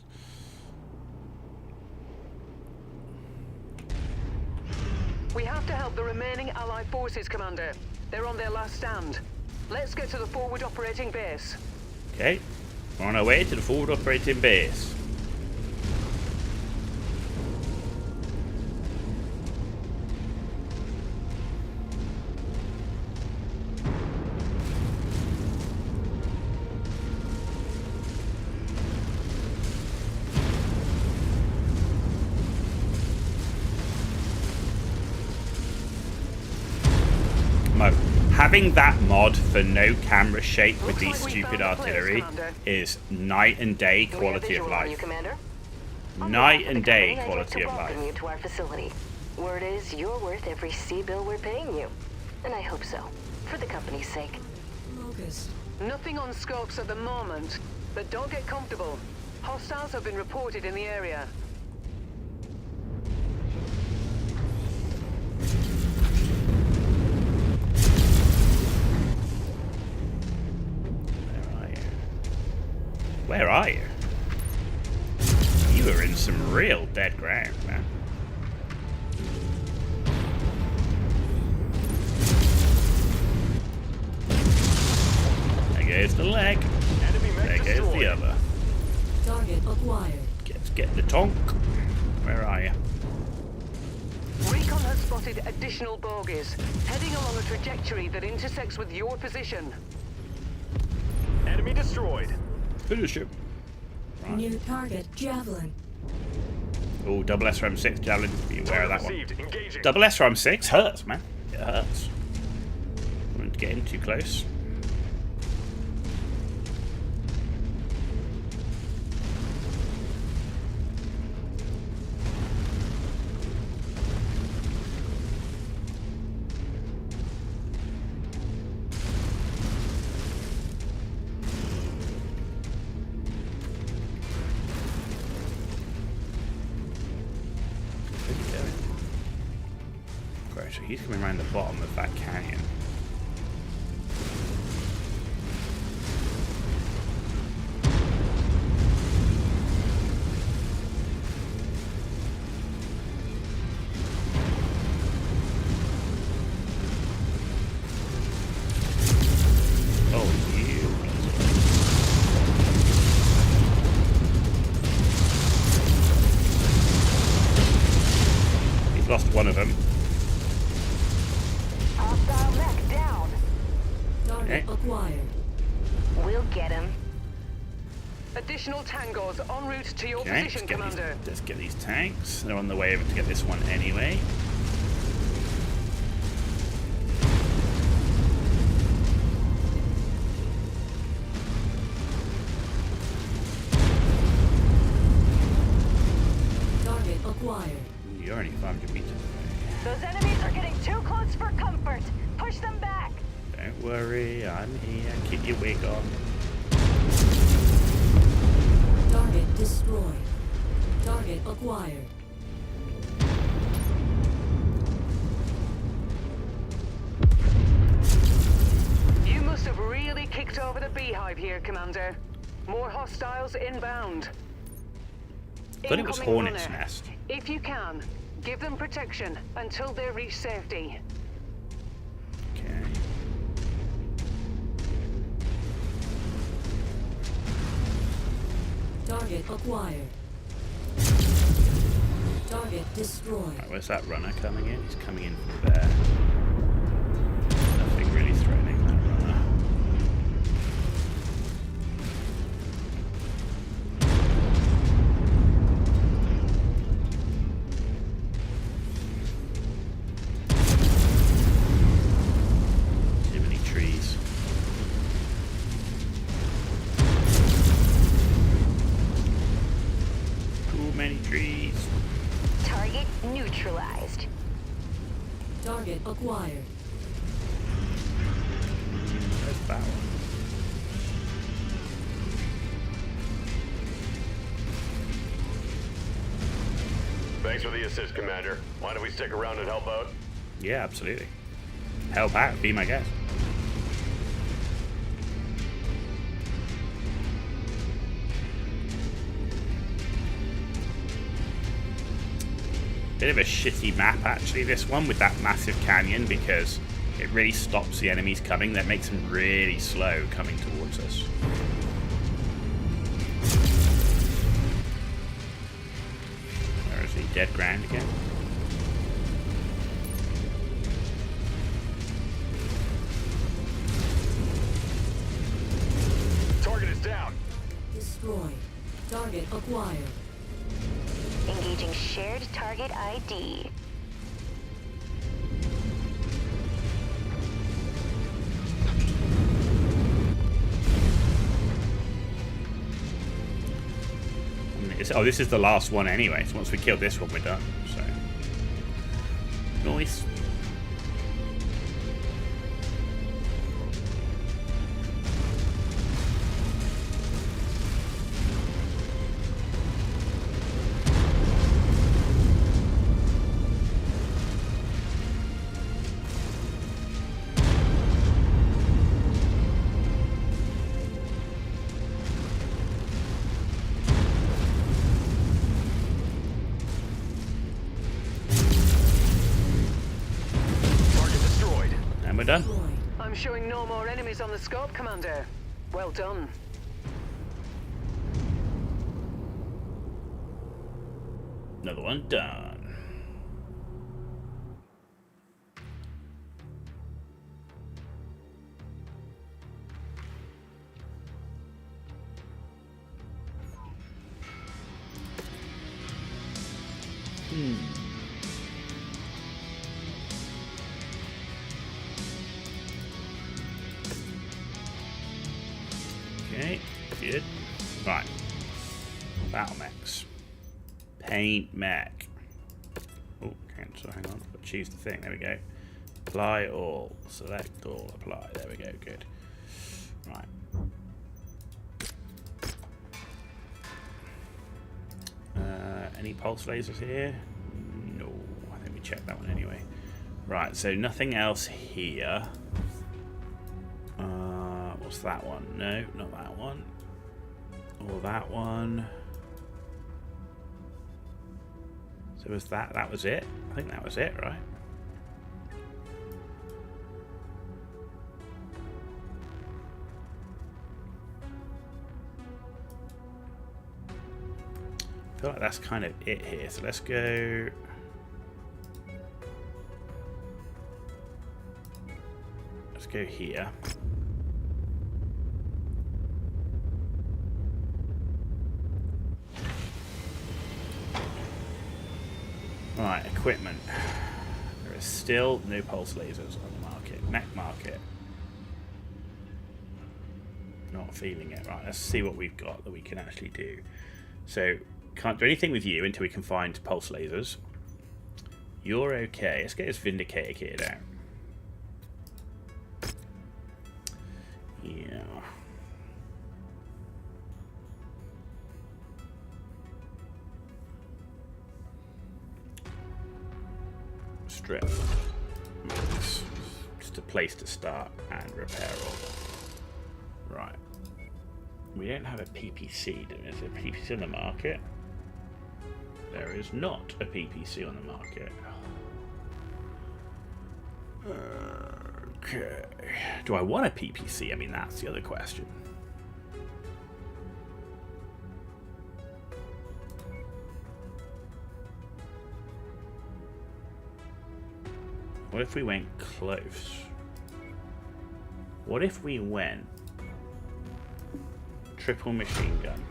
We have to help the remaining Allied forces, Commander. They're on their last stand. Let's get to the forward operating base. Okay, we're on our way to the forward operating base. Having that mod for no camera shake with these stupid artillery is night and day quality of life. Night and day quality of life. You to our facility. Word is you're worth every C-bill we're paying you. And I hope so, for the company's sake. Locust. Nothing on scopes at the moment, but don't get comfortable. Hostiles have been reported in the area. Where are you? You are in some real dead ground, man. There goes the leg. There goes the other. Target acquired. Let's get the tonk. Where are you? Recon has spotted additional bogies, heading along a trajectory that intersects with your position. Enemy destroyed. Finish him. Right. New target, Javelin. Oh, double SRM6 Javelin. Be aware of that one. Engaging. Double SRM6 hurts, man. It hurts. I wouldn't get in too close. So he's coming around the bottom of that canyon. Oh, you. He's lost one of them. Mech down. Target acquired. We'll get him. Additional tangos en route to your position, Commander. Let's get these tanks. They're on the way over to get this one anyway. Target acquired. You're only 500 meters away. Those enemies are getting too close for comfort. Push them back. Don't worry, I'm here. Keep your wig on. Target destroyed. Target acquired. You must have really kicked over the beehive here, Commander. More hostiles inbound. I thought it was Incoming Hornet's runner. Nest. If you can, give them protection until they reach safety. Okay. Target acquired. Target destroyed. Right, where's that runner coming in? He's coming in from there. Nothing really threatening that runner. Too many trees. Too many trees. Target neutralized. Target acquired. There's that one. Thanks for the assist, Commander. Why don't we stick around and help out? Yeah, absolutely. Help out, be my guest. Bit of a shitty map, actually, this one, with that massive canyon, because it really stops the enemies coming. That makes them really slow coming towards us. Where is he? Dead ground again? Target is down. Destroyed. Target acquired. Engaging shared target ID. Oh, this is the last one anyway, so once we kill this one, we're done. So, nice. And we're done. I'm showing no more enemies on the scope, Commander. Well done. Another one done. Okay, good. Right. Battle mechs. Paint mech. Oh, cancel, hang on. I'll choose the thing. There we go. Apply all. Select all. Apply. There we go. Good. Right. Any pulse lasers here? No. I think we checked that one anyway. Right, so nothing else here. What's that one? No, not that one. Or that one. So was that? That was it? I think that was it, right? I feel like that's kind of it here. So let's go. Let's go here. Right, equipment. There is still no pulse lasers on the market. Mech market. Not feeling it. Right, let's see what we've got that we can actually do. So, can't do anything with you until we can find pulse lasers. You're okay. Let's get this Vindicator kit out. Yeah. Strip. Max. Just a place to start and repair all. Right. We don't have a PPC, do we? Is there a PPC on the market? There is not a PPC on the market. Okay. Do I want a PPC? I mean, that's the other question. What if we went close? What if we went triple machine gun?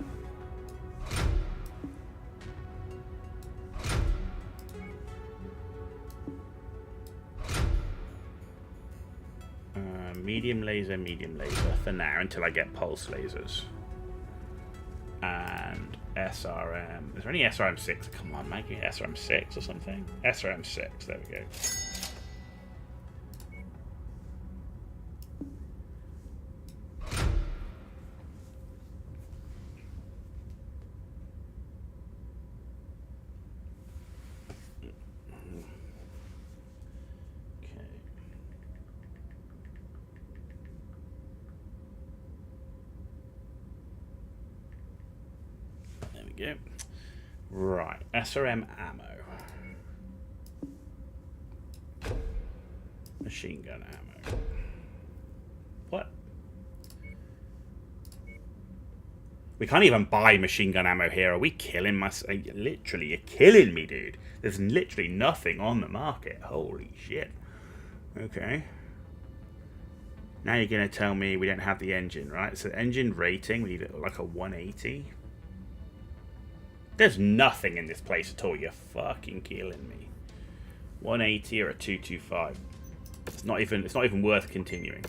Medium laser for now until I get pulse lasers. And SRM. Is there any SRM6? Come on, make it SRM6 or something. SRM6, there we go. Go. Right, SRM ammo. Machine gun ammo. What? We can't even buy machine gun ammo here. Are we killing my... Literally, you're killing me, dude. There's literally nothing on the market. Holy shit. Okay. Now you're going to tell me we don't have the engine, right? So engine rating, we need like a 180. There's nothing in this place at all. You're fucking killing me. 180 or a 225. It's not even worth continuing.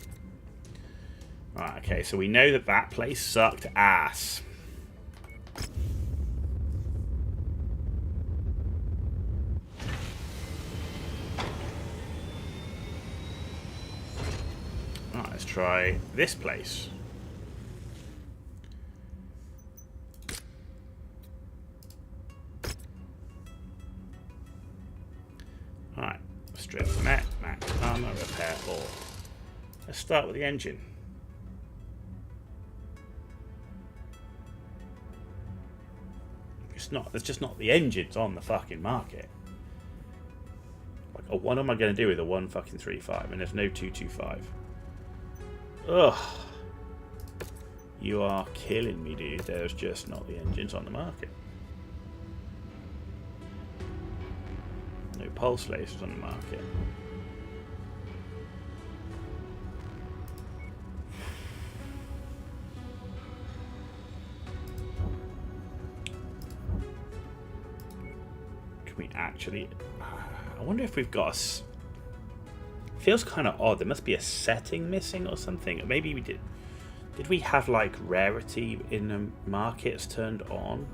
Right, okay, so we know that that place sucked ass. Right, let's try this place. Alright, strip Mech, max armor, repair all. Let's start with the engine. There's just not the engines on the fucking market. Like, oh, what am I going to do with a 1.35 and there's no 225? Ugh. You are killing me, dude. There's just not the engines on the market. No pulse lasers on the market. We actually, I wonder if we've got feels kind of odd. There must be a setting missing or something. Maybe we did we have like rarity in the markets turned on?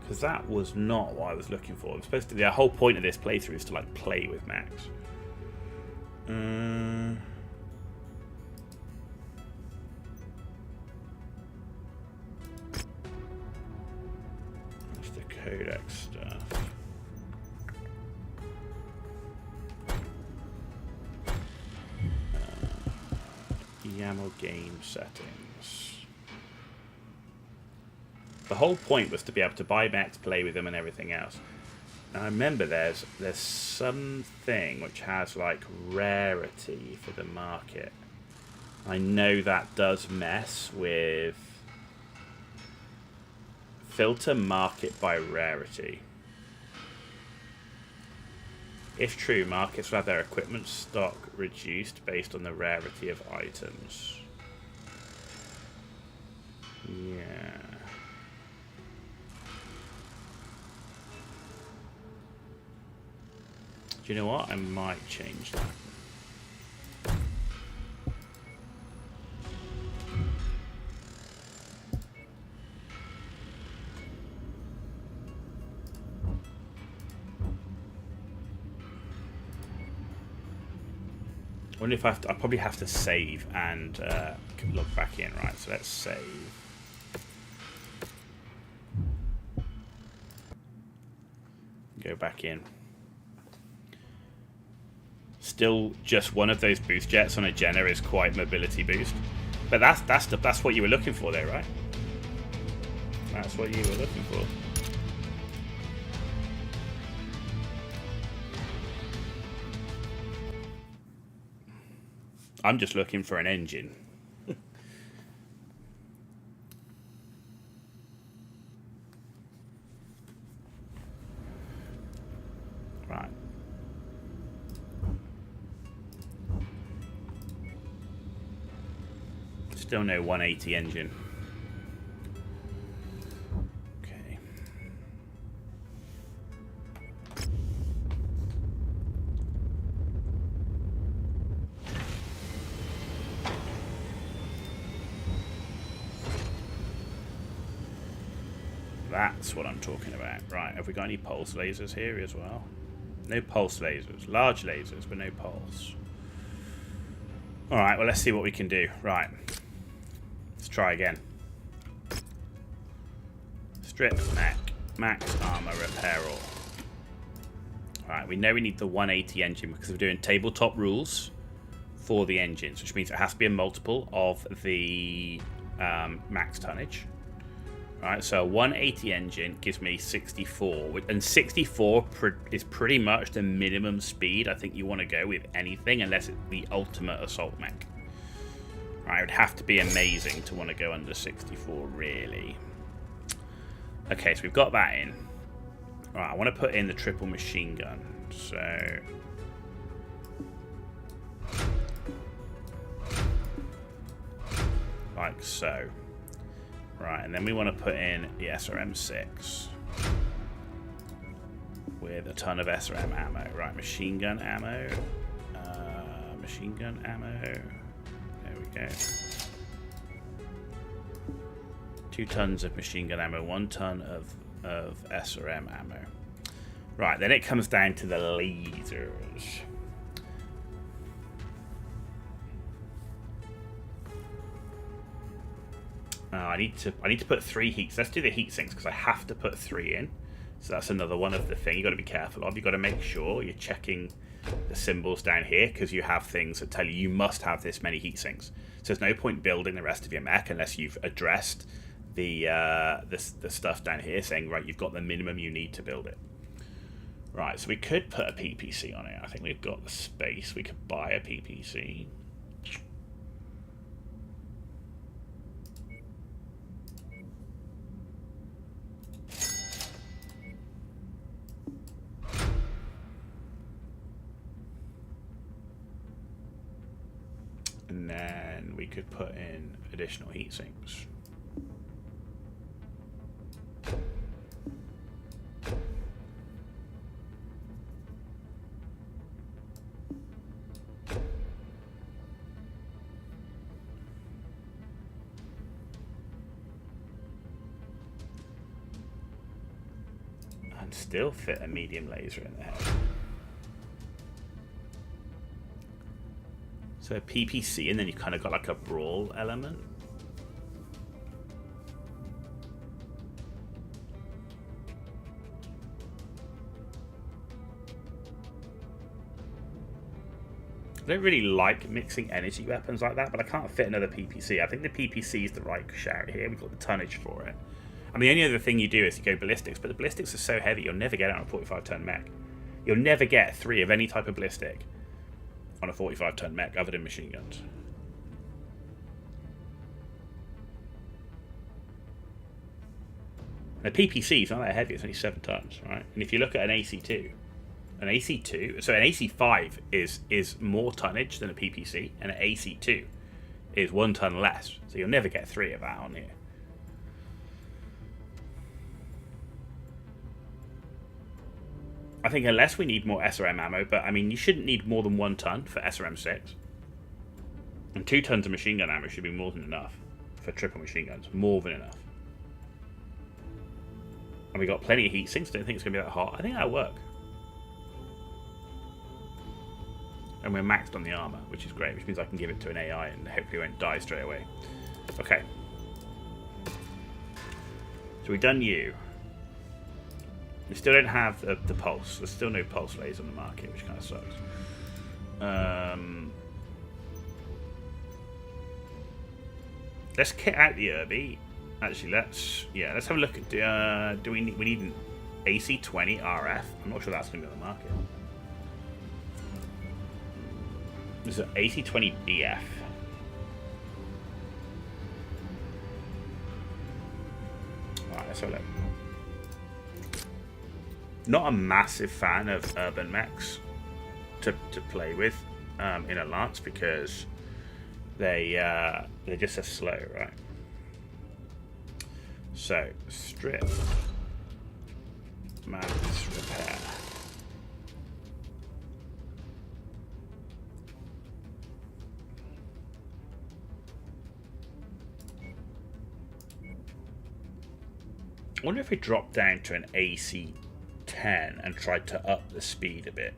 Because that was not what I was looking for. It was supposed to, the whole point of this playthrough is to like play with Max. Codex stuff. YAML game settings. The whole point was to be able to buy Mech, play with them, and everything else. Now I remember there's something which has like rarity for the market. I know that does mess with. Filter market by rarity. If true, markets will have their equipment stock reduced based on the rarity of items. Yeah. Do you know what? I might change that. I wonder if I probably have to save and log back in, right? So let's save. Go back in. Still, just one of those boost jets on a Jenner is quite mobility boost, but that's what you were looking for there, right? That's what you were looking for. I'm just looking for an engine. Right. Still no 180 engine. Okay. That's what I'm talking about. Right, have we got any pulse lasers here as well? No pulse lasers. Large lasers, but no pulse. Alright, well, let's see what we can do. Right. Let's try again. Strip, Mech, max armor, repair all. Alright, we know we need the 180 engine because we're doing tabletop rules for the engines, which means it has to be a multiple of the max tonnage. Right, so a 180 engine gives me 64, and 64 is pretty much the minimum speed I think you want to go with anything, unless it's the ultimate assault mech. Right, it would have to be amazing to want to go under 64, really. Okay, so we've got that in. Right, I want to put in the triple machine gun. So like so. Right, and then we want to put in the SRM-6 with a ton of SRM ammo. Right, machine gun ammo. Machine gun ammo. There we go. 2 tons of machine gun ammo, 1 ton of SRM ammo. Right, then it comes down to the lasers. I need to put 3 heats. Let's do the heat sinks because I have to put 3 in. So that's another one of the thing you got to be careful of. You got to make sure you're checking the symbols down here because you have things that tell you you must have this many heat sinks. So there's no point building the rest of your mech unless you've addressed the stuff down here saying, right, you've got the minimum you need to build it. Right, so we could put a PPC on it. I think we've got the space. We could buy a PPC. And then we could put in additional heat sinks. And still fit a medium laser in the head. So a PPC, and then you kind of got like a brawl element. I don't really like mixing energy weapons like that, but I can't fit another PPC. I think the PPC is the right shout here. We've got the tonnage for it. And the only other thing you do is you go ballistics, but the ballistics are so heavy, you'll never get it on a 45-ton mech. You'll never get 3 of any type of ballistic on a 45-ton mech other than machine guns. The PPC is not that heavy, it's only 7 tons, right? And if you look at an AC2, so an AC5 is more tonnage than a PPC, and an AC2 is 1 ton less. So you'll never get 3 of that on here. I think unless we need more SRM ammo, but I mean, you shouldn't need more than 1 ton for SRM-6. And 2 tons of machine gun ammo should be more than enough for triple machine guns. More than enough. And we got plenty of heat sinks. Don't think it's going to be that hot. I think that'll work. And we're maxed on the armor, which is great, which means I can give it to an AI and hopefully won't die straight away. Okay. So we've done you. We still don't have the pulse. There's still no pulse laser on the market, which kind of sucks. Let's kit out the Irby. Actually, let's have a look at. Do we need an AC20 RF? I'm not sure that's going to be on the market. There's an AC20 BF. Alright, let's have a look. Not a massive fan of urban mechs to play with in a lance because they're just so slow, right? So strip, mass repair. I wonder if we drop down to an AC 10 and tried to up the speed a bit.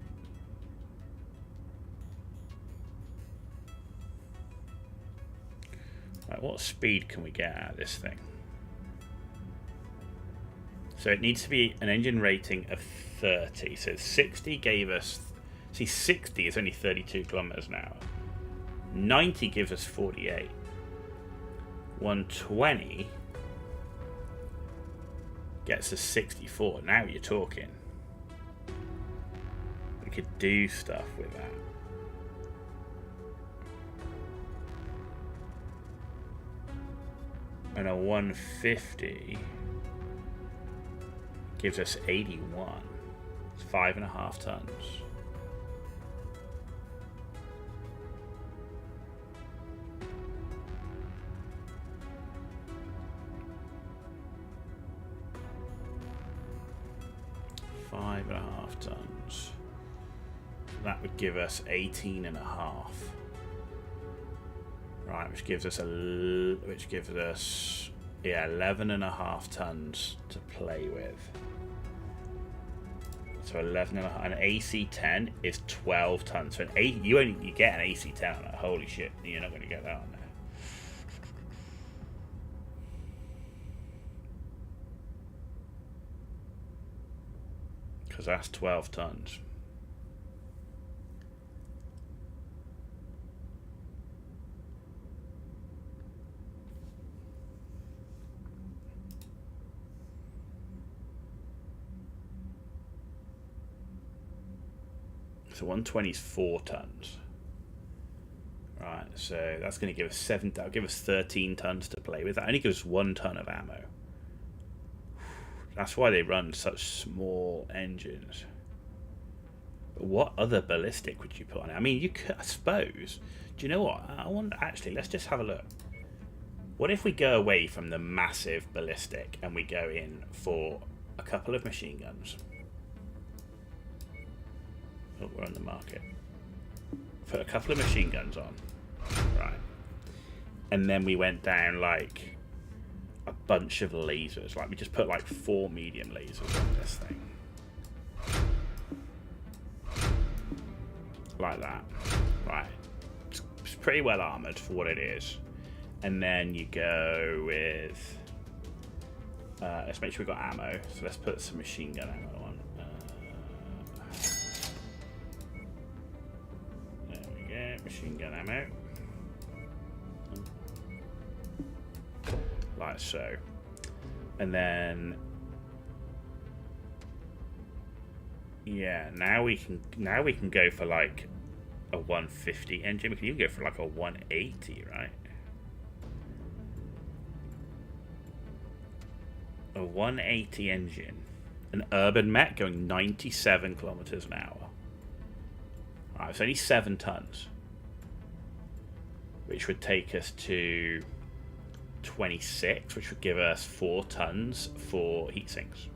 Right, what speed can we get out of this thing? So it needs to be an engine rating of 30. So 60 gave us... See, 60 is only 32 kilometers an hour. 90 gives us 48. 120 Gets us 64. Now you're talking. We could do stuff with that. And a 150 gives us 81. It's 5.5 tons. Tons. That would give us 18.5. Right, which gives us 11.5 tons to play with. So 11.5. An AC-10 is 12 tons. So you get an AC-10 on it. Holy shit! You're not going to get that on there. Because that's 12 tons. So 120 is 4 tons. Right, so that's going to give us that'll give us 13 tons to play with. That only gives us 1 ton of ammo. That's why they run such small engines. But what other ballistic would you put on it? I mean, you could, I suppose. Do you know what? I wonder. Actually, let's just have a look. What if we go away from the massive ballistic and we go in for a couple of machine guns? Oh, we're on the market. Put a couple of machine guns on, right? And then we went down like a bunch of lasers. Like we just put like 4 medium lasers on this thing. Like that. Right. It's pretty well armoured for what it is. And then you go with... let's make sure we've got ammo. So let's put some machine gun ammo on. There we go. Machine gun ammo. Like so. And then... yeah, now we can go for like a 150 engine. We can even go for like a 180, right? A 180 engine. An urban mech going 97 kilometers an hour. Alright, it's only 7 tons. Which would take us to 26, which would give us 4 tons for heat sinks.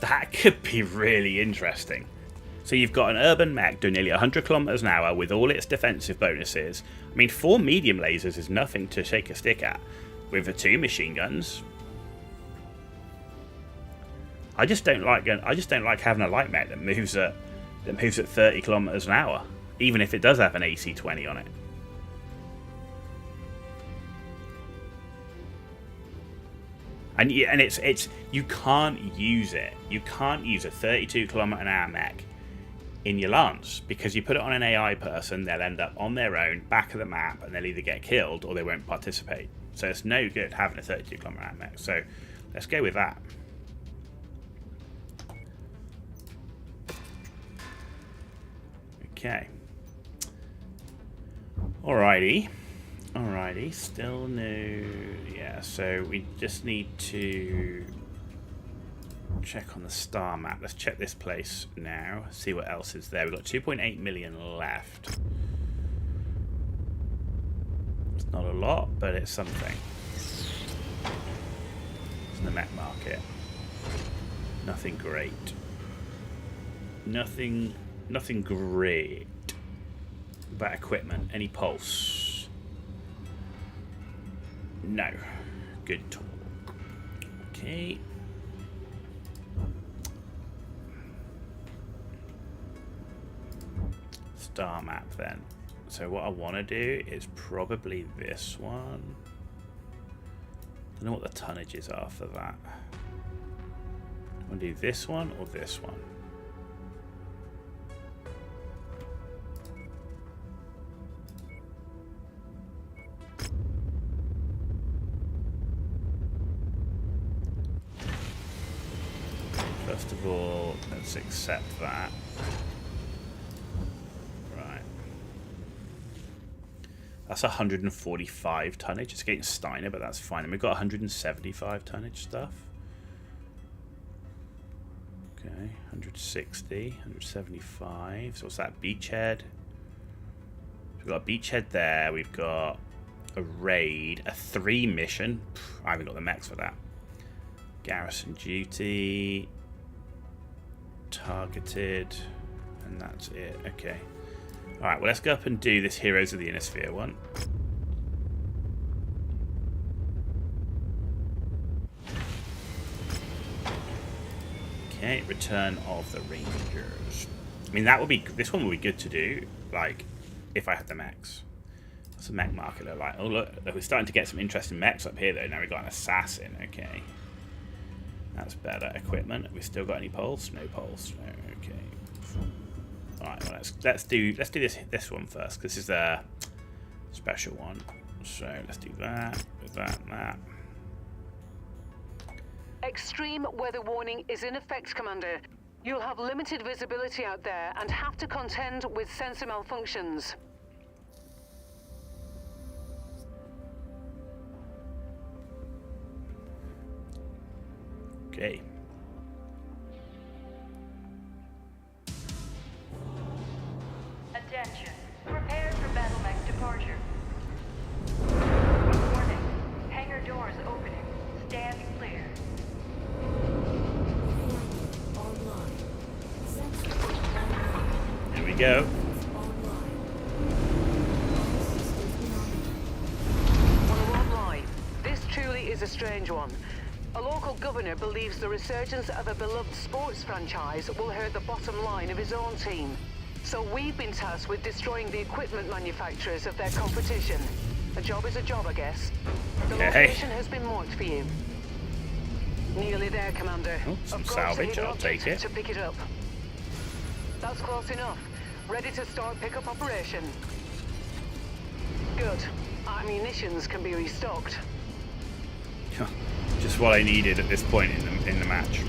That could be really interesting. So you've got an urban mech doing nearly 100 kilometers an hour with all its defensive bonuses. I mean, 4 medium lasers is nothing to shake a stick at. With the 2 machine guns, I just don't like having a light mech that moves at 30 kilometers an hour, even if it does have an AC-20 on it. And it's you can't use it. You can't use a 32 kilometer an hour mech in your lance, because you put it on an AI person, they'll end up on their own, back of the map, and they'll either get killed or they won't participate. So it's no good having a 32 kilometer an hour mech. So let's go with that. Okay. Alrighty. Alrighty, still no... yeah, so we just need to check on the star map. Let's check this place now, see what else is there. We've got 2.8 million left. It's not a lot, but it's something. It's in the Mech market. Nothing great. Nothing great. About equipment, any pulse? No. Good talk. Okay. star map then. So what I want to do is probably this one. I don't know what the tonnages are for that. I want to do this one or this one. First of all, let's accept that. Right. That's 145 tonnage. It's against Steiner, but that's fine. And we've got 175 tonnage stuff. Okay, 160, 175. So what's that? Beachhead. We've got a beachhead there. We've got a raid, a 3 mission. I haven't got the mechs for that. Garrison duty. Targeted, and that's it. Okay. Alright, well, let's go up and do this Heroes of the Inner Sphere one. Okay, Return of the Rangers. I mean, that would be, this one would be good to do, like, if I had the mechs. What's the mech market look like? Oh, look, we're starting to get some interesting mechs up here, though. Now we've got an assassin. Okay. That's better. Equipment. Have we still got any poles? No poles. No. Okay. Alright, well, let's do this one first, because this is the special one. So let's do that, with that, and that. Extreme weather warning is in effect, Commander. You'll have limited visibility out there and have to contend with sensor malfunctions. Okay. Attention. Prepare for battle mech departure. Warning. Hangar doors opening. Stand clear. Online. Sensor online. Here we go. Online. On online, this truly is a strange one. A local governor believes the resurgence of a beloved sports franchise will hurt the bottom line of his own team. So we've been tasked with destroying the equipment manufacturers of their competition. A job is a job, I guess. The location has been marked for you. Nearly there, Commander. Oh, some salvage, I'll take it. To pick it up. That's close enough. Ready to start pickup operation. Good. Our munitions can be restocked. Just what I needed at this point in the match.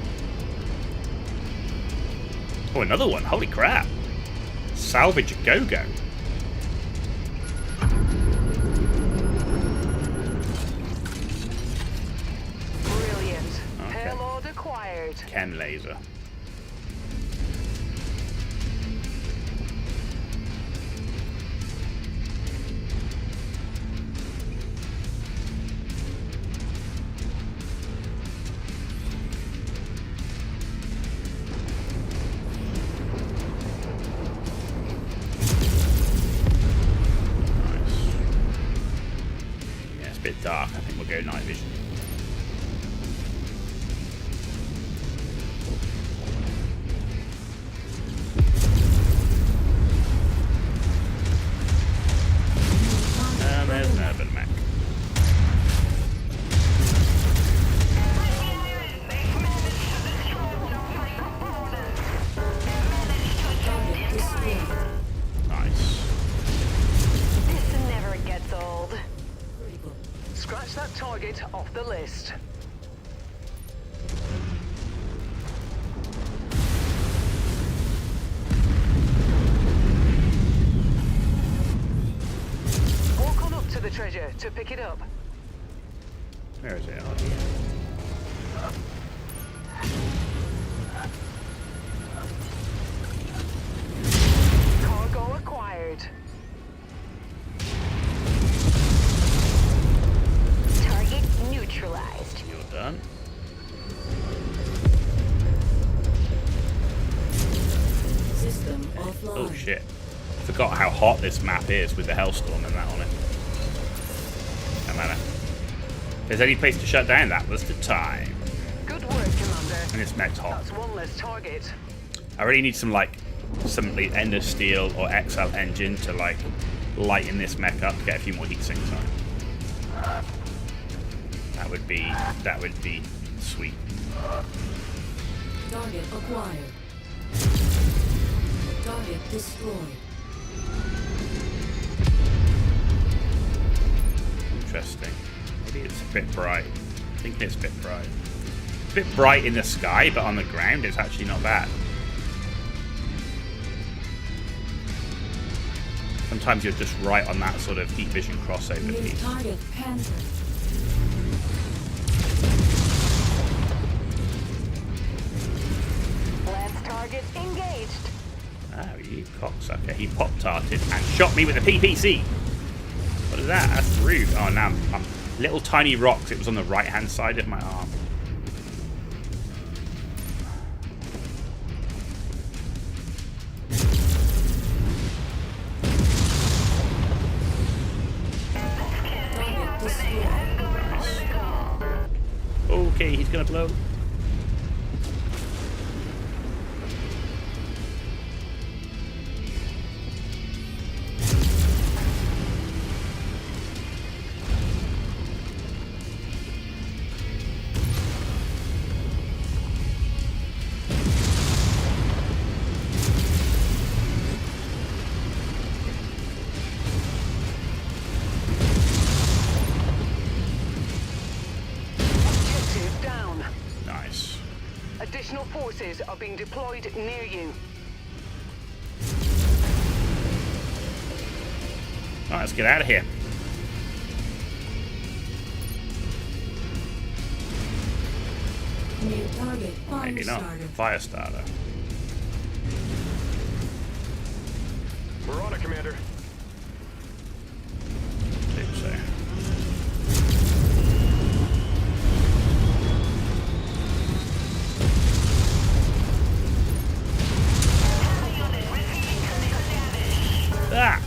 Oh, another one! Holy crap! Salvage a go-go. Brilliant. Okay. Payload acquired. Chem laser. Dark. I think we'll go night vision. And there's an urban mech. Nice. This never gets old. Scratch that target off the list. Walk on up to the treasure to pick it up. Where is it? Oh, yeah. Cargo acquired. Target neutralized. You're done. System offline. Oh shit. Forgot how hot this map is with the Hellstorm and that on it. No matter. If there's any place to shut down, that was the time. Good work, Commander. And this mech's hot. That's one less target. I really need some like something like Ender Steel or XL Engine to like lighten this mech up to get a few more heat sinks on it. That would be sweet. Target acquired. Target destroyed. Interesting. Maybe it's a bit bright. I think it's a bit bright. It's a bit bright in the sky, but on the ground it's actually not bad. Sometimes you're just right on that sort of heat vision crossover New piece. target Panther. Lance target engaged. Oh, you cocksucker. He pop-tarted and shot me with a PPC. What is that? That's rude. Oh, now I'm little tiny rocks. It was on the right-hand side of my arm. Target destroyed. Okay, he's gonna blow. Objective down. Nice. Additional forces are being deployed near you. Alright, let's get out of here. New target Maybe not. fire starter. Fire starter. We're on it, Commander. Think so. Ah!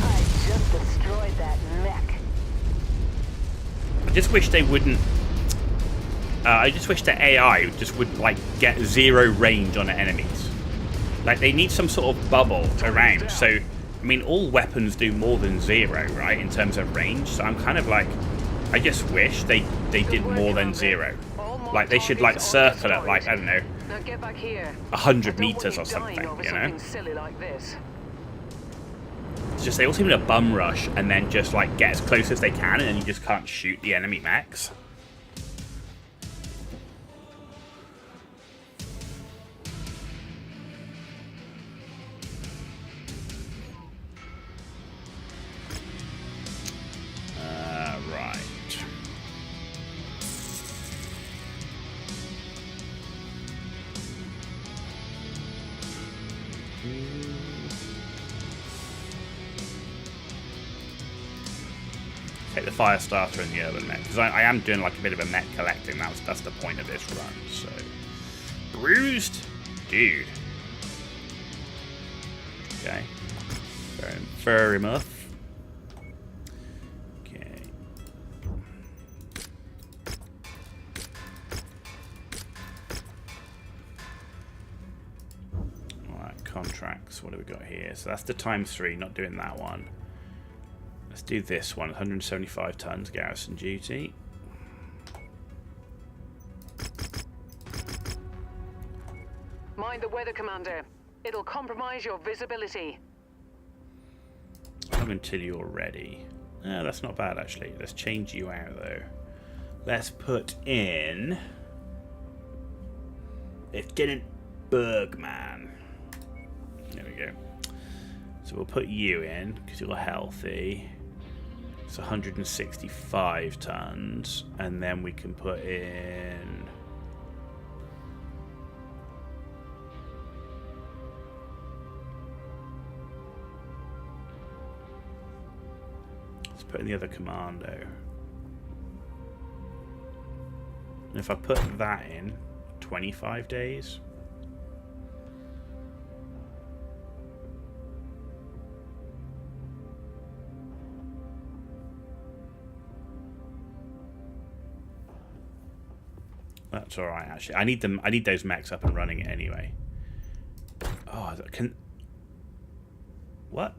I just destroyed that mech. I just wish they wouldn't. I just wish the AI just would like get zero range on the enemies. Like they need some sort of bubble around. So I mean, all weapons do more than zero, right, in terms of range. So I'm kind of like, I just wish they did more than zero. Like they should like circle at like, I don't know, Now get back here. 100 I don't want meters you or something, dying over you know? something silly like this. It's just they all seem to bum rush and then just like get as close as they can, and then you just can't shoot the enemy mechs. Right. Take the fire starter and the urban mech, because I am doing like a bit of a mech collecting. That's the point of this run. So bruised, dude. Okay, fair enough. Okay. All right, contracts. What do we got here? So that's the ×3. Not doing that one. Let's do this one, 175 tons garrison duty. Mind the weather, Commander. It'll compromise your visibility. Come until you're ready. Oh, that's not bad actually. Let's change you out though. Let's put in Lieutenant Bergman. There we go. So we'll put you in because you're healthy. It's 165 tons, and then we can put in. Let's put in the other commando. And if I put that in, 25 days. That's all right. Actually, I need them. I need those mechs up and running anyway. Oh, can what?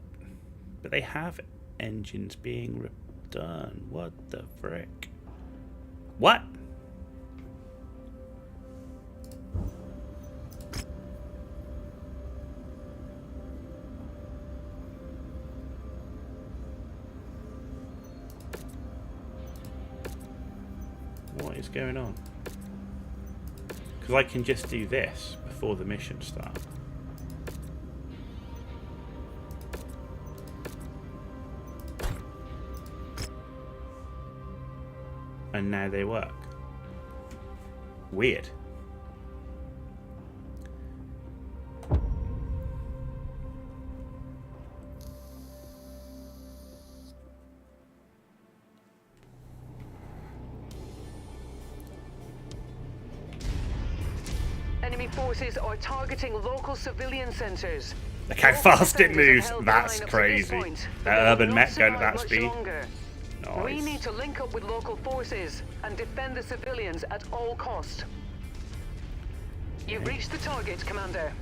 But they have engines being done. What the frick? What? What is going on? Because I can just do this before the mission starts. And now they work. Weird. Enemy forces are targeting local civilian centers. Look how Local fast it defenders moves. have held That's the line up to this crazy. point, but That they will urban not mech going at survive that much speed. longer. We Nice. need to link up with local forces and defend the civilians at all cost. You've reached the target, Commander.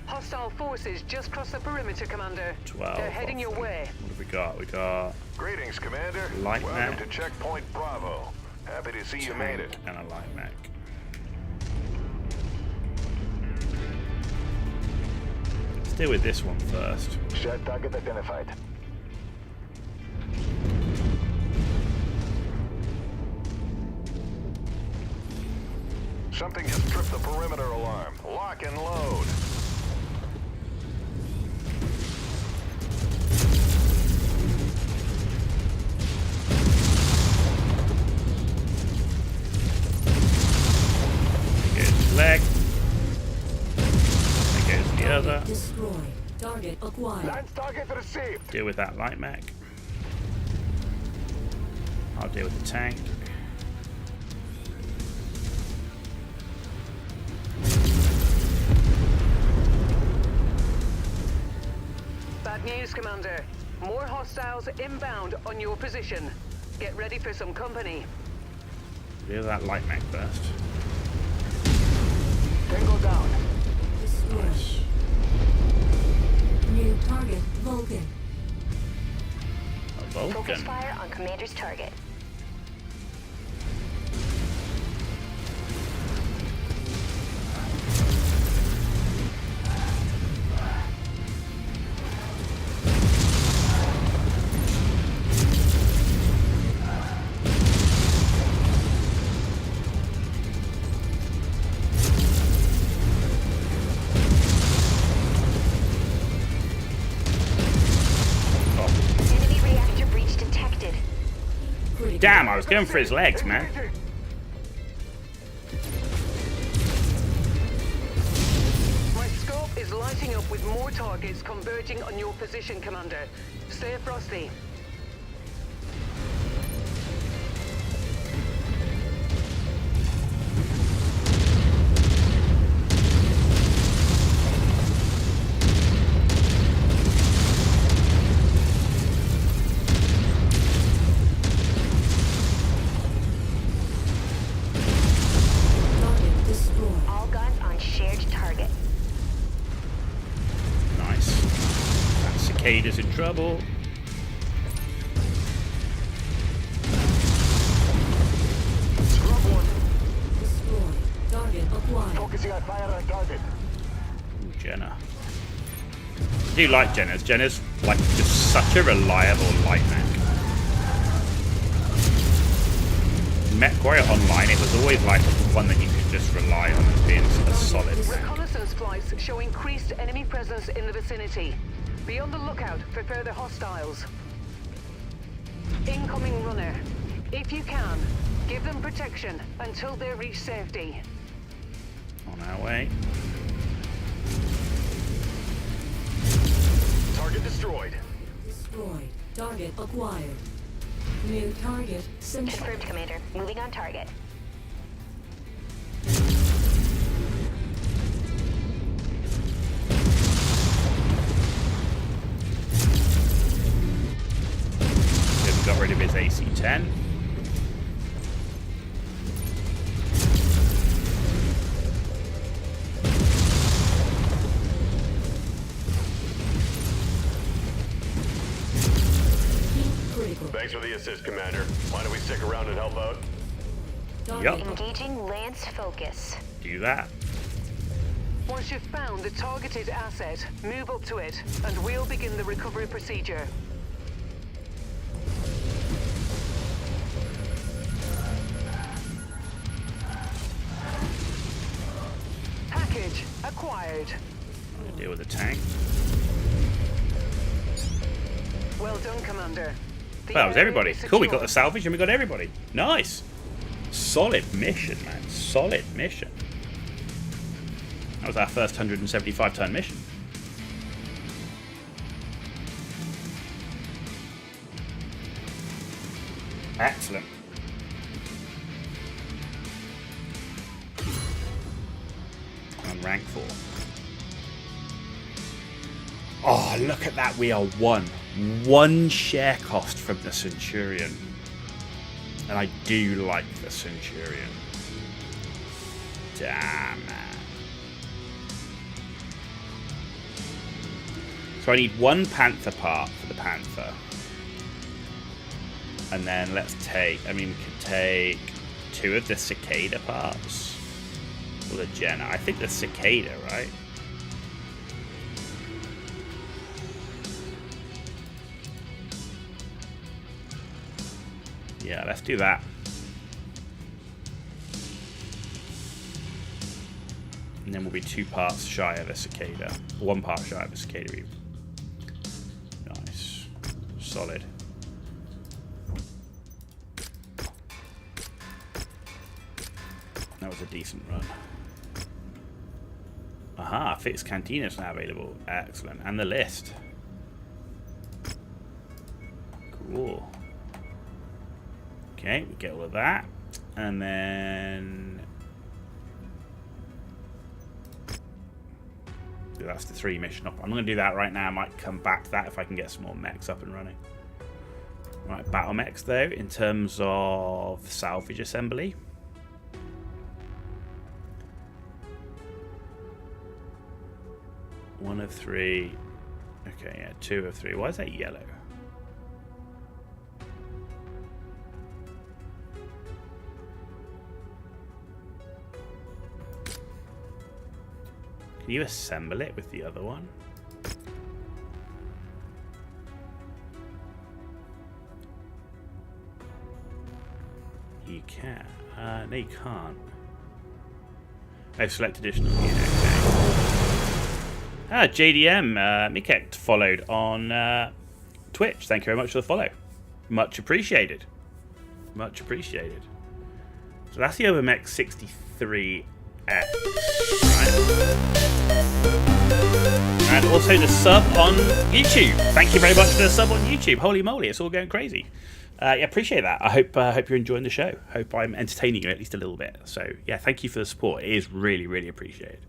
Hostile forces just crossed the perimeter, Commander. 12. They're heading your way. What have we got? We got Greetings, Commander. Light Welcome mech. to Checkpoint Bravo. Happy to see you made it. and a light mech. Let's deal with this one first. Shared target identified. Something just tripped the perimeter alarm. Lock and load. There goes the leg. There goes the other. Destroyed. Target acquired. Lance target received. Deal with that light mech. I'll deal with the tank. Bad news, Commander. More hostiles inbound on your position. Get ready for some company. Deal with that light mech first. Tango down. Destroyed. New target, Vulcan. A Focus Vulcan. fire on Commander's target. Enemy reactor breach detected. Critical. Damn, I was going for his legs, man. My scope is lighting up with more targets converging on your position, Commander. Stay frosty. Target destroyed. All guns on shared target. Nice. That cicada's in trouble. Scrub one. Destroyed. Target acquired. Focusing on fire on target. Ooh, Jenna. I do like Jenna's. Jenna's like just such a reliable light mech. Mechwarrior Online, it was always like one that you could just rely on as being a solid mech. Reconnaissance flights show increased enemy presence in the vicinity. Be on the lookout for further hostiles. Incoming runner. If you can, give them protection until they reach safety. On our way. Target destroyed. Destroyed. Target acquired. New target symbol. Confirmed, Commander. Moving on target. They've got rid of his AC-10. assist, Commander. Why don't we stick around and help out? Target Engaging Lance focus. Do that. Once you've found the targeted asset, move up to it, and we'll begin the recovery procedure. Package acquired. I'm gonna deal with the tank. Well done, Commander. The Well, that was everybody. area is Cool, we got secure. the salvage and we got everybody. Nice. Solid mission, man. Solid mission. That was our first 175-ton mission. Excellent. On rank 4. Oh, look at that. We are one share cost from the Centurion. And I do like the Centurion. Damn, man. So I need one Panther part for the Panther. And then let's take, I mean, we could take 2 of the Cicada parts. Or the Jenna. I think the Cicada, right? Yeah, let's do that. And then we'll be 2 parts shy of a Cicada. 1 part shy of a Cicada. Nice. Solid. That was a decent run. Aha, fixed Cantina's now available. Excellent. And the list. Cool. Okay, we get all of that. And then that's the 3 mission up. I'm going to do that right now. I might come back to that if I can get some more mechs up and running. Right, battle mechs though, in terms of salvage assembly. One of 3. Okay, yeah, 2 of 3. Why is that yellow? Can you assemble it with the other one? You can. No, you can't. Oh, select additional unit. Okay. JDM Mikek followed on Twitch. Thank you very much for the follow. Much appreciated. Much appreciated. So that's the Overmech 63X. Right. And also the sub on YouTube. Thank you very much for the sub on YouTube. Holy moly, it's all going crazy. Yeah, appreciate that. I hope you're enjoying the show. Hope I'm entertaining you at least a little bit. So yeah, thank you for the support. It is really, really appreciated.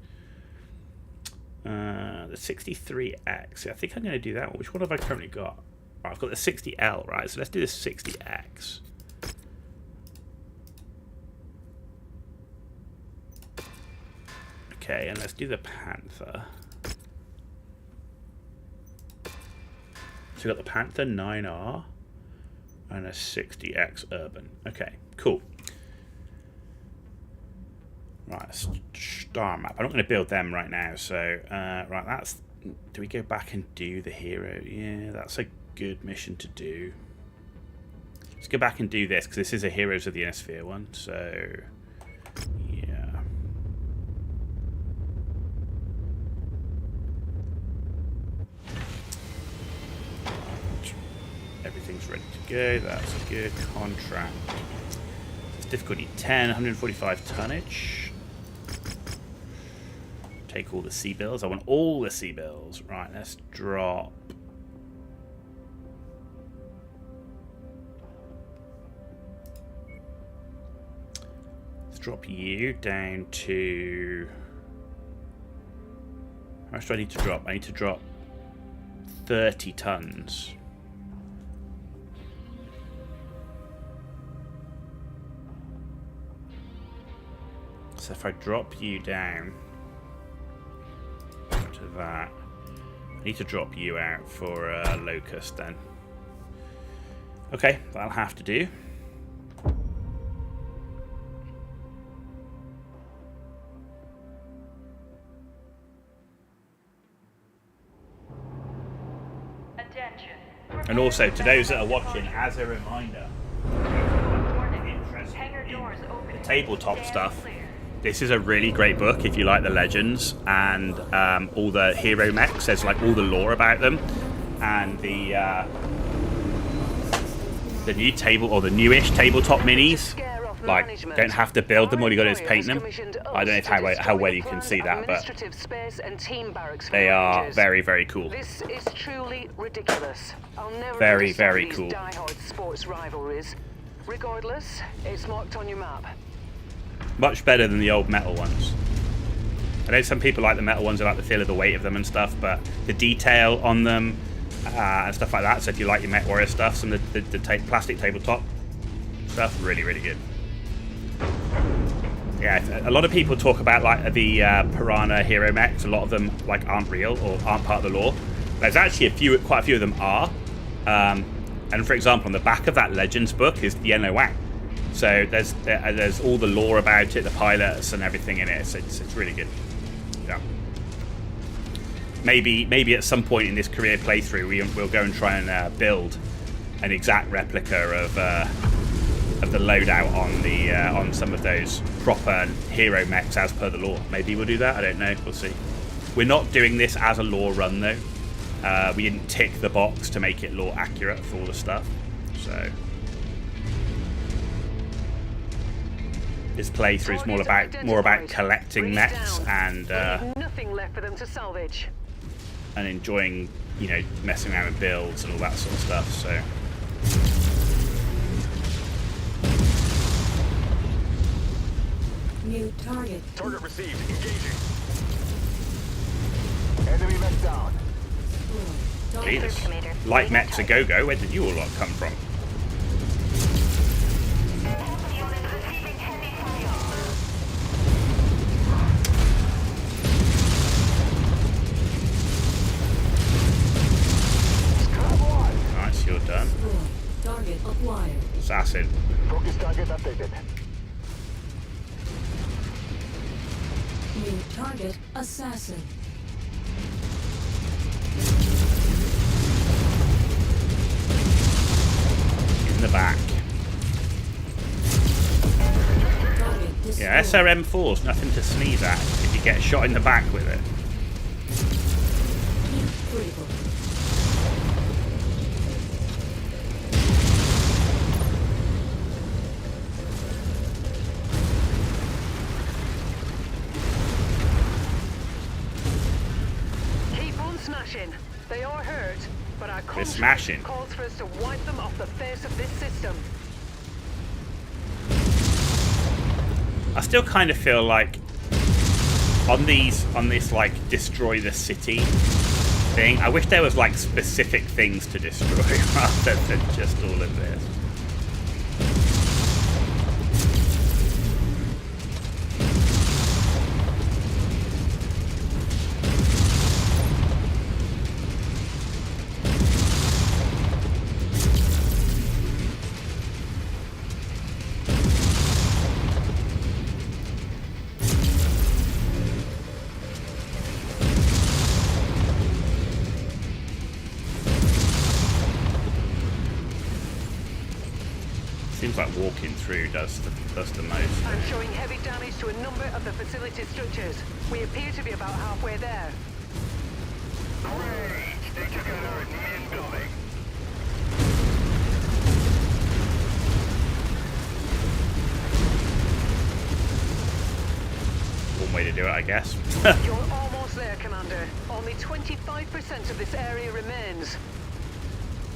The 63X. I think I'm going to do that one. Which one have I currently got? Right, I've got the 60L, right? So let's do the 60X. Okay, and let's do the Panther. So we've got the Panther 9R and a 60X Urban. Okay, cool. Right, star map. I'm not going to build them right now. So, right, that's... Do we go back and do the hero? Yeah, that's a good mission to do. Let's go back and do this, because this is a Heroes of the Inner Sphere one. So, yeah. Everything's ready to go. That's a good contract. It's difficulty 10, 145 tonnage. Take all the sea bills. I want all the sea bills. Right, let's drop. Let's drop you down to. How much do I need to drop? I need to drop 30 tons. So if I drop you down to that, I need to drop you out for Locust then. Okay, that'll have to do. Attention. And also, to those that are watching, as a reminder, Hangar doors opening. tabletop Stand stuff. clear. This is a really great book if you like the legends and all the hero mechs. There's like all the lore about them, and the new table or the newish tabletop minis. Like, don't have to build them. All you got to do is paint them. I don't know how well you can see that, but they are very, very cool. This is truly ridiculous. I'll never Very, understand very these cool. diehard sports rivalries. Regardless, it's marked on your map. Much better than the old metal ones. I know some people like the metal ones, they like the feel of the weight of them and stuff, but the detail on them and stuff like that. So if you like your Mechwarrior stuff, some of the plastic tabletop stuff, really, really good. Yeah, a lot of people talk about like the Piranha hero mechs. A lot of them like aren't real or aren't part of the lore. There's actually quite a few of them are. And for example, on the back of that Legends book is the Yellow Wang. So there's all the lore about it, the pilots and everything in it. So it's really good. Yeah. Maybe at some point in this career playthrough, we'll go and try and build an exact replica of the loadout on some of those proper hero mechs as per the lore. Maybe we'll do that. I don't know. We'll see. We're not doing this as a lore run though. We didn't tick the box to make it lore accurate for all the stuff. So this playthrough is more about collecting mechs and nothing left for them to salvage. And enjoying, you know, messing around with builds and all that sort of stuff. So. New target. Target received. Engaging. Enemy mech down. Jesus. Light mechs a go-go. Where did you all lot come from? Nice, you're done. Target acquired. Assassin. Focus target updated. New target assassin. In the back. Target destroyed. Yeah, SRM4's nothing to sneeze at if you get shot in the back with it. Critical. Smashing. They are hurt, but our They're smashing. calls for us to wipe them off the face of this system. I still kind of feel like on this like destroy the city thing, I wish there was like specific things to destroy rather than just all of this. Seems like walking through does the most. I'm showing heavy damage to a number of the facility structures. We appear to be about halfway there. Great! They took out our admin building. One way to do it, I guess. You're almost there, Commander. Only 25% of this area remains.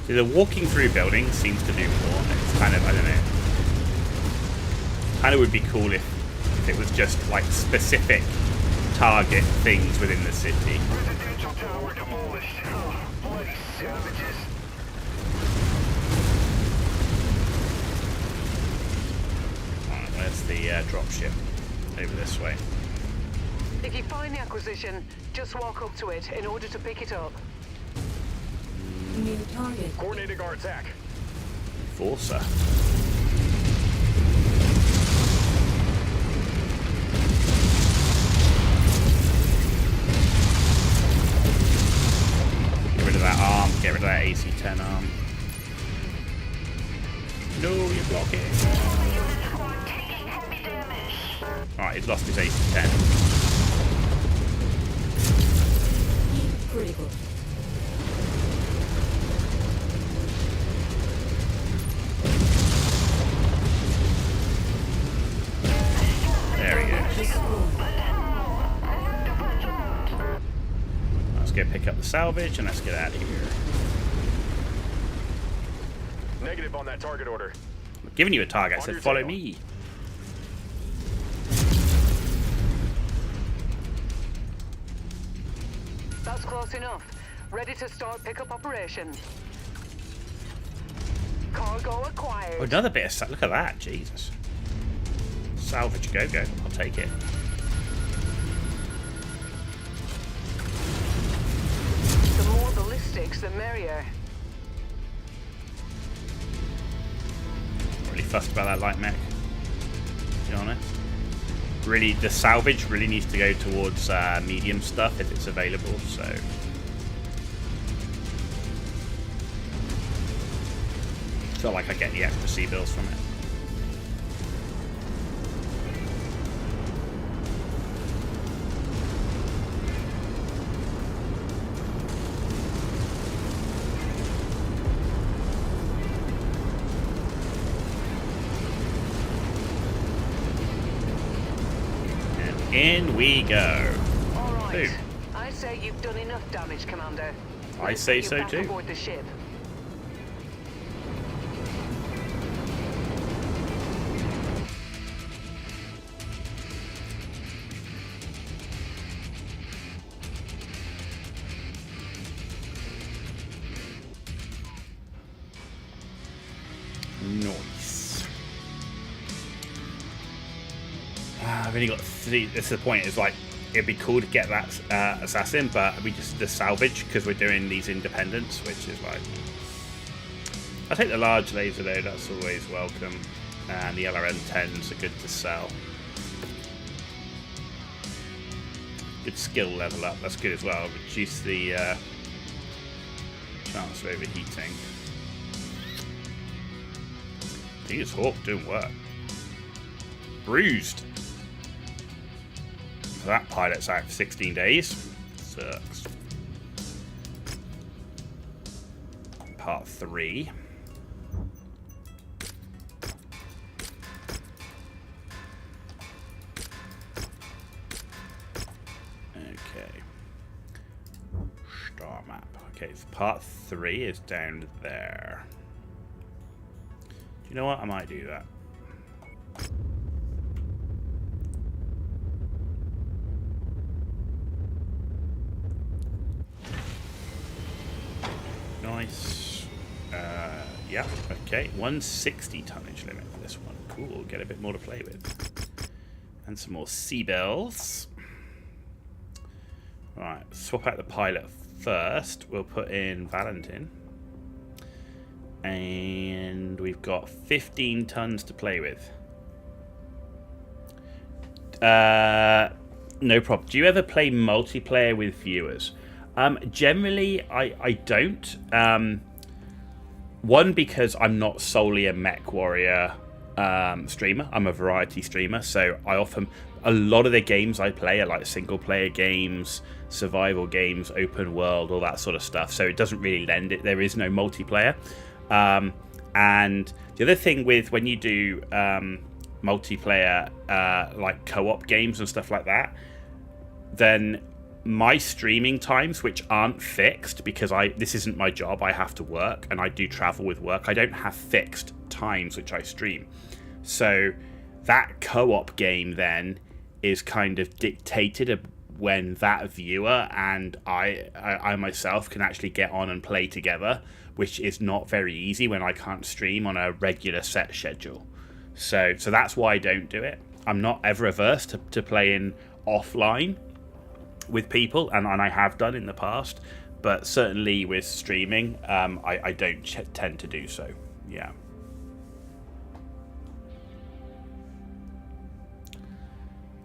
See, the walking through buildings seems to do more. It's kind of, I don't know. Kind of would be cool if it was just like specific target things within the city. Residential tower demolished. Oh, bloody savages. Alright, where's the dropship? Over this way. If you find the acquisition, just walk up to it in order to pick it up. New target. Coordinating our attack. Enforcer. Get rid of that arm. Get rid of that AC-10 arm. No, you're blocking. Alright, he's lost his AC-10. Critical. There he goes. Let's go pick up the salvage and let's get out of here. Negative on that target order. I'm giving you a target. I said follow me. That's close enough. Ready to start pickup operation. Cargo acquired. Oh, another bit of... Look at that. Jesus. Salvage go-go. I'll take it. The more ballistics, the merrier. Really fussed about that light mech, to be honest. Really, the salvage really needs to go towards medium stuff if it's available, so... It's not like I get any extra C-bills from it. In we go. All right. Boom. I say you've done enough damage, Commander. I say so too. Aboard the ship. Nice. I've only got 3. This is the point. It's like it'd be cool to get that assassin, but we just the salvage because we're doing these independents, which is like. I take the large laser though. That's always welcome, and the LRM-10s are good to sell. Good skill level up. That's good as well. Reduce the chance of overheating. I think it's Hawk doing work. Bruised. So that pilot's out for 16 days. Sucks. Part 3. Okay. Star map. Okay, so part 3 is down there. You know what? I might do that. Nice. Yeah, okay. 160 tonnage limit for this one. Cool. Get a bit more to play with. And some more seabells. Right, swap out the pilot first. We'll put in Valentin. And we've got 15 tons to play with. No problem. Do you ever play multiplayer with viewers? Generally, I don't. One, because I'm not solely a Mechwarrior streamer. I'm a variety streamer, so I often... A lot of the games I play are like single-player games, survival games, open world, all that sort of stuff. So it doesn't really lend it. There is no multiplayer. And the other thing with when you do multiplayer like co-op games and stuff like that, then my streaming times, which aren't fixed because this isn't my job, I have to work and I do travel with work, I don't have fixed times which I stream. So that co-op game then is kind of dictated when that viewer and I myself can actually get on and play together, which is not very easy when I can't stream on a regular set schedule. So that's why I don't do it. I'm not ever averse to playing offline with people, and I have done in the past, but certainly with streaming, I don't tend to do so. Yeah.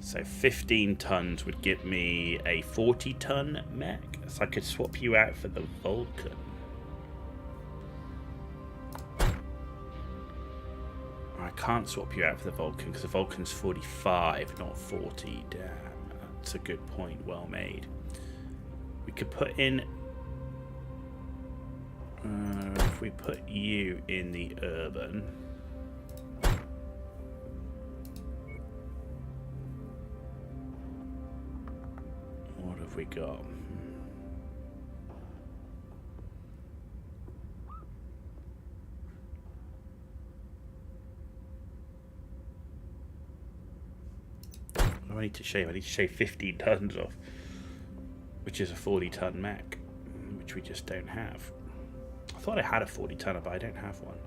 So 15 tons would give me a 40-ton mech. So I could swap you out for the Vulcan. I can't swap you out for the Vulcan because the Vulcan's 45, not 40. Damn, that's a good point. Well made. We could put in... if we put you in the urban... What have we got? I need to shave 15 tons off, which is a 40-ton mech, which we just don't have. I thought I had a 40-tonner, but I don't have one.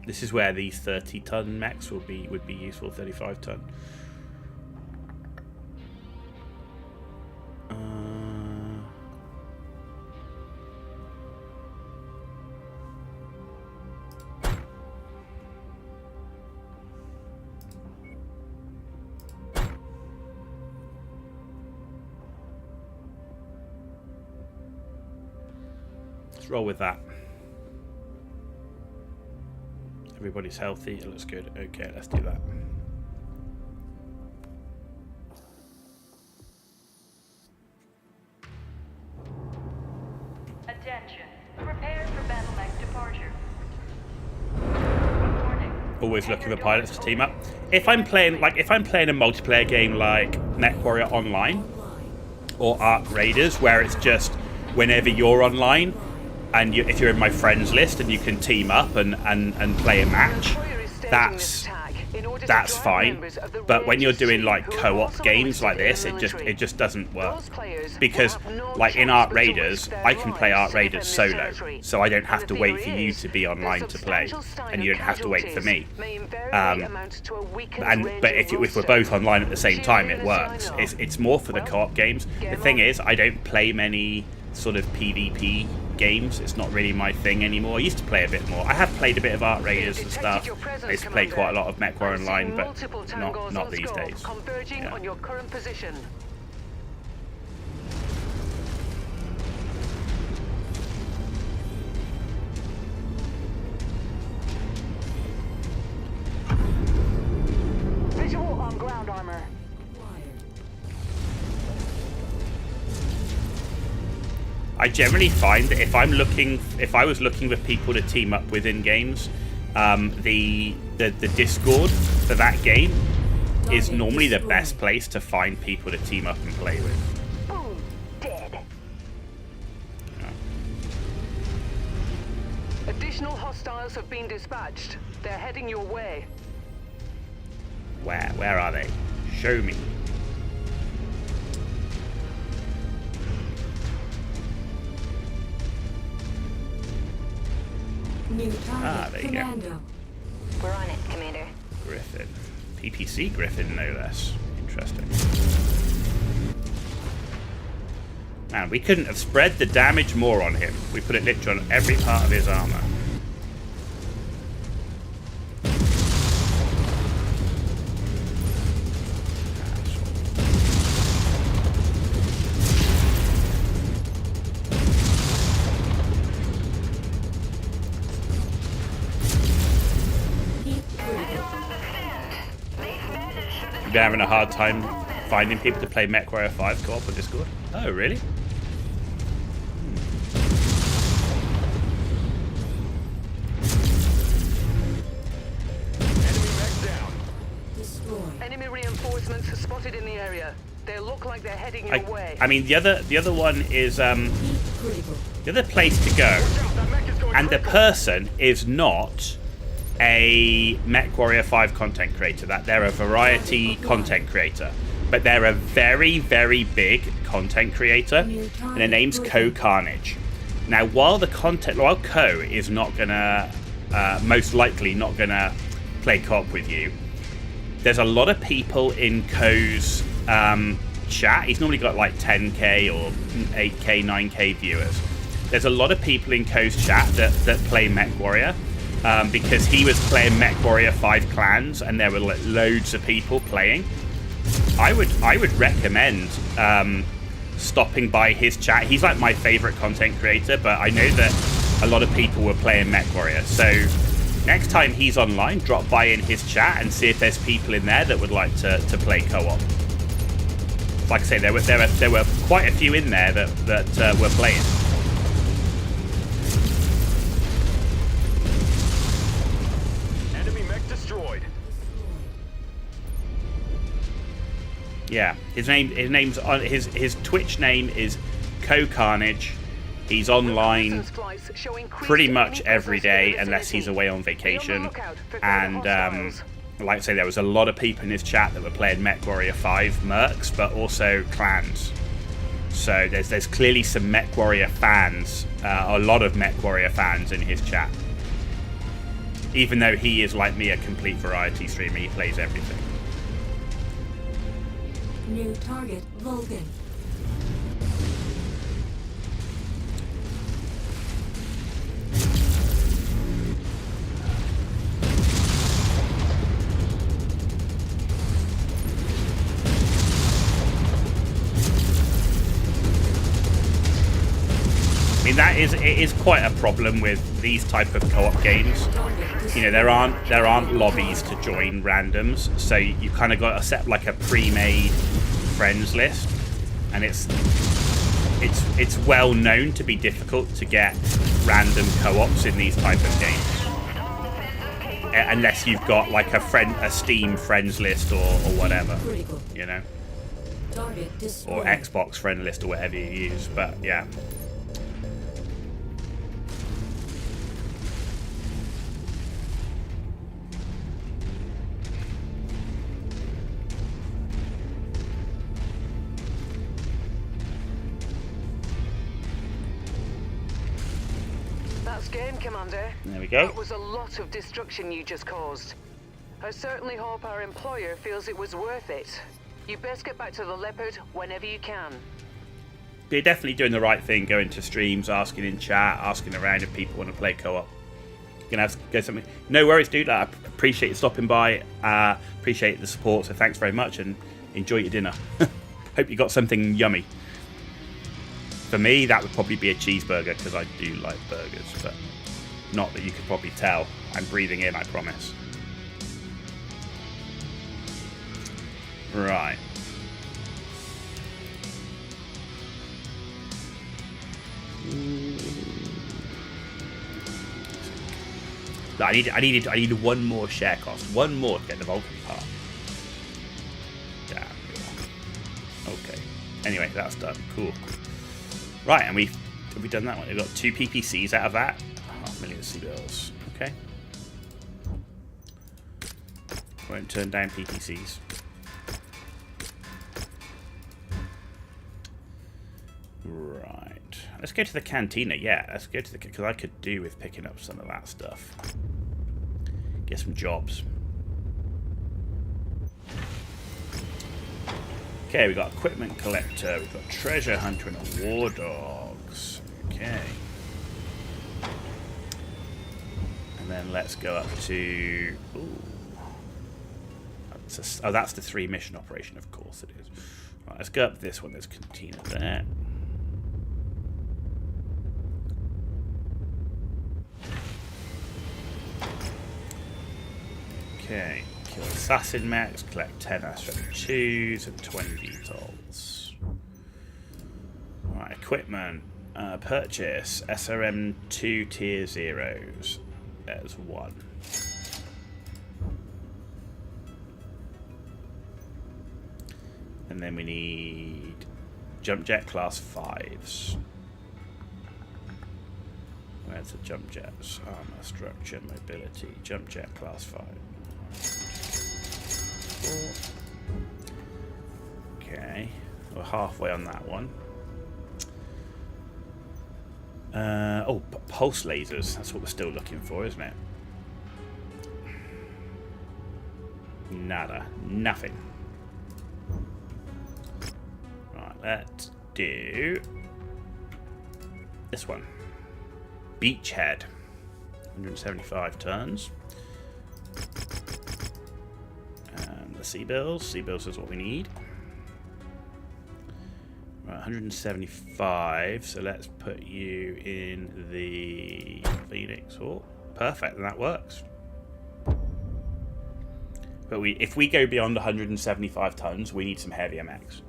This is where these 30-ton mechs would be useful. 35-ton. Let's roll with that. Everybody's healthy. It looks good. Okay, let's do that. Attention. Prepare for battle mech departure. Warning. Always looking for pilots to team up. If I'm playing a multiplayer game like Mechwarrior Online or Arc Raiders, where it's just whenever you're online, and if you're in my friends list and you can team up and play a match, that's fine. But when you're doing like co-op games like this, it just doesn't work. Because like in Arc Raiders, I can play Arc Raiders solo, so I don't have to wait for you to be online to play, and you don't have to wait for me. But if we're both online at the same time, it works. It's more for the co-op games. The thing is, I don't play many sort of PvP games. It's not really my thing anymore. I used to play a bit more. I have played a bit of Arc Raiders and stuff. I used to play quite a lot of Mechwarrior Online, but not these days. Converging on your current position. Visual on ground armor. I generally find that if I was looking for people to team up with in games, the Discord for that game is normally the best place to find people to team up and play with. Boom. Dead. Additional hostiles have been dispatched. They're heading your way. Where are they? Show me. New target, there you Commando. go. We're on it, Commander. Griffin. PPC Griffin, no less. Interesting. Man, we couldn't have spread the damage more on him. We put it literally on every part of his armor. Been having a hard time finding people to play Mechwarrior 5 co-op on Discord. Oh, really? Enemy reinforcements spotted in the area. They look like they're heading your way. I mean, the other one is the other place to go, and the person is not a Mechwarrior 5 content creator. That they're a variety content creator, but they're a very, very big content creator, and their name's Co Carnage. Now, while Co is not gonna most likely not gonna play co-op with you, there's a lot of people in Co's chat, he's normally got like 10k or 8k, 9k viewers. There's a lot of people in Ko's chat that play Mechwarrior, because he was playing Mechwarrior 5 clans and there were like loads of people playing. I would recommend stopping by his chat. He's like my favorite content creator, but I know that a lot of people were playing Mechwarrior. So next time he's online, drop by in his chat and see if there's people in there that would like to play co-op. Like I say, there were quite a few in there that were playing. Enemy mech destroyed. Yeah, his Twitch name is Co-Carnage. He's online pretty much every day unless he's away on vacation. And like I say, there was a lot of people in his chat that were playing Mechwarrior 5 mercs, but also clans. So there's clearly some Mechwarrior fans, a lot of Mechwarrior fans in his chat. Even though he is, like me, a complete variety streamer, he plays everything. New target, Vulcan. I mean, it is quite a problem with these type of co-op games. You know, there aren't lobbies to join randoms, so you kind of got to set like a pre-made friends list, and it's well known to be difficult to get random co-ops in these type of games, unless you've got like a Steam friends list or whatever, you know, or Xbox friend list or whatever you use. But yeah. Game, Commander. There we go. That was a lot of destruction you just caused. I certainly hope our employer feels it was worth it. You best get back to the Leopard whenever you can. You're definitely doing the right thing, going to streams, asking in chat, asking around if people want to play co-op. You're gonna have to go something. No worries, dude. I appreciate you stopping by. Appreciate the support. So thanks very much, and enjoy your dinner. Hope you got something yummy. For me, that would probably be a cheeseburger, because I do like burgers, but not that you could probably tell. I'm breathing in, I promise. Right. I needed one more share cost. One more to get the Vulcan part. Damn. Okay. Anyway, that's done. Cool. Right, and have we done that one? We've got 2 PPCs out of that. 500,000 C-bills. Okay. Won't turn down PPCs. Right. Let's go to the cantina. Yeah, let's go to the... Because I could do with picking up some of that stuff. Get some jobs. Okay, we've got equipment collector, we've got treasure hunter and a war dogs. Okay. And then let's go up to... Ooh. That's the 3 mission operation, of course it is. Right, let's go up this one. There's cantina there. Okay. Kill assassin mechs, collect 10 Astra 2s and 20 VTOLs. Right, equipment. Purchase SRM 2 tier 0s. There's 1. And then we need jump jet class 5s. Where's the jump jets? Armor, structure, mobility. Jump jet class 5. Okay, we're halfway on that one. Pulse lasers. That's what we're still looking for, isn't it? Nada. Nothing. Let's do this one. Beachhead. 175 tons. And the sea bills. Sea bills is what we need. Right, 175. So let's put you in the Phoenix. Oh, perfect. And that works. But if we go beyond 175 tons, we need some heavier mechs.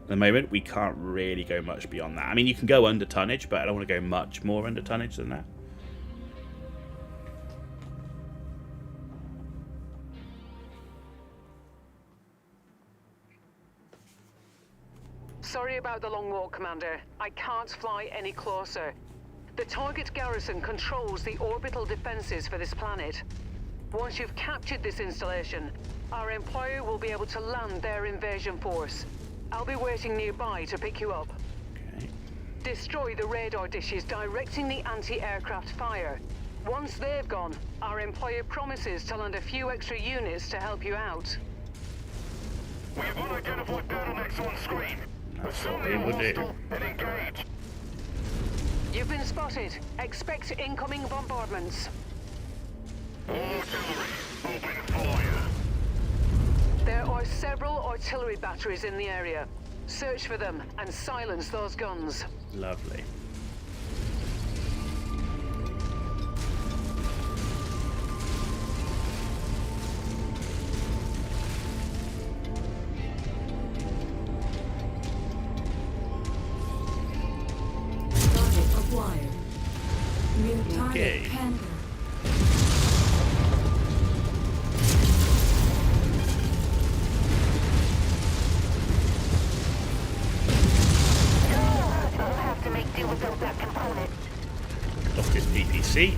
At the moment, we can't really go much beyond that. I mean, you can go under tonnage, but I don't want to go much more under tonnage than that. Sorry about the long walk, Commander. I can't fly any closer. The target garrison controls the orbital defenses for this planet. Once you've captured this installation, our employer will be able to land their invasion force. I'll be waiting nearby to pick you up. Okay. Destroy the radar dishes directing the anti-aircraft fire. Once they've gone, our employer promises to land a few extra units to help you out. We have unidentified bottlenecks on screen. That's what we will do. And engage. You've been spotted. Expect incoming bombardments. Artillery, open fire. There are several artillery batteries in the area. Search for them and silence those guns. Lovely. Target acquired. New target Okay. Panther. I'll have to make do without that component. Off this PPC.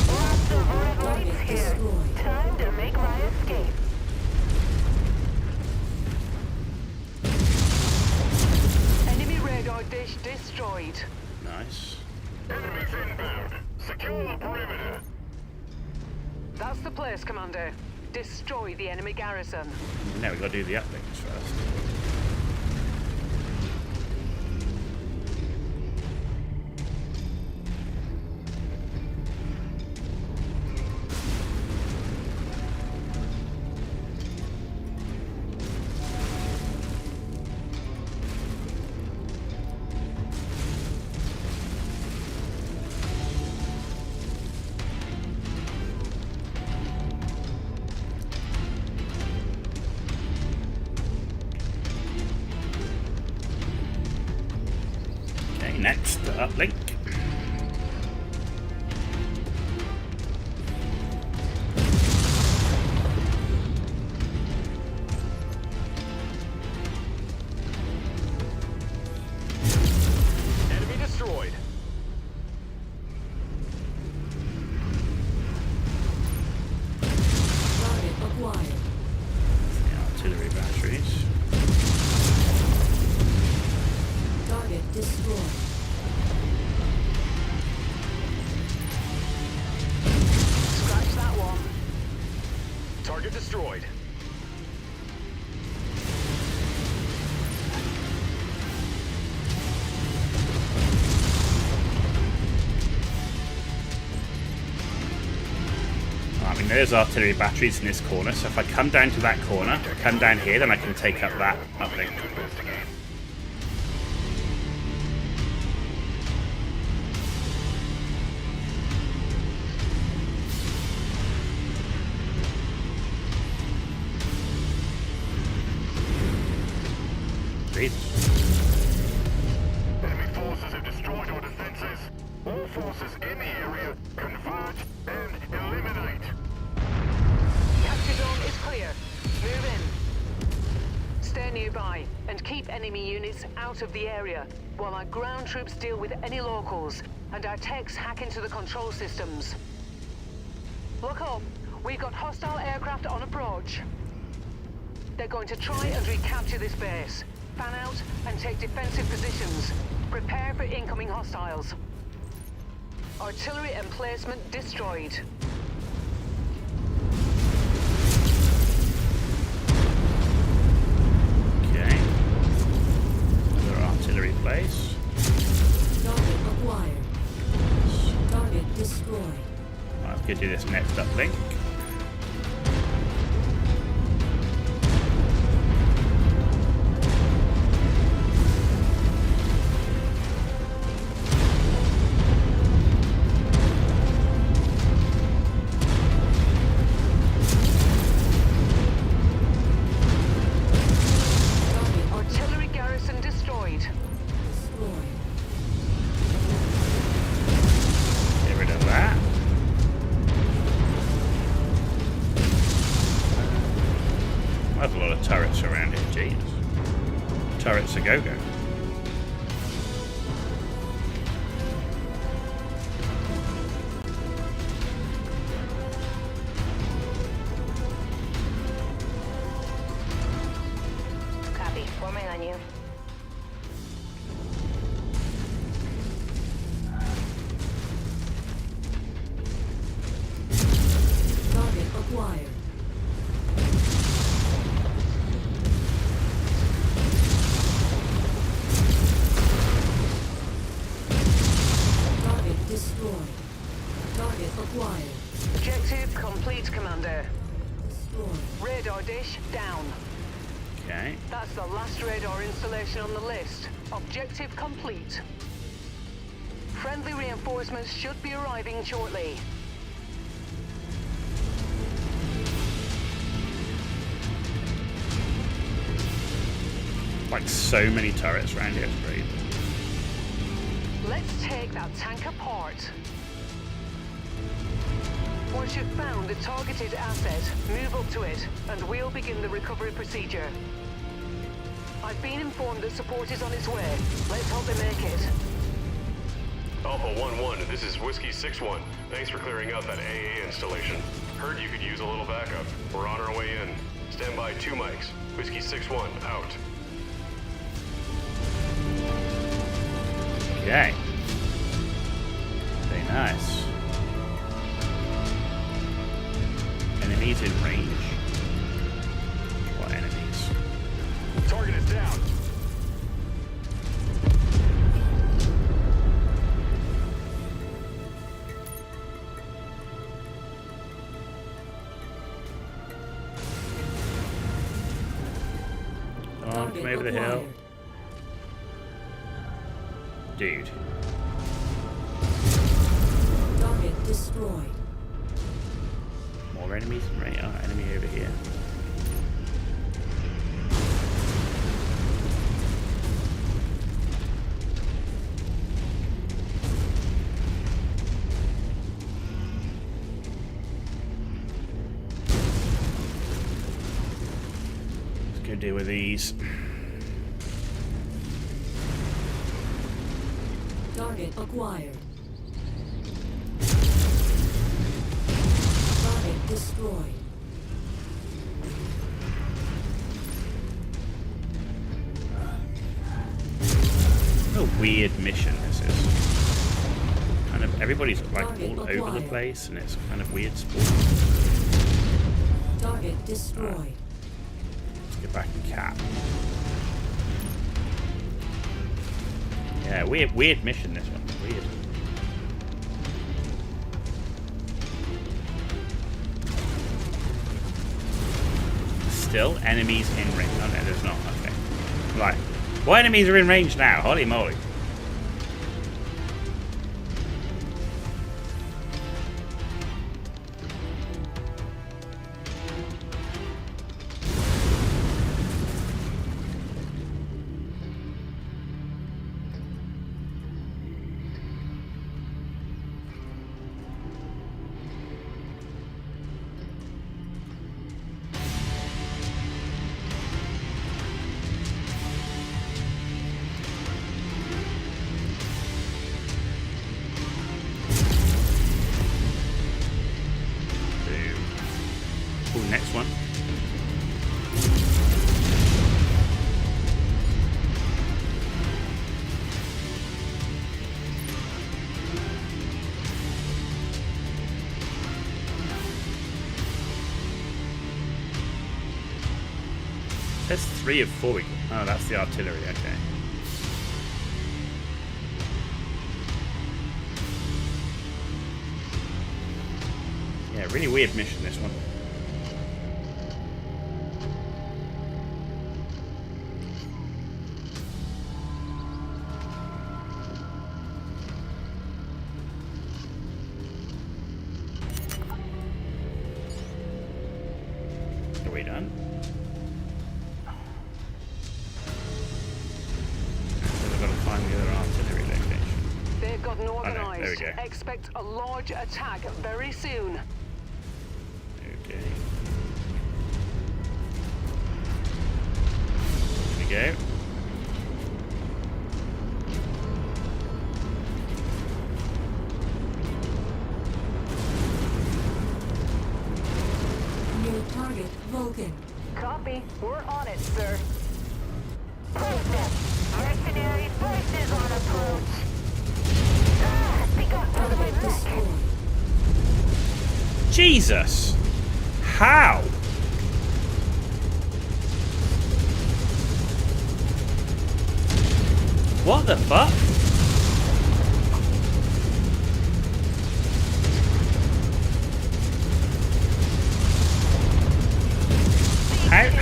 Lots of revelries Target here. destroyed. Time to make my escape. Enemy radar dish destroyed. Nice. Enemies inbound. Secure the perimeter. That's the place, Commander. Destroy the enemy garrison. Now we've got to do the uplinks first. Okay, next uplink. Enemy destroyed. Target acquired. The artillery batteries. Target destroyed. Scratch that one. Target destroyed. I mean, there's artillery batteries in this corner, so if I come down to that corner, come down here, then I can take up that uplink. Jesus. Enemy forces have destroyed our defenses. All forces in the area, converge and eliminate. Capture zone is clear. Move in. Stay nearby and keep enemy units out of the area while our ground troops deal with any locals and our techs hack into the control systems. Look up. We've got hostile aircraft on approach. They're going to try and recapture this base. Fan out and take defensive positions. Prepare for incoming hostiles. Artillery emplacement destroyed. Okay. base. Target acquired. Target destroyed. Let's go do this next uplink. Artillery garrison destroyed. Destroyed. Get rid of that. There's a lot of turrets around here, jeez. Turrets a go-go. Copy. Forming on you. Target acquired. Target destroyed. Target acquired. Objective complete, Commander. Destroyed. Radar dish down. Okay. That's the last radar installation on the list. Objective complete. Friendly reinforcements should be arriving shortly. Like so many turrets around here, it's great. Let's take that tank apart. Once you've found the targeted asset, move up to it, and we'll begin the recovery procedure. I've been informed that support is on its way. Let's hope they make it. Alpha 1-1, this is Whiskey 6-1. Thanks for clearing out that AA installation. Heard you could use a little backup. We're on our way in. Stand by 2 mics. Whiskey 6-1, out. Okay. Very nice. Enemies in range. What enemies? Target is down. Come on, come over the hill. Dude. Target destroyed. More enemies in range. Oh, enemy over here. Let's go deal with these. Target acquired. Target destroyed. What a weird mission this is. Kind of everybody's like Target all over the acquired. place, and it's kind of weird sport. Target destroyed. Let's get back and cap. Yeah, weird mission this one. Weird. Still enemies in range. Oh no, there's not. Okay. Right. What enemies are in range now? Holy moly. Ooh, next one. There's 3 of 4. Oh, that's the artillery, okay. really weird mission, this one. Are we done? I've got to find the other artillery location. They've gotten Oh, no, organized. there we go. Expect a large attack very soon. Okay. There we go. New target, Vulcan. Copy. We're on it, sir. Mercenary forces on approach. Target destroyed. Jesus! How? What the fuck?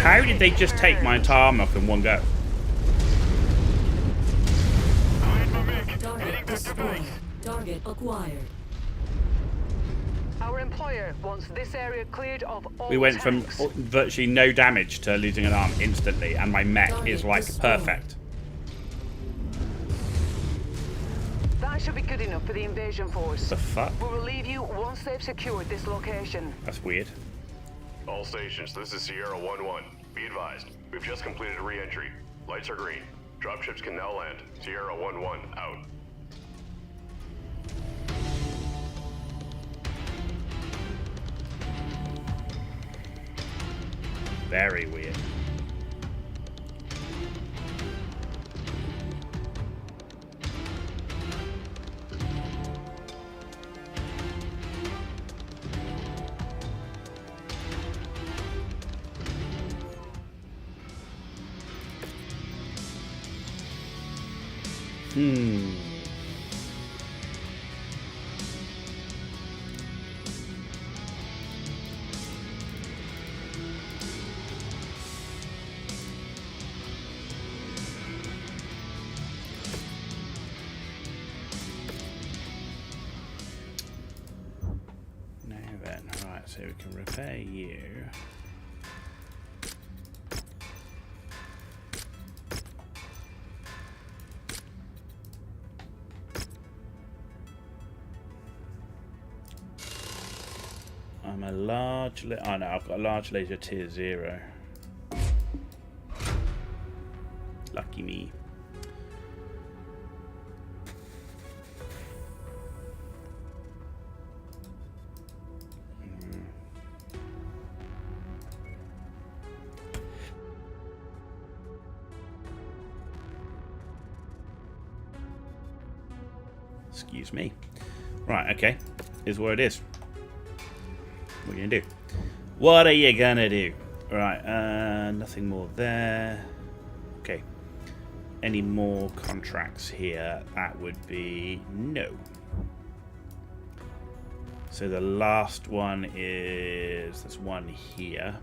How did they just take my entire armor off in one go? Target destroyed. Target acquired. Our employer wants this area cleared of all We went from tanks. virtually no damage to losing an arm instantly, and my mech is like perfect. That should be good enough for the invasion force. The fuck? We'll relieve you once they've secured this location. That's weird. All stations, this is Sierra 1-1. Be advised, we've just completed a re-entry. Lights are green. Dropships can now land. Sierra 1-1 out. Very weird. Now then, right, so we can repair you. I'm a large... oh no, I've got a large laser tier 0. Lucky me. Excuse me. Right, okay. Is what it is. What are you gonna do? What are you gonna do? Right, nothing more there. Okay. Any more contracts here? That would be no. So the last one is... there's one here.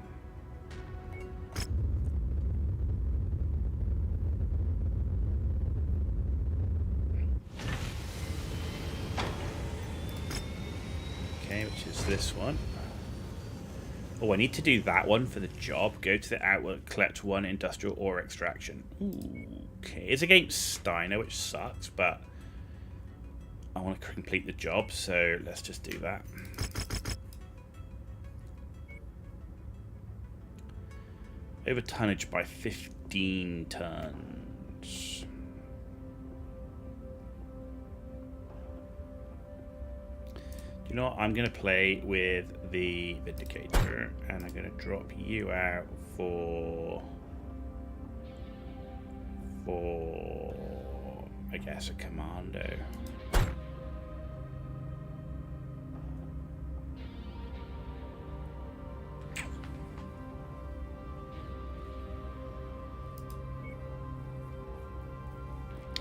Okay, which is this one. Oh, I need to do that one for the job. Go to the outlet, collect 1 industrial ore extraction. Ooh, okay. It's against Steiner, which sucks, but I want to complete the job, so let's just do that. Over tonnage by 15 tons. You know what? I'm going to play with the Vindicator, and I'm going to drop you out for I guess, a Commando.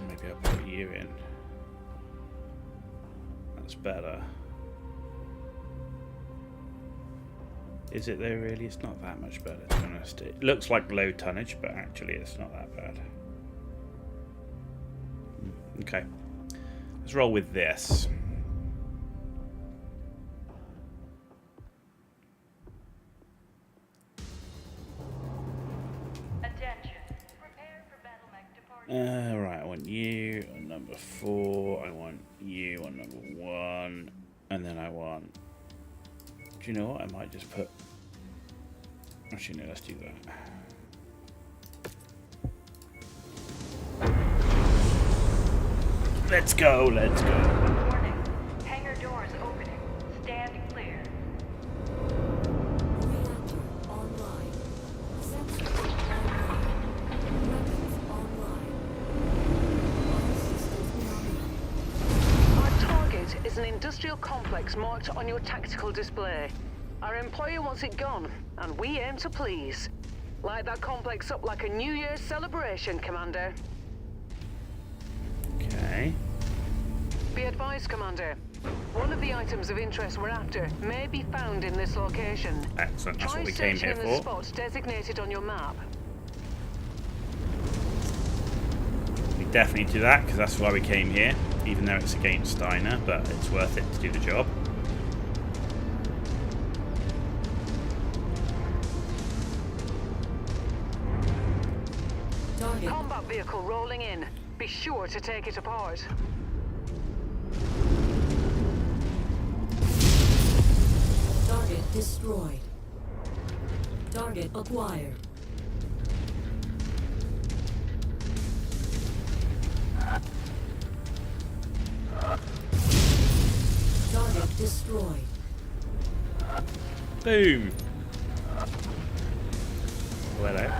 Maybe I'll put you in. That's better. Is it though, really? It's not that much better, to be honest. It looks like low tonnage, but actually it's not that bad. Okay. Let's roll with this. Attention. Prepare for battle mech departure. Right, I want you on number 4. I want you on number 1. And then I want... Do you know what? I might just put... Actually, no, let's do that. Let's go, let's go. Warning. Hangar doors opening. Stand clear. Reactor online. Sensors online. Weapons online. All systems nominal. Our target is an industrial complex marked on your tactical display. Our employer wants it gone, and we aim to please. Light that complex up like a New Year's celebration, Commander. Okay. Be advised, Commander. One of the items of interest we're after may be found in this location. Excellent, that's Try what we came searching here in the for. spots designated on your map. We definitely do that, because that's why we came here. Even though it's against Steiner, but it's worth it to do the job. Target. Combat vehicle rolling in. Be sure to take it apart. Target destroyed. Target acquired. Target destroyed. Boom. Well, hello.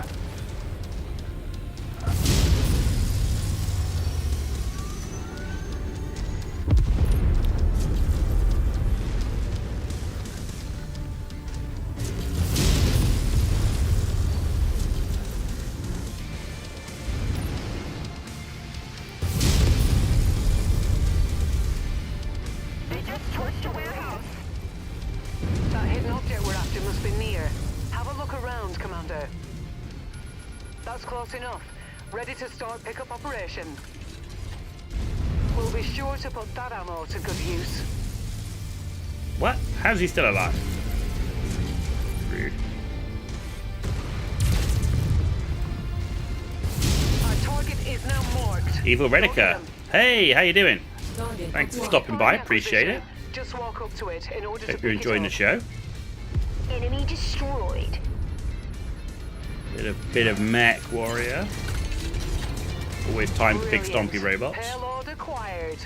They just torched a warehouse. That hidden object we're after must be near. Have a look around, Commander. That's close enough. Ready to start pickup operation. We'll be sure to put that ammo to good use. What? How's he still alive? Rude. Our target is now marked. Evil Rediker. Hey, how you doing? Target Thanks for acquired. stopping by. Appreciate it. Just walk up to it in order to Hope you're pick it enjoying the up. show. Enemy destroyed. Bit of Mechwarrior. Always time for big Brilliant. stompy robots. Payload acquired.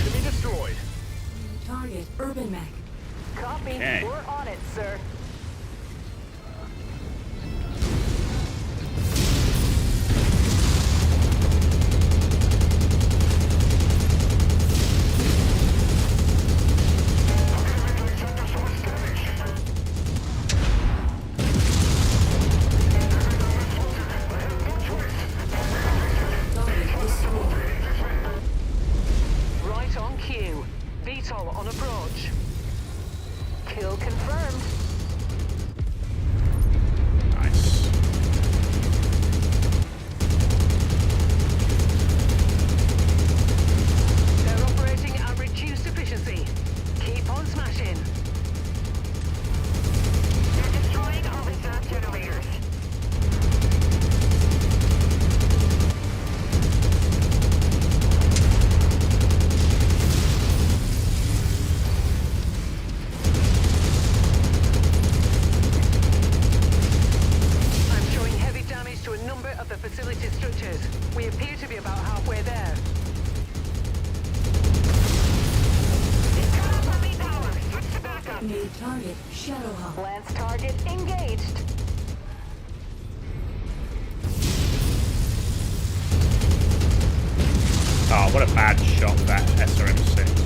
Enemy destroyed. Target urban mech. Copy. Okay. We're on it, sir. Target destroyed. Right on cue. VTOL on approach. Kill confirmed. Nice. They're operating at reduced efficiency. Keep on smashing. They're destroying all reserve generators. I'm showing heavy damage to a number of the facility structures. We appear to be about halfway there. Switch to backup. New target Shadowhawk. Lance target engaged. Oh, what a bad shot that SRM6.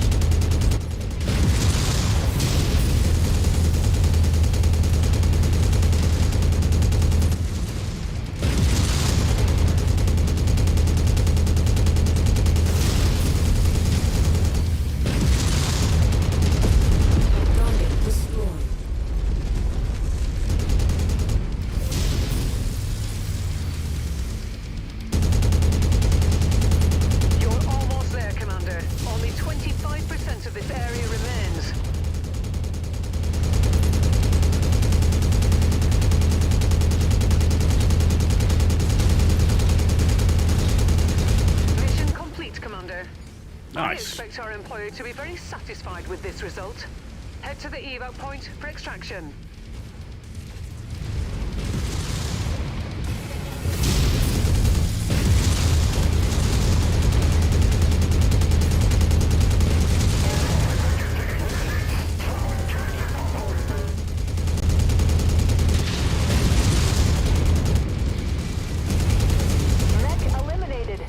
I Nice. expect our employer to be very satisfied with this result. Head to the evac point for extraction. Mech eliminated.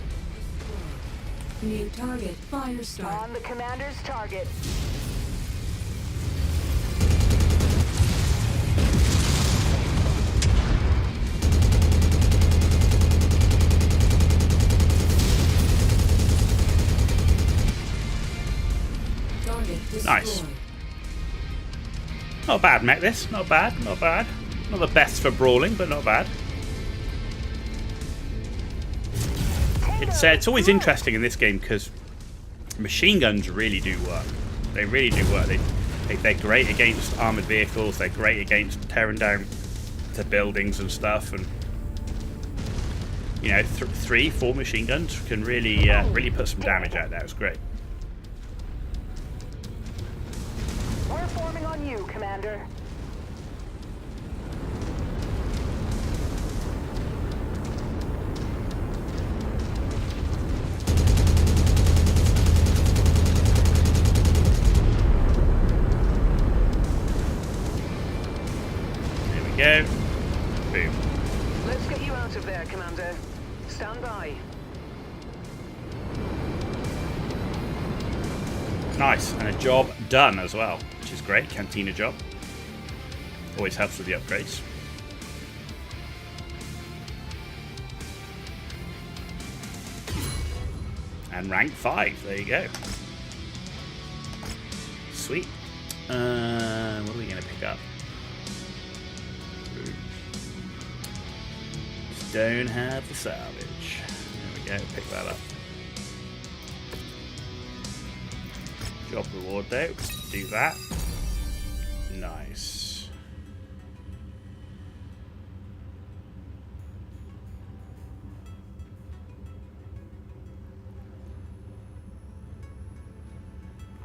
New target. Fire start. On the commander's target. Target destroyed. Nice. Not bad, mech, this. Not bad, not bad. Not the best for brawling, but not bad. It's always interesting in this game because machine guns really do work. They really do work. They're great against armored vehicles. They're great against tearing down to buildings and stuff. And you know, 3-4 machine guns can really really put some damage out there. It's great. We're forming on you, Commander. There we go. Boom. Let's get you out of there, Commander. Stand by. Nice, and a job done as well, which is great. Cantina job. Always helps with the upgrades. And rank 5, there you go. Sweet. What are we going to pick up? Just don't have the salvage. There we go, pick that up. Job reward though, do that. Nice.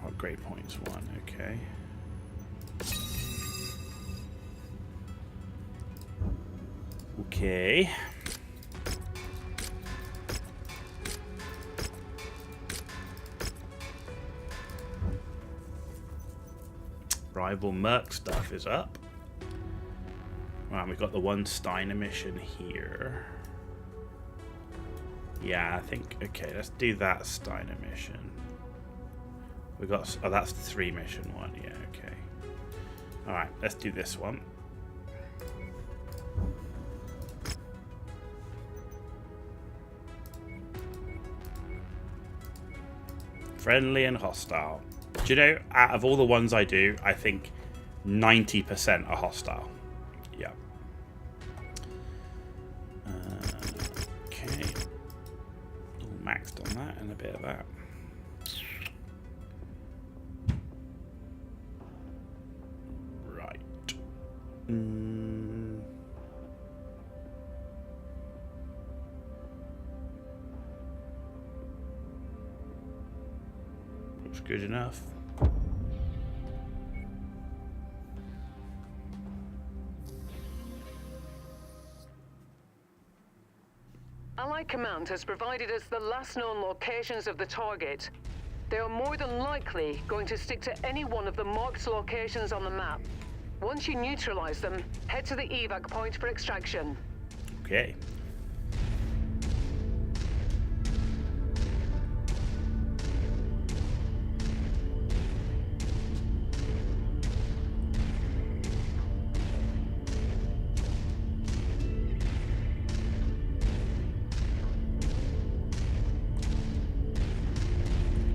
Oh, great points 1, okay. Okay. Rival Merc stuff is up. Right, we've got the one Steiner mission here. Yeah, I think, okay, let's do that Steiner mission. We got, oh, that's the 3 mission one, yeah, okay. Alright, let's do this one. Friendly and hostile. Do you know, out of all the ones I do, I think 90% are hostile. Yeah. Okay. All maxed on that and a bit of that. Right. Looks good enough. Allied Command has provided us the last known locations of the target. They are more than likely going to stick to any one of the marked locations on the map. Once you neutralize them, head to the evac point for extraction. Okay.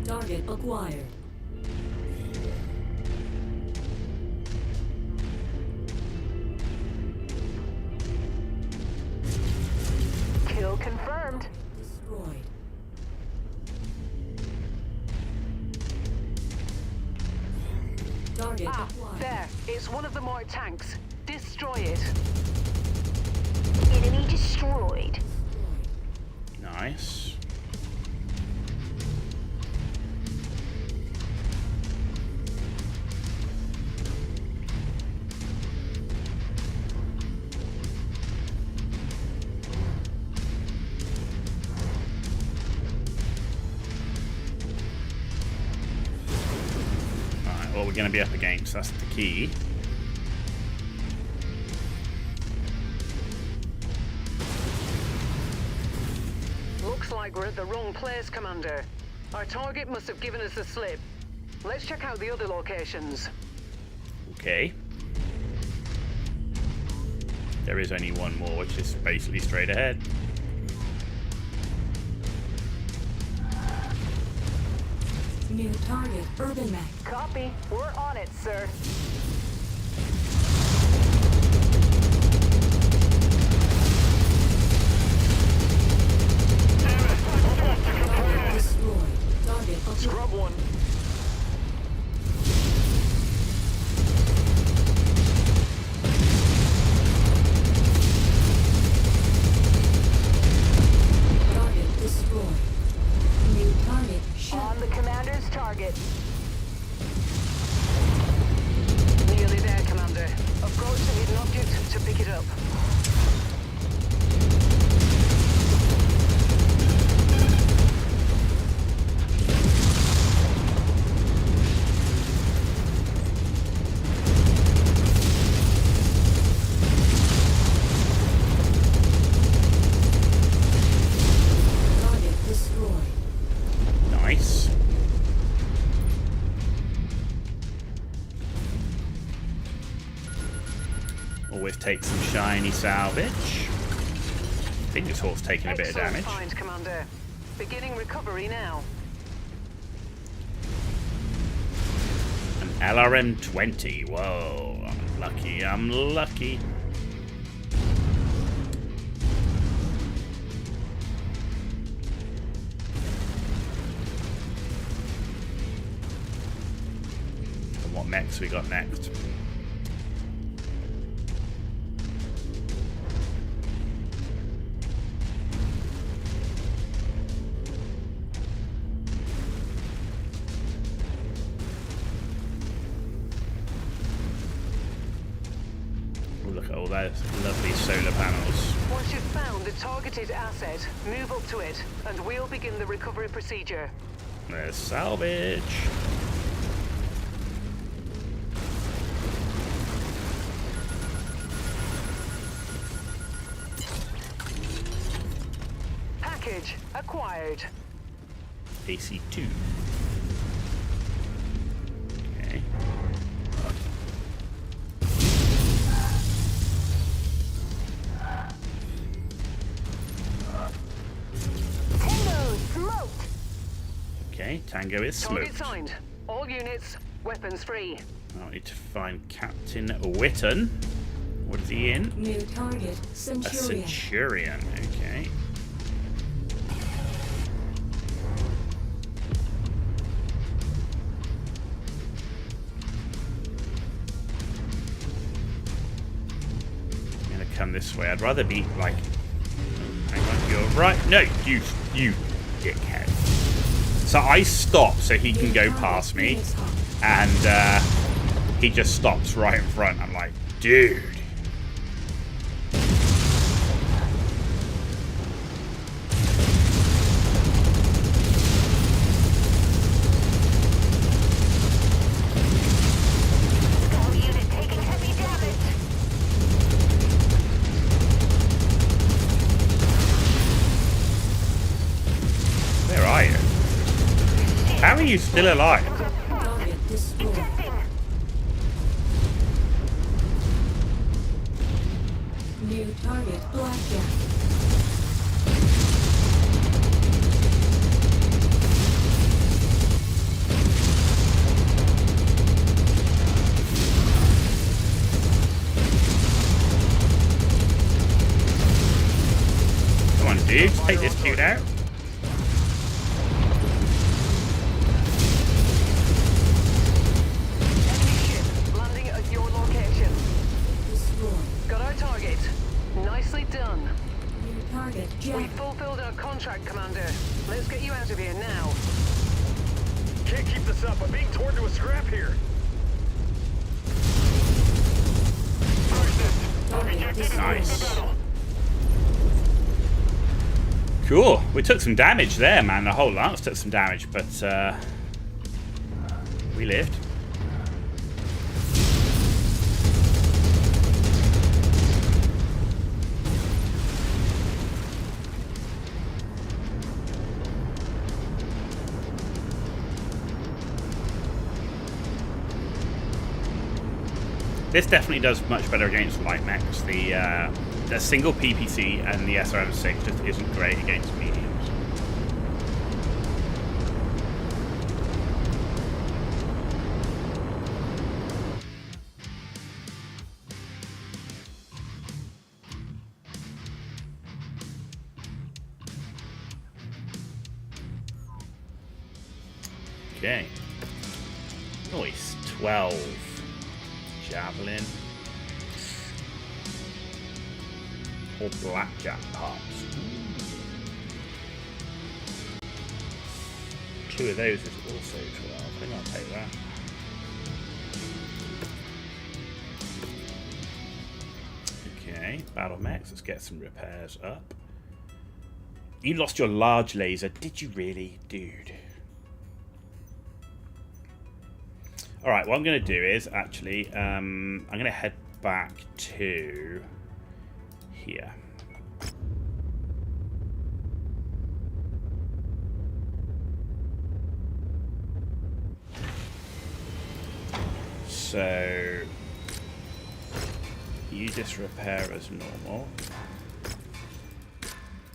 Target acquired. Kill confirmed. Destroyed. Target acquired. There. It's one of the marked tanks. Destroy it. Enemy destroyed. Nice. we're going to be up against. That's the key. Looks like we're at the wrong place, Commander. Our target must have given us the slip. Let's check out the other locations. Okay. There is only one more, which is basically straight ahead. New target, Urban Mech. Copy. We're on it, sir. Target destroyed. Target acquired. Scrub one. Target destroyed. New target shut. On the commander's target. Nearly there, Commander. Approach the hidden object to pick it up. Target destroyed. Nice. Always take some shiny salvage. I think this horse taking a bit of Excellent damage. find, Commander. Beginning recovery now. An LRM-20. Whoa, I'm lucky. I'm lucky. And what mechs we got next? Oh, look at all those lovely solar panels. Once you've found the targeted asset, move up to it, and we'll begin the recovery procedure. There's salvage. Package acquired. AC2. Okay. Tango smoked. Okay, Tango is Target smoked. signed. All units, weapons free. I need to find Captain Witten. What is he in? New target, A Centurion. Centurion. Okay. I'm gonna come this way. I'd rather be like. Hang on, you're right. No, you dickhead. So I stop so he can go past me, and he just stops right in front. I'm like, dude. All unit taking heavy damage. Where are you? How are you still alive? Target destroyed. New target, Blackjack. Come on, dude. Take this dude out. Enemy ship landing at your location. Destroyed. Got our target. Nicely done. New target, We Jack. fulfilled our contract, Commander. Let's get you out of here now. Can't keep this up. I'm being torn to a scrap here. Target destroyed. Nice. Cool. We took some damage there, man. The whole lance took some damage, but we lived. This definitely does much better against light mechs. The single PPC and the SRM6 just isn't great against mediums. Okay. Nice. 12. Javelin. Or blackjack parts. Two of those is also 12. I think I'll take that. Okay, battle mechs. Let's get some repairs up. You lost your large laser. Did you really, dude? Alright, what I'm going to do is, actually, I'm going to head back to here. So, you just repair as normal.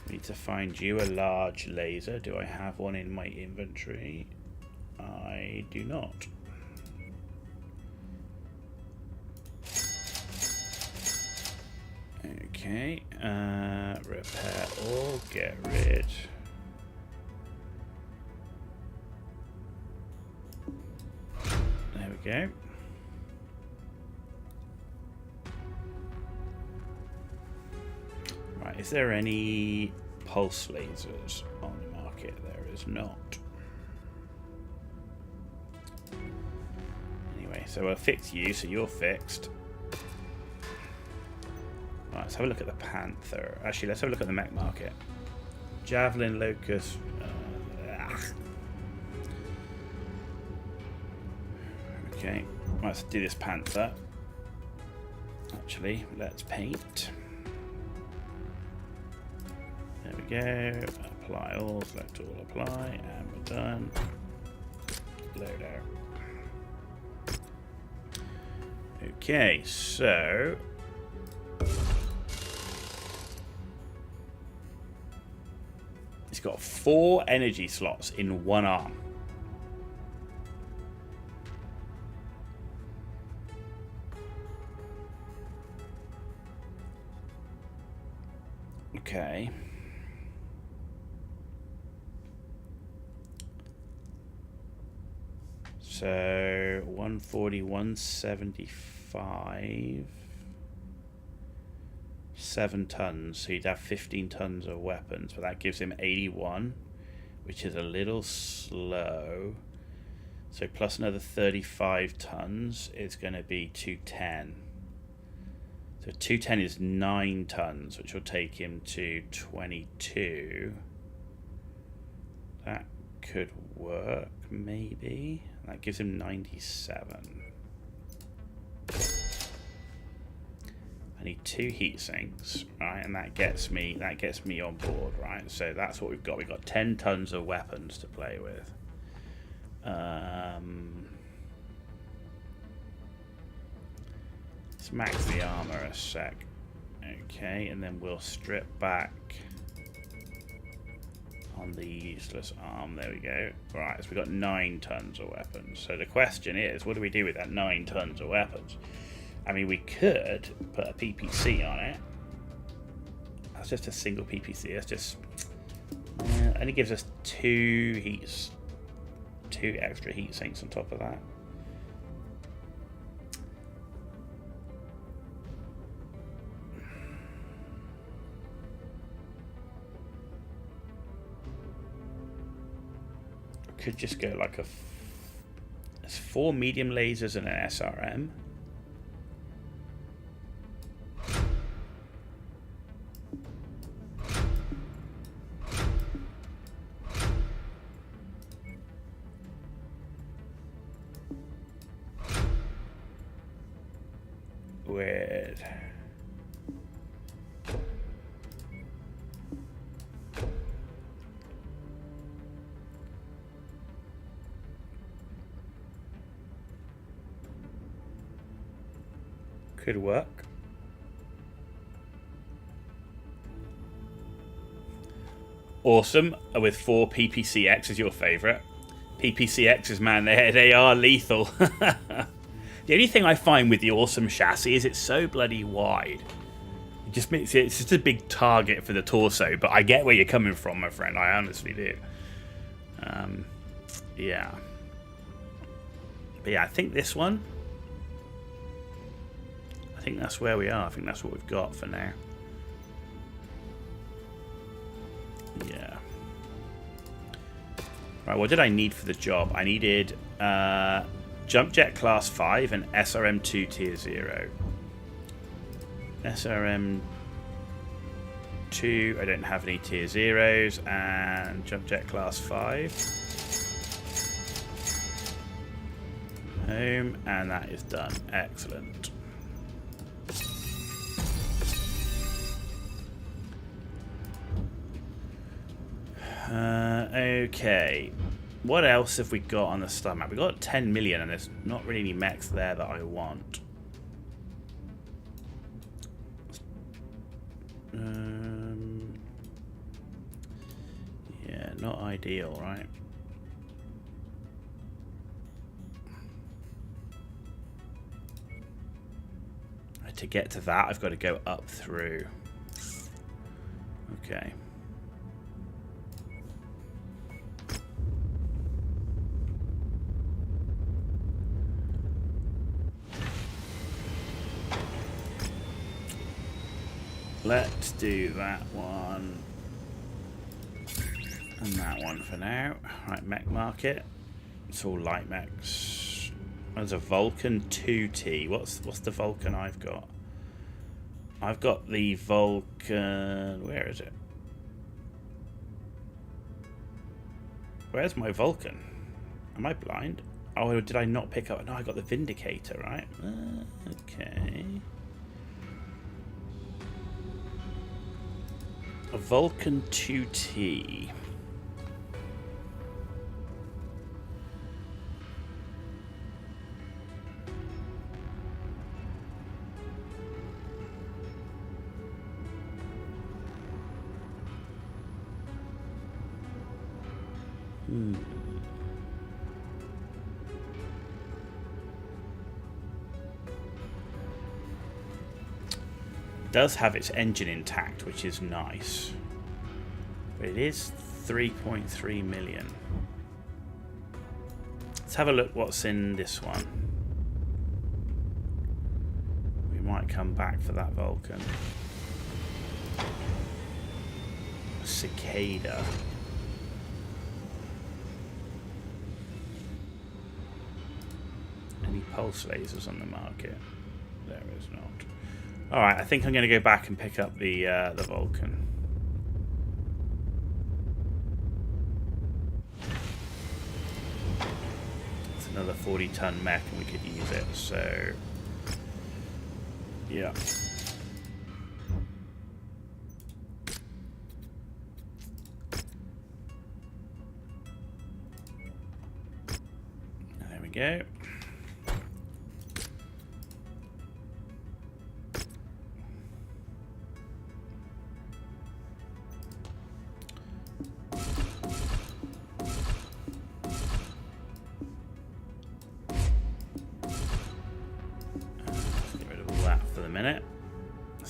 Need to find you a large laser. Do I have one in my inventory? I do not. Okay, repair all, get rid. There we go. Right, is there any pulse lasers on the market? There is not. Anyway, so we'll fix you, so you're fixed. Right, let's have a look at the Panther. Actually, let's have a look at the mech market. Javelin, Locust. Okay, let's do this Panther. Actually, let's paint. There we go. Apply all, select all, apply, and we're done. Load out. Okay, so it's got 4 energy slots in one arm. Okay. So 140, 175. 7 tons, so he'd have 15 tons of weapons, but that gives him 81, which is a little slow. So plus another 35 tons is going to be 210. So 210 is 9 tons, which will take him to 22. That could work, maybe. That gives him 97. I need 2 heat sinks, right, and that gets me on board, right? So that's what we've got. We've got 10 tons of weapons to play with. Let's max the armor a sec. Okay, and then we'll strip back on the useless arm. There we go. Right, so we've got 9 tons of weapons. So the question is, what do we do with that 9 tons of weapons? I mean, we could put a PPC on it. That's just a single PPC. That's just only gives us 2 extra heat sinks on top of that. Could just go like there's 4 medium lasers and an SRM. Weird. Could work. Awesome. With 4 PPCX as your favourite. PPCXs, man, they are lethal. The only thing I find with the awesome chassis is it's so bloody wide. It just makes it's just a big target for the torso. But I get where you're coming from, my friend. I honestly do. Yeah. But yeah, I think this one. I think that's where we are. I think that's what we've got for now. Yeah. Right, what did I need for the job? I needed Jump Jet Class 5 and SRM2 Tier 0. SRM2, I don't have any Tier 0s, and Jump Jet Class 5. Home, and that is done. Excellent. Okay. What else have we got on the star map? We've got 10 million, and there's not really any mechs there that I want. Yeah, not ideal, right? To get to that, I've got to go up through. Okay. Let's do that one. And that one for now. Right, mech market. It's all light mechs. There's a Vulcan 2T. What's the Vulcan I've got? I've got the Vulcan... Where is it? Where's my Vulcan? Am I blind? Oh, did I not pick up... No, I got the Vindicator, right? Okay. A Vulcan 2T. Does have its engine intact, which is nice, but it is 3.3 million. Let's have a look what's in this one. We might come back for that Vulcan. Cicada. Any pulse lasers on the market? There is not. Alright, I think I'm going to go back and pick up the Vulcan. It's another 40-ton mech and we could use it, so... Yeah. There we go.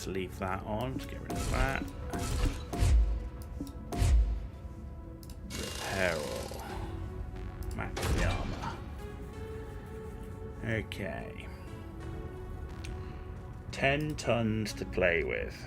Leave that on. Let's get rid of that. Repair all. Max the armor. Okay. 10 tons to play with.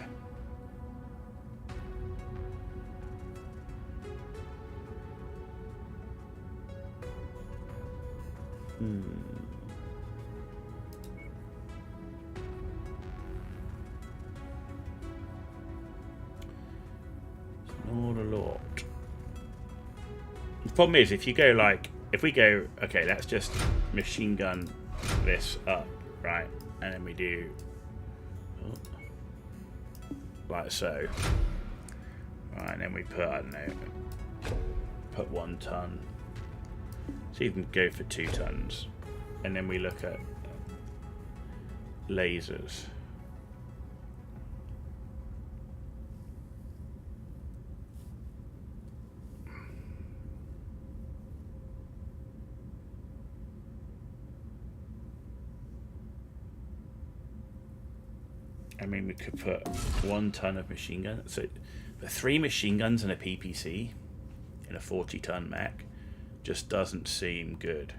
Problem is, if you go like, if we go, okay, let's just machine gun this up, right, and then we do like so, right, and then we put, I don't know, put 1 ton, so you can go for 2 tons, and then we look at lasers. I mean, we could put 1 ton of machine guns. So, the 3 machine guns and a PPC in a 40-ton mech just doesn't seem good.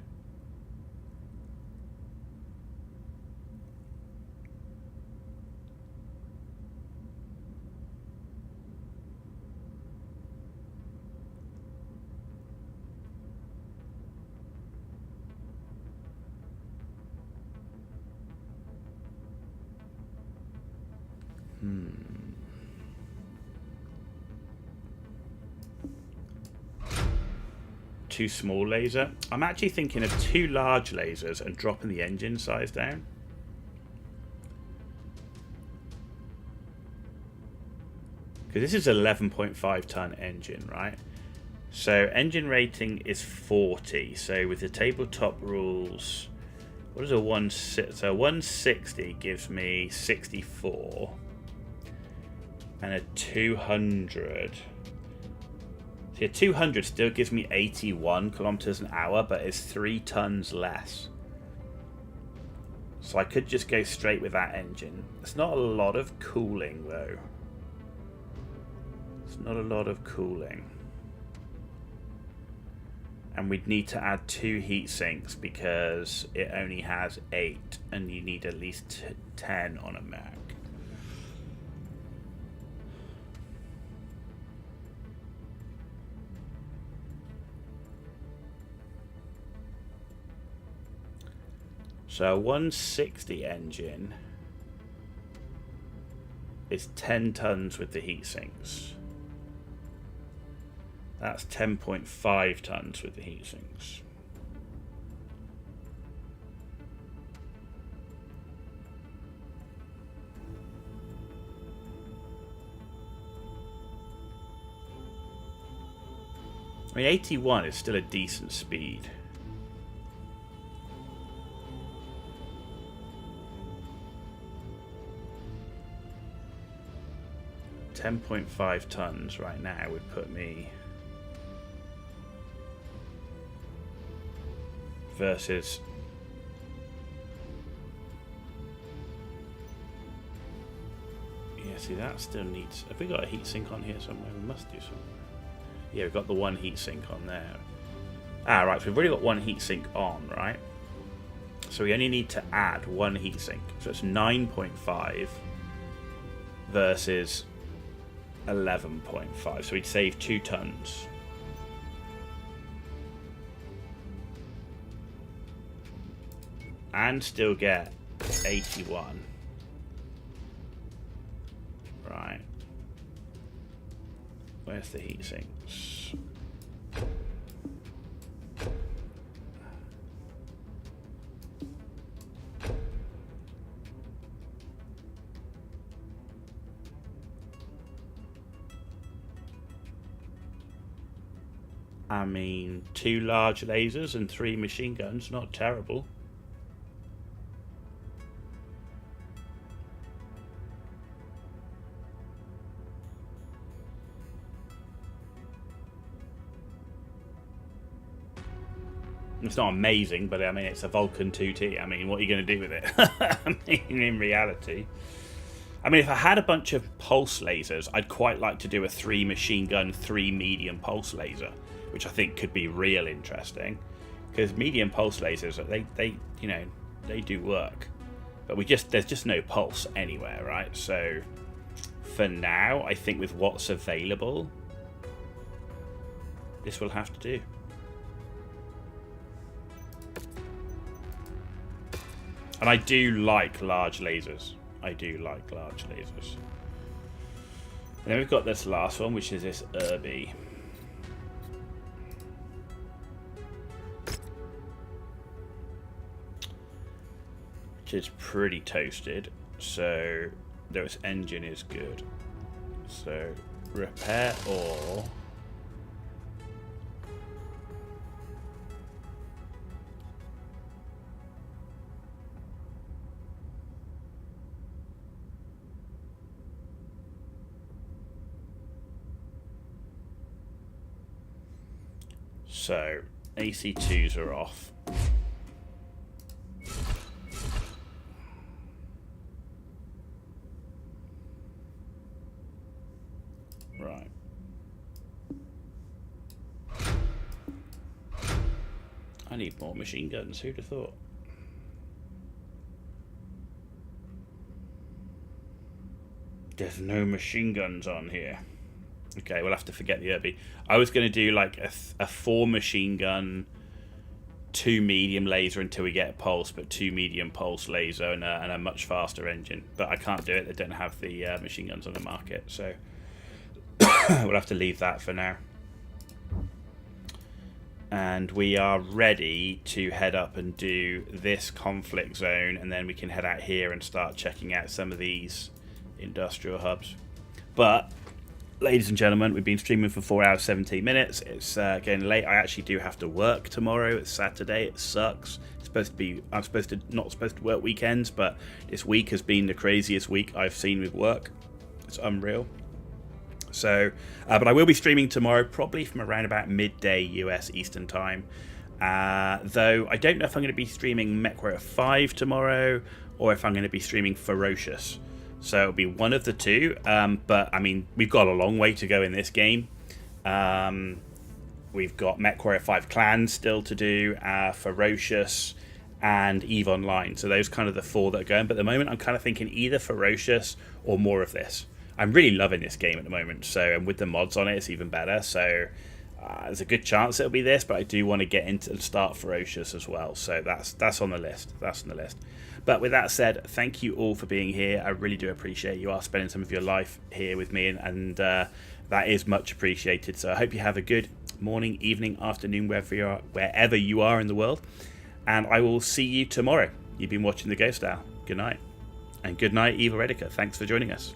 Too small laser. I'm actually thinking of 2 large lasers and dropping the engine size down. Because this is 11.5 ton engine, right? So engine rating is 40. So with the tabletop rules, what is a 160? So 160 gives me 64. And a 200. See, a 200 still gives me 81 kilometers an hour, but it's 3 tons less. So I could just go straight with that engine. It's not a lot of cooling, though. It's not a lot of cooling. And we'd need to add 2 heat sinks because it only has 8, and you need at least 10 on a Mech. So a 160 engine is 10 tons with the heat sinks. That's 10.5 tons with the heat sinks. I mean, 81 is still a decent speed. $10.5 tons right now would put me versus see that still needs. Have we got a heatsink on here somewhere? We must do somewhere. Yeah, we've got the 1 heatsink on there. Ah, right, so we've already got 1 heatsink on, right? So we only need to add 1 heatsink. So it's 9.5 versus 11.5, so we'd save 2 tons. And still get 81. Right. Where's the heat sinks? I mean, 2 large lasers and 3 machine guns, not terrible. It's not amazing, but I mean, it's a Vulcan 2T. I mean, what are you going to do with it? I mean, in reality. I mean, if I had a bunch of pulse lasers, I'd quite like to do a 3 machine gun, 3 medium pulse laser, which I think could be real interesting. Because medium pulse lasers, they you know, they do work. But there's just no pulse anywhere, right? So, for now, I think with what's available, this will have to do. And I do like large lasers. I do like large lasers. And then we've got this last one, which is this Irby. Which is pretty toasted. So, its engine is good. So, repair all. So, AC2s are off. Right. I need more machine guns, who'd have thought? There's no machine guns on here. Okay, we'll have to forget the Irby. I was going to do like a 4 machine gun, 2 medium laser until we get a pulse, but 2 medium pulse laser and a much faster engine. But I can't do it. They don't have the machine guns on the market, so we'll have to leave that for now. And we are ready to head up and do this conflict zone, and then we can head out here and start checking out some of these industrial hubs. But ladies and gentlemen, we've been streaming for 4 hours 17 minutes. It's getting late. I actually do have to work tomorrow. It's Saturday. It sucks. I'm not supposed to work weekends, but this week has been the craziest week I've seen with work. It's unreal. So, but I will be streaming tomorrow, probably from around about midday US Eastern Time. Though I don't know if I'm going to be streaming Mechwarrior 5 tomorrow, or if I'm going to be streaming Ferocious. So it'll be one of the two. But I mean, we've got a long way to go in this game. We've got Mechwarrior 5 Clans still to do, Ferocious, and EVE Online. So those kind of the 4 that are going. But at the moment, I'm kind of thinking either Ferocious or more of this. I'm really loving this game at the moment, so, and with the mods on it, it's even better. So there's a good chance it'll be this, but I do want to get into and start Ferocious as well. So that's on the list. That's on the list. But with that said, thank you all for being here. I really do appreciate you are spending some of your life here with me, and that is much appreciated. So I hope you have a good morning, evening, afternoon, wherever you are in the world. And I will see you tomorrow. You've been watching The Ghost Hour. Good night. And good night, Eva Redica. Thanks for joining us.